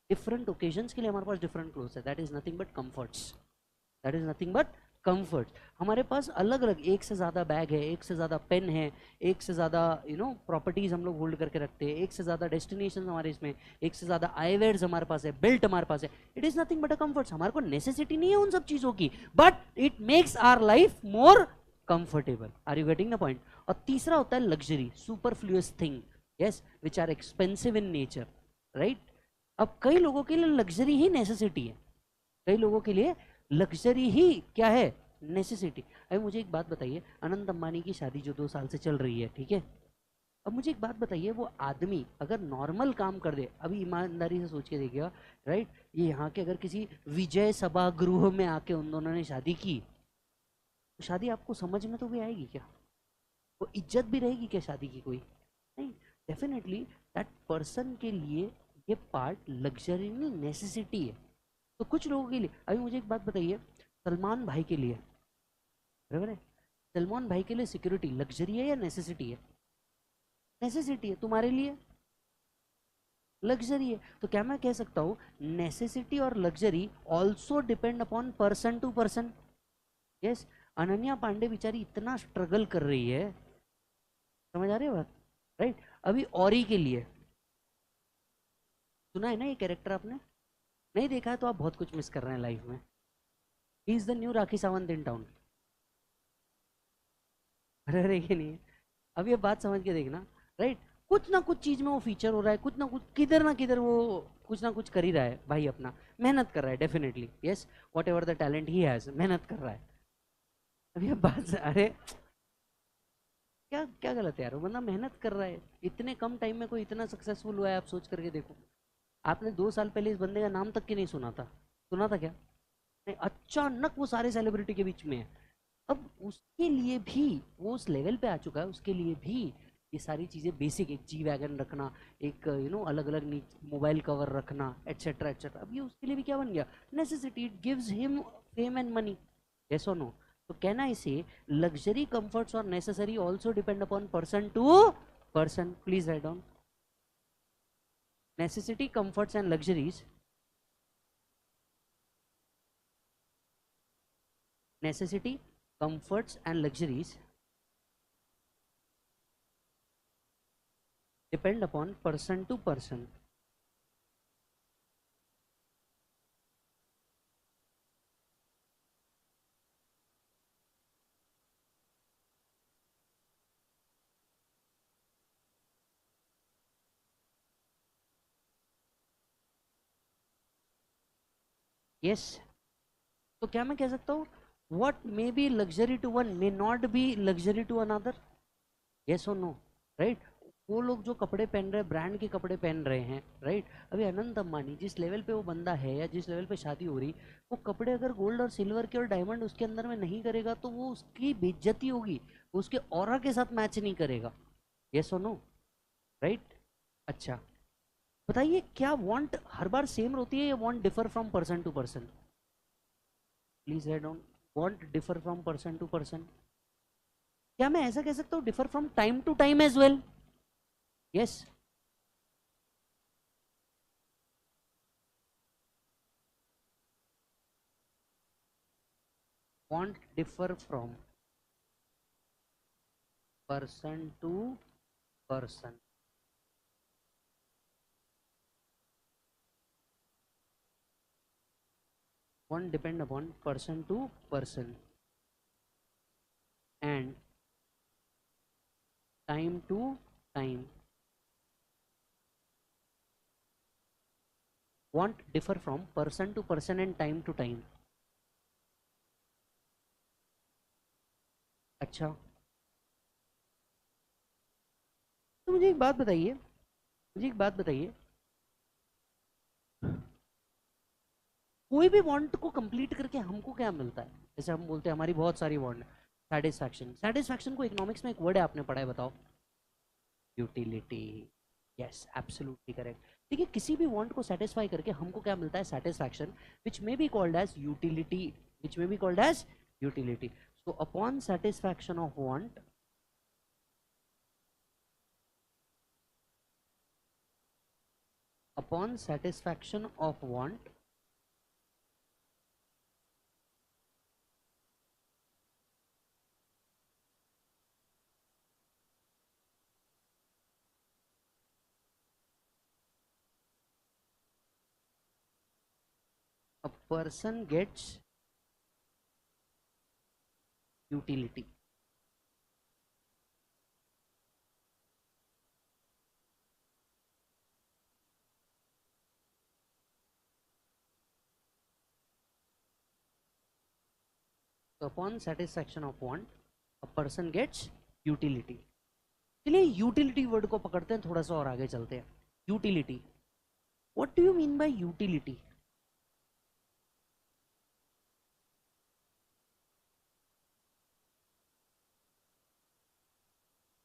डिफरेंट ओकेजन्स के लिए हमारे पास डिफरेंट क्लोथ्स है। That is nothing but comforts. That is nothing but comfort. हमारे पास अलग अलग, एक से ज़्यादा बैग है, एक से ज़्यादा पेन है, एक से ज़्यादा प्रॉपर्टीज हम लोग होल्ड करके रखते हैं, एक से ज़्यादा डेस्टिनेशन हमारे इसमें, एक से ज़्यादा आईवेयर्स हमारे पास है, बेल्ट हमारे पास है। It is nothing but a comforts. हमारे को नेसेसिटी नहीं है उन सब चीज़ों की, but it makes our life more comfortable. Are you getting the point? और तीसरा होता है luxury, superfluous thing, yes, which are expensive in nature, right? अब कई लोगों के लिए लग्जरी ही नेसेसिटी है, कई लोगों के लिए लग्जरी ही क्या है? नेसेसिटी। अभी मुझे एक बात बताइए, अनंत अंबानी की शादी जो 2 साल से चल रही है, ठीक है, अब मुझे एक बात बताइए, वो आदमी अगर नॉर्मल काम कर दे, अभी ईमानदारी से सोच के देखिएगा, राइट, ये यहाँ के अगर किसी विजय सभागृह में आके उन दोनों ने शादी की, तो शादी आपको समझ में तो भी आएगी क्या? वो इज्जत भी रहेगी क्या शादी की कोई? नहीं। डेफिनेटली दैट पर्सन के लिए ये पार्ट लग्जरी नहीं, नेसेसिटी है। तो कुछ लोगों के लिए, अभी मुझे एक बात बताइए, सलमान भाई के लिए, बराबर है, सलमान भाई के लिए सिक्योरिटी लग्जरी है या नेसेसिटी है? नेसेसिटी है। तुम्हारे लिए लग्जरी है। तो क्या मैं कह सकता हूँ नेसेसिटी और luxury also depend upon person to person? Yes. Ananya Pandey बेचारी इतना स्ट्रगल कर रही है, समझ आ रही है बात, राइट? अभी औरी के लिए, सुना है ना ये कैरेक्टर आपने? नहीं देखा है तो आप बहुत कुछ मिस कर रहे हैं लाइफ में। He is the new Rakhi Sawant in town. अरे ये नहीं है। अब ये बात समझ के देखना, राइट? कुछ ना कुछ चीज में वो फीचर हो रहा है, कुछ ना किधर वो कुछ ना कुछ कर ही रहा है भाई, अपना मेहनत कर रहा है definitely, yes, what ever the talent he has, मेहनत कर रहा है। अब ये बात, अरे क्या क्या गलत है यार, वो बंदा मेहनत कर रहा है, इतने कम टाइम में कोई इतना सक्सेसफुल हुआ है, आप सोच करके देखो। आपने 2 साल पहले इस बंदे का नाम तक के नहीं सुना था, सुना था क्या? नहीं, अचानक वो सारे सेलिब्रिटी के बीच में है। अब उसके लिए भी वो उस लेवल पे आ चुका है, उसके लिए भी ये सारी चीज़ें बेसिक, एक जी वैगन रखना, एक अलग अलग मोबाइल कवर रखना, एटसेट्रा एटसेट्रा, अब ये उसके लिए भी क्या बन गया? Necessity. It gives him fame and money. Yes और नो? तो कहना इसे, लग्जरी कंफर्ट्स और necessary also depend upon person to person. Please write down, necessity, comforts and luxuries, necessity, comforts and luxuries depend upon person to person. Yes, तो क्या मैं कह सकता हूँ, what may be luxury to one may not be luxury to another? Yes or no? Right? वो लोग जो कपड़े पहन रहे हैं, ब्रांड के कपड़े पहन रहे हैं, राइट? अभी अनंत अंबानी जिस लेवल पे वो बंदा है, या जिस लेवल पे शादी हो रही, वो कपड़े अगर गोल्ड और सिल्वर के और डायमंड उसके अंदर में नहीं करेगा तो वो उसकी बेइज्जती होगी, वो उसके ऑरा के साथ मैच नहीं करेगा। यस और नो? राइट? अच्छा, बताइए, क्या वांट हर बार सेम होती है या want differ from person to person? Please write down, want differ from person to person. क्या मैं ऐसा कह सकता हूँ differ from time to time as well? Yes. want differ from person to person. Want depend upon person to person and time to time. Want differ from person to person and time to time. अच्छा, तो मुझे एक बात बताइए, कोई भी want को complete करके हमको क्या मिलता है? जैसे हम बोलते हैं हमारी बहुत सारी वांट है, सेटिस्फैक्शन। सेटिस्फैक्शन को इकोनॉमिक्स में एक वर्ड है, आपने पढ़ा है, बताओ। यूटिलिटी। Yes, absolutely correct. देखिए, किसी भी वांट को सेटिस्फाई करके हमको क्या मिलता है? Satisfaction, which may be called as utility, so upon satisfaction of want, upon satisfaction of want, a person gets utility. So upon satisfaction of want, a person gets utility. चलिए utility word को पकड़ते हैं, थोड़ा सा और आगे चलते हैं। Utility, what do you mean by utility?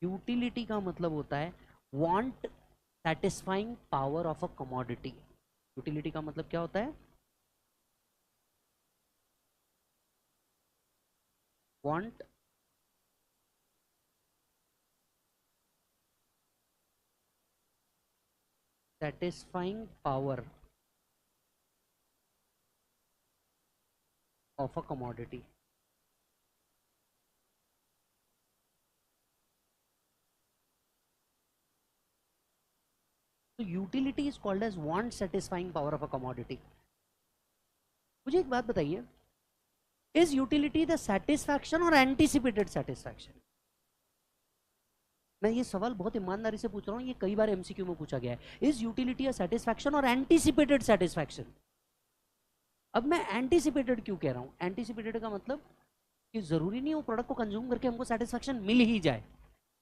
Utility का मतलब होता है want satisfying power of a commodity. Utility का मतलब क्या होता है? Want satisfying power of a commodity. So utility is called as want satisfying power of a commodity. मुझे एक बात बताइए, is utility the satisfaction or anticipated satisfaction? मैं ये सवाल बहुत ईमानदारी से पूछ रहा हूँ, ये कई बार एमसीक्यू में पूछा गया है। इज यूटिलिटी अ सेटिस्फैक्शन और एंटीसिपेटेड सेटिस्फैक्शन? अब मैं एंटीसिपेटेड क्यों कह रहा हूँ? एंटीसिपेटेड का मतलब कि जरूरी नहीं वो प्रोडक्ट को कंज्यूम करके हमको सेटिस्फैक्शन मिल ही जाए।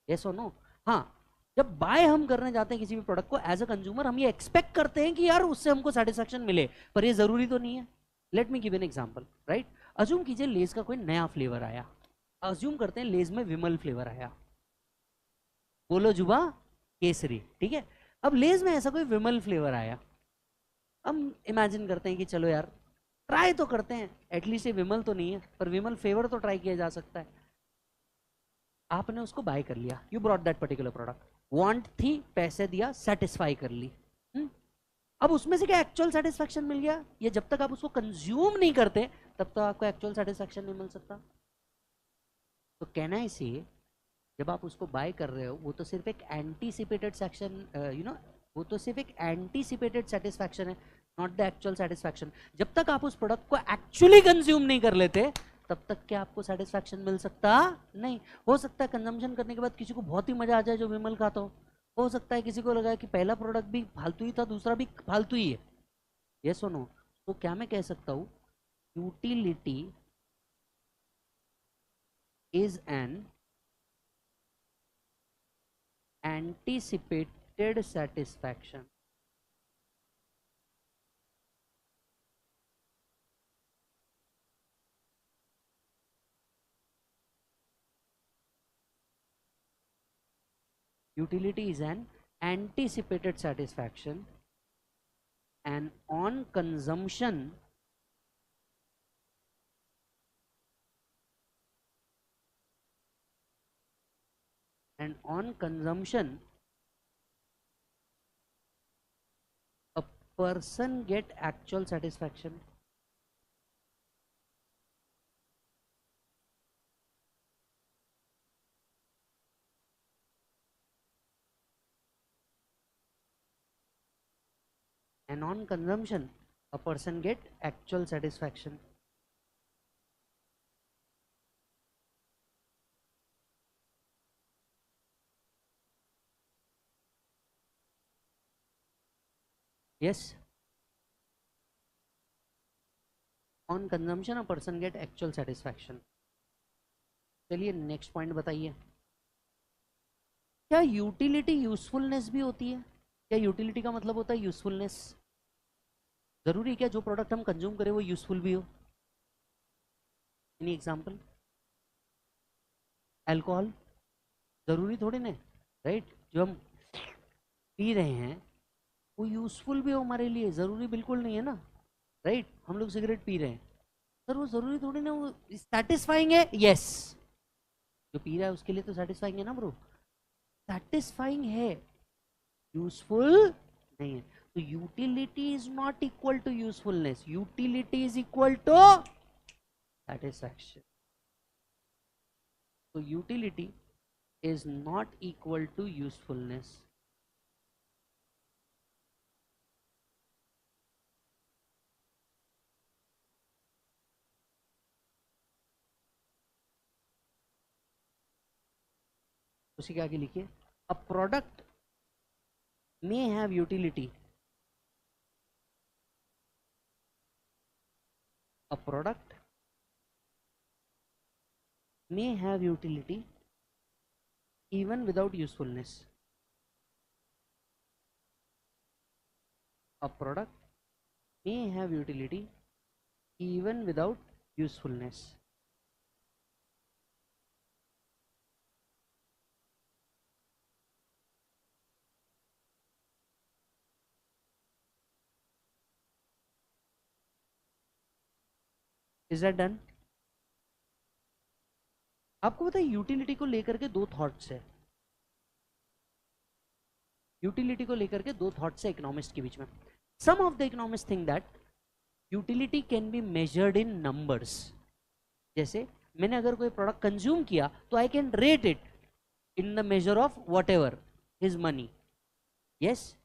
यस और नो? हाँ, जब बाय हम करने जाते हैं किसी भी प्रोडक्ट को एज अ कंज्यूमर, हम ये एक्सपेक्ट करते हैं कि यार उससे हमको सेटिस्फैक्शन मिले, पर ये जरूरी तो नहीं है। Let me give an example, right? Assume कीजिए लेज का कोई नया फ्लेवर आया, अज्यूम करते हैं लेज में विमल फ्लेवर आया, बोलो जुबा केसरी, ठीक है? अब लेज में ऐसा कोई विमल फ्लेवर आया, हम इमेजिन करते हैं कि चलो यार ट्राई तो करते हैं, एटलीस्ट ये विमल तो नहीं है, पर विमल फ्लेवर तो ट्राई किया जा सकता है। आपने उसको बाय कर लिया, you brought that particular product, want थी, पैसे दिया, सेटिस्फाई कर ली। अब उसमें से क्या एक्चुअल सेटिस्फैक्शन मिल गया? ये जब तक आप उसको कंज्यूम नहीं करते तब तक आपको एक्चुअल सेटिस्फैक्शन नहीं मिल सकता। तो कहना है इसे, जब आप उसको बाय कर रहे हो, वो तो सिर्फ एक एंटीसिपेटेड सेक्शन, वो तो सिर्फ एक एंटीसिपेटेड सेटिस्फैक्शन है, नॉट द एक्चुअल सेटिस्फैक्शन। जब तक आप उस प्रोडक्ट को एक्चुअली कंज्यूम नहीं कर लेते तब तक क्या आपको सेटिस्फैक्शन मिल सकता नहीं। हो सकता है कंजम्पशन करने के बाद किसी को बहुत ही मजा आ जाए जो विमल खाता हो सकता है किसी को लगा कि पहला प्रोडक्ट भी फालतू ही था, दूसरा भी फालतू ही है। ये सुनो, तो क्या मैं कह सकता हूँ, utility is an anticipated satisfaction. Utility is an anticipated satisfaction, and on consumption a person get actual satisfaction. and on consumption a person get actual satisfaction. Yes, on consumption a person get actual satisfaction. चलिए next point बताइए, क्या utility usefulness भी होती है? क्या utility का मतलब होता है यूजफुलनेस? जरूरी क्या जो प्रोडक्ट हम कंज्यूम करें वो यूजफुल भी हो? Any example? अल्कोहल जरूरी थोड़ी ना, राइट? जो हम पी रहे हैं वो यूजफुल भी हो हमारे लिए, जरूरी बिल्कुल नहीं है ना, राइट? हम लोग सिगरेट पी रहे हैं, सर वो जरूरी थोड़ी ना वो सेटिस्फाइंग है। यस, जो पी रहा है उसके लिए तो सेटिस्फाइंग है ना ब्रो, सेटिस्फाइंग है, यूजफुल नहीं है। तो utility is not equal to usefulness, utility is equal to satisfaction. So utility is not equal to usefulness. उसी के आगे लिखिए, a product may have utility, a product may have utility even without usefulness. A product may have utility even without usefulness. Is that done? आपको पता है utility को लेकर के दो थॉट्स है, यूटिलिटी को लेकर के दो थॉट्स है इकोनॉमिस्ट के बीच में. Some of the economist think that utility can be measured in numbers. जैसे मैंने अगर कोई प्रोडक्ट कंज्यूम किया तो I can rate it in the measure of whatever his money. Yes,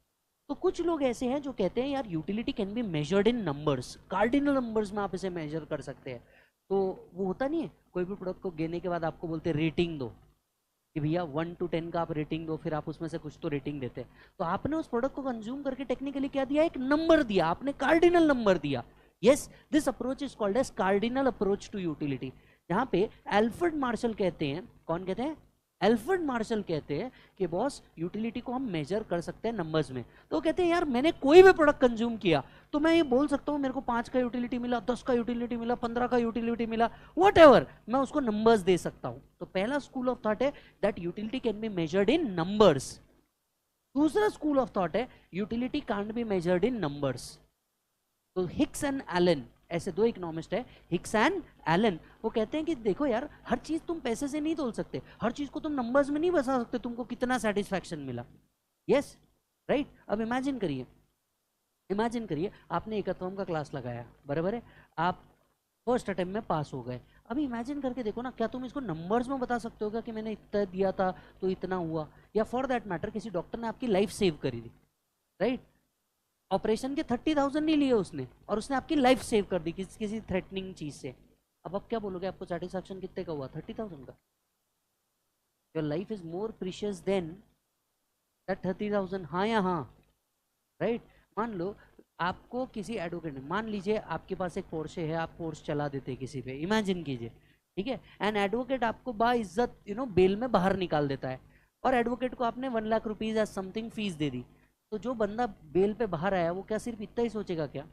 तो कुछ लोग ऐसे हैं जो कहते हैं यार utility can be measured in numbers, cardinal numbers में आप इसे मेजर कर सकते हैं. तो वो होता नहीं है, कोई भी प्रोडक्ट को लेने के बाद आपको बोलते हैं रेटिंग दो, कि भैया 1 to 10 का आप रेटिंग दो, फिर आप उसमें से कुछ तो रेटिंग देते हैं. तो आपने उस प्रोडक्ट को कंज्यूम करके टेक्निकली क्या दिया, एक नंबर दिया, आपने कार्डिनल नंबर दिया. Yes, this approach is called as cardinal approach to utility. जहां पे एल्फ्रेड मार्शल कहते हैं, कौन कहते हैं? एल्फ्रेड मार्शल कहते हैं कि बॉस यूटिलिटी को हम मेजर कर सकते हैं नंबर्स में. तो कहते हैं यार मैंने कोई भी प्रोडक्ट कंज्यूम किया तो मैं ये बोल सकता हूँ मेरे को 5 का यूटिलिटी मिला, 10 का यूटिलिटी मिला, 15 का यूटिलिटी मिला, वट एवर, मैं उसको नंबर्स दे सकता हूँ. तो पहला स्कूल ऑफ थॉट है that utility can be measured in numbers. दूसरा स्कूल ऑफ थॉट है utility can't be measured in numbers. तो हिक्स एंड एलन, ऐसे दो इकोनॉमिस्ट है, हिक्स एंड एलन. वो कहते हैं कि देखो यार हर चीज तुम पैसे से नहीं तोल सकते, हर चीज को तुम नंबर्स में नहीं बता सकते तुमको कितना सेटिस्फैक्शन मिला. Yes, right. अब इमेजिन करिए, इमेजिन करिए आपने एकत्वम का क्लास लगाया, बराबर है, आप फर्स्ट अटेम्प्ट में पास हो गए. अभी इमेजिन करके देखो ना, क्या तुम इसको नंबर्स में बता सकते हो क्या कि मैंने इतना दिया था तो इतना हुआ? या फॉर दैट मैटर किसी डॉक्टर ने आपकी लाइफ सेव करी थी, राइट? ऑपरेशन के 30,000 नहीं लिए उसने, और उसने आपकी लाइफ सेव कर दी किसी थ्रेटनिंग चीज से. अब आप क्या बोलोगे, आपको सेटिस्फैक्शन कितने का हुआ? 30,000 का. Your life is more precious than that 30,000. हाँ या हाँ, राइट? मान लो आपको किसी एडवोकेट ने, मान लीजिए आपके पास एक पोर्शे है, आप पोर्श चला देते किसी पे, इमेजिन कीजिए, ठीक है, एंड एडवोकेट आपको बाइज्जत बेल में बाहर निकाल देता है, और एडवोकेट को आपने 1 लाख रुपीज या समथिंग फीस दे दी. तो जो बंदा बेल पे बाहर आया वो क्या सिर्फ इतना ही सोचेगा क्या,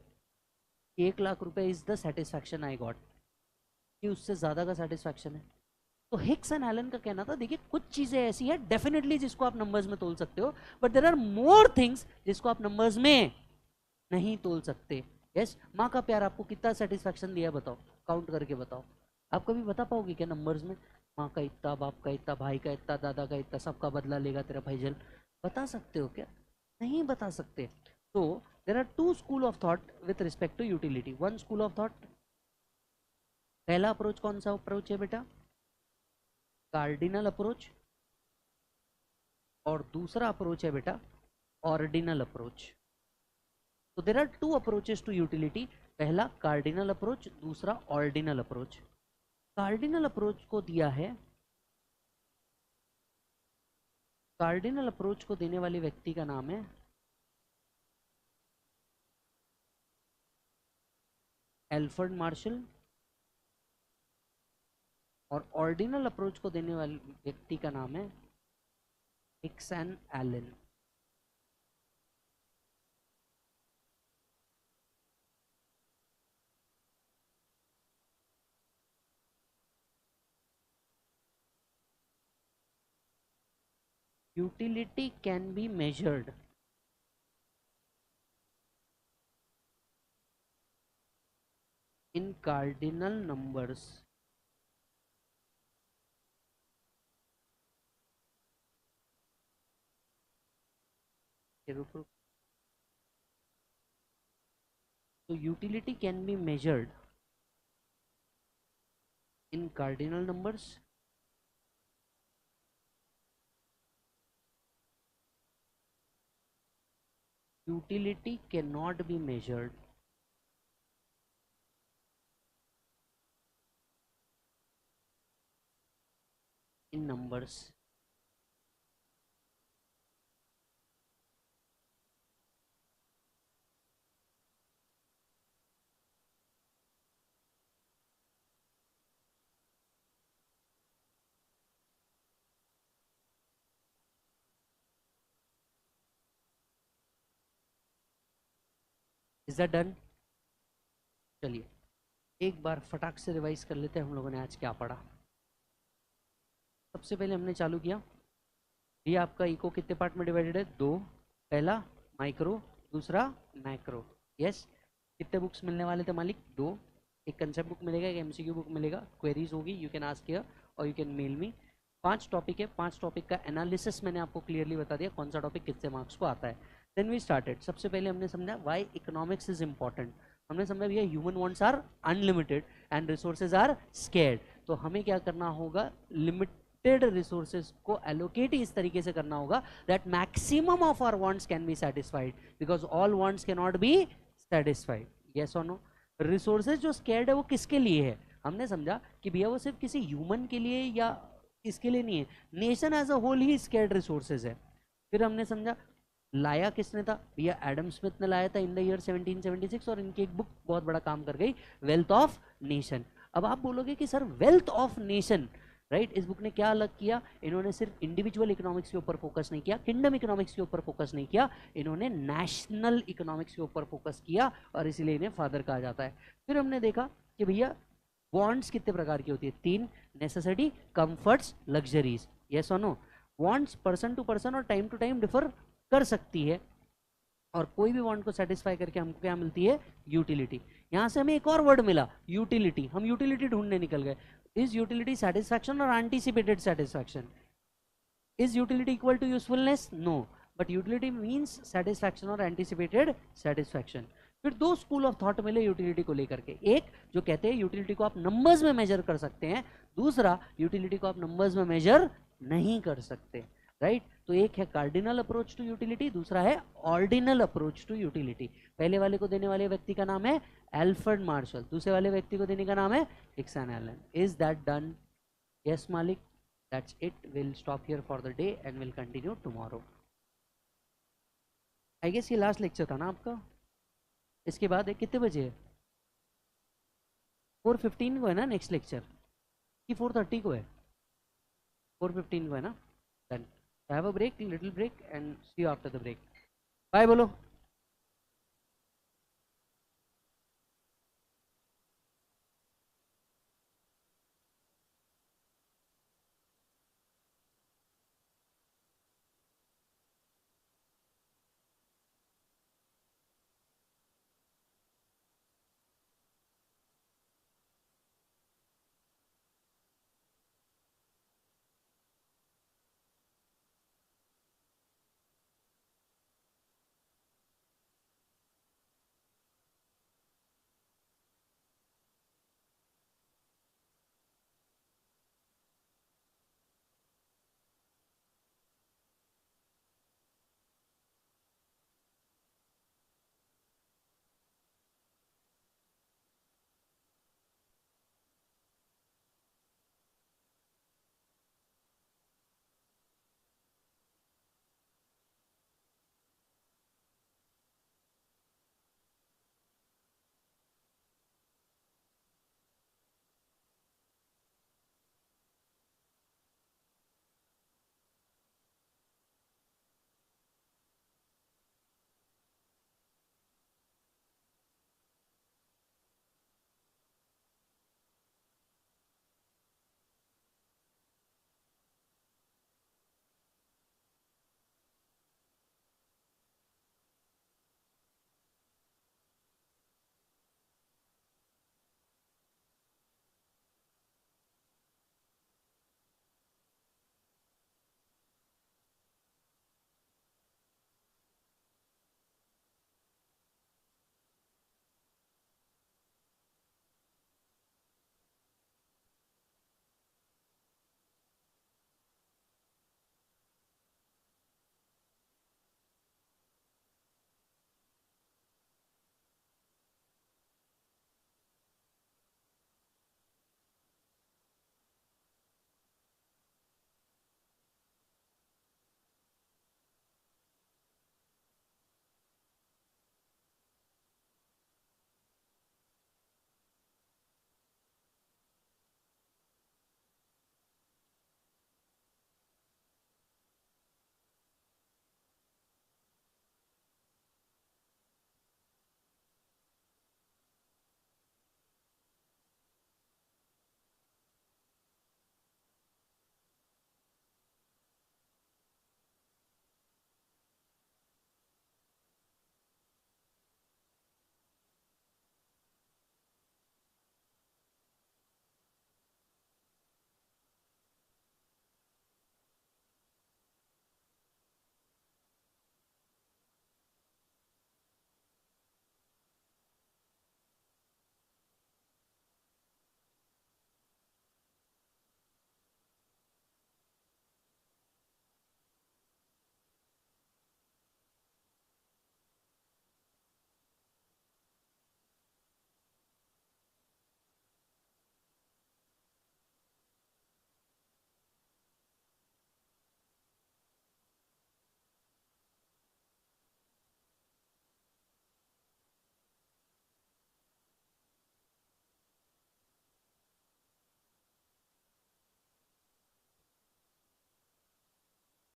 1 लाख रुपए is the satisfaction I got, कि उससे ज्यादा का सेटिस्फैक्शन है? तो हिक्स एंड एलन का कहना था देखिए कुछ चीजें ऐसी है डेफिनेटली जिसको आप नंबर्स में तोल सकते हो, but there are more things जिसको आप नंबर्स में नहीं तोल सकते. यस, माँ का प्यार आपको कितना सेटिस्फैक्शन दिया बताओ, काउंट करके बताओ. आप कभी बता पाओगे क्या नंबर्स में? माँ का इतना, बाप का इतना, भाई का इतना, दादा का इतना, सबका बदला लेगा तेरा भाईजन. बता सकते हो क्या? नहीं बता सकते. तो there are two school of thought with respect to utility. One school of thought, पहला अप्रोच कौन सा अप्रोच है बेटा? Cardinal approach. और दूसरा अप्रोच है बेटा ऑर्डिनल अप्रोच. तो there are two approaches to utility, पहला कार्डिनल अप्रोच, दूसरा ऑर्डिनल अप्रोच। कार्डिनल अप्रोच को दिया है, कार्डिनल अप्रोच को देने वाले व्यक्ति का नाम है एल्फ्रेड मार्शल, और ऑर्डिनल अप्रोच को देने वाले व्यक्ति का नाम है Hicks and Allen. utility can be measured in cardinal numbers so utility can be measured in cardinal numbers utility cannot be measured in numbers. Is that done? चलिए एक बार फटाक से रिवाइज कर लेते हैं हम लोगों ने आज क्या पढ़ा। सबसे पहले हमने चालू किया, ये आपका इको कितने पार्ट में डिवाइडेड है? दो, पहला माइक्रो, दूसरा मैक्रो। यस, कितने बुक्स मिलने वाले थे मालिक? दो, एक कंसेप्ट बुक मिलेगा, एक एमसीक्यू बुक मिलेगा, क्वेरीज होगी, यू कैन आस्क हियर और you can mail me. 5 topic है, 5 टॉपिक का एनालिसिस मैंने आपको क्लियरली बता दिया कौन सा टॉपिक कितने मार्क्स को आता है। देन वी स्टार्टेड, सबसे पहले हमने समझा व्हाई इकोनॉमिक्स इज इंपॉर्टेंट। हमने समझा भैया human wants are unlimited and resources are scarce, तो हमें क्या करना होगा? लिमिटेड रिसोर्सेज को एलोकेट इस तरीके से करना होगा that maximum of our wants can be satisfied, because all wants can not be satisfied. Yes और नो? रिसोर्सेज जो स्केर्ड है वो किसके लिए है? हमने समझा कि भैया वो सिर्फ किसी ह्यूमन के लिए या इसके लिए नहीं है, नेशन एज अ होल ही स्केर्ड रिसोर्सेज है। फिर हमने समझा लाया किसने था? भैया एडम स्मिथ ने लाया था इन द ईयर 1776, और इनकी एक बुक बहुत बड़ा काम कर गई, वेल्थ ऑफ नेशन। अब आप बोलोगे कि sir wealth of nation, right, इस बुक ने क्या अलग किया? इन्होंने सिर्फ इंडिविजुअल इकोनॉमिक्स के ऊपर फोकस नहीं किया, किंगडम इकोनॉमिक्स के ऊपर फोकस नहीं किया, इन्होंने नेशनल इकोनॉमिक्स के ऊपर फोकस किया, और इसीलिए इन्हें फादर कहा जाता है। फिर हमने देखा कि भैया वांट्स कितने प्रकार की होती है? 3, नेसेसिटी, कंफर्ट्स, लग्जरीज। यस और no? Wants person to person और टाइम टू टाइम डिफर कर सकती है, और कोई भी वांट को सेटिस्फाई करके हमको क्या मिलती है? यूटिलिटी। यहां से हमें एक और वर्ड मिला, यूटिलिटी। हम यूटिलिटी ढूंढने निकल गए। इज यूटिलिटी सेटिस्फैक्शन और anticipated satisfaction? Is utility equal to usefulness? No, but utility means satisfaction और एंटीसिपेटेड सेटिस्फैक्शन। फिर 2 स्कूल ऑफ थॉट मिले यूटिलिटी को लेकर के, एक जो कहते हैं यूटिलिटी को आप नंबर्स में मेजर कर सकते हैं, दूसरा यूटिलिटी को आप नंबर्स में मेजर नहीं कर सकते, राइट? तो एक है कार्डिनल अप्रोच टू यूटिलिटी, दूसरा है ऑर्डिनल अप्रोच टू यूटिलिटी। पहले वाले को देने वाले व्यक्ति का नाम है एल्फ्रेड मार्शल, दूसरे वाले व्यक्ति को देने का नाम है Hicks and Allen. Is that done? Yes मालिक, that's it. We'll stop here for the day and we'll continue tomorrow. I guess ये लास्ट लेक्चर था ना आपका? इसके बाद है कितने बजे है? 4:15 को है ना नेक्स्ट लेक्चर, कि 4:30 को है? 4:15 को है ना? Then have a break, little break, and see you after the break. Bye बोलो।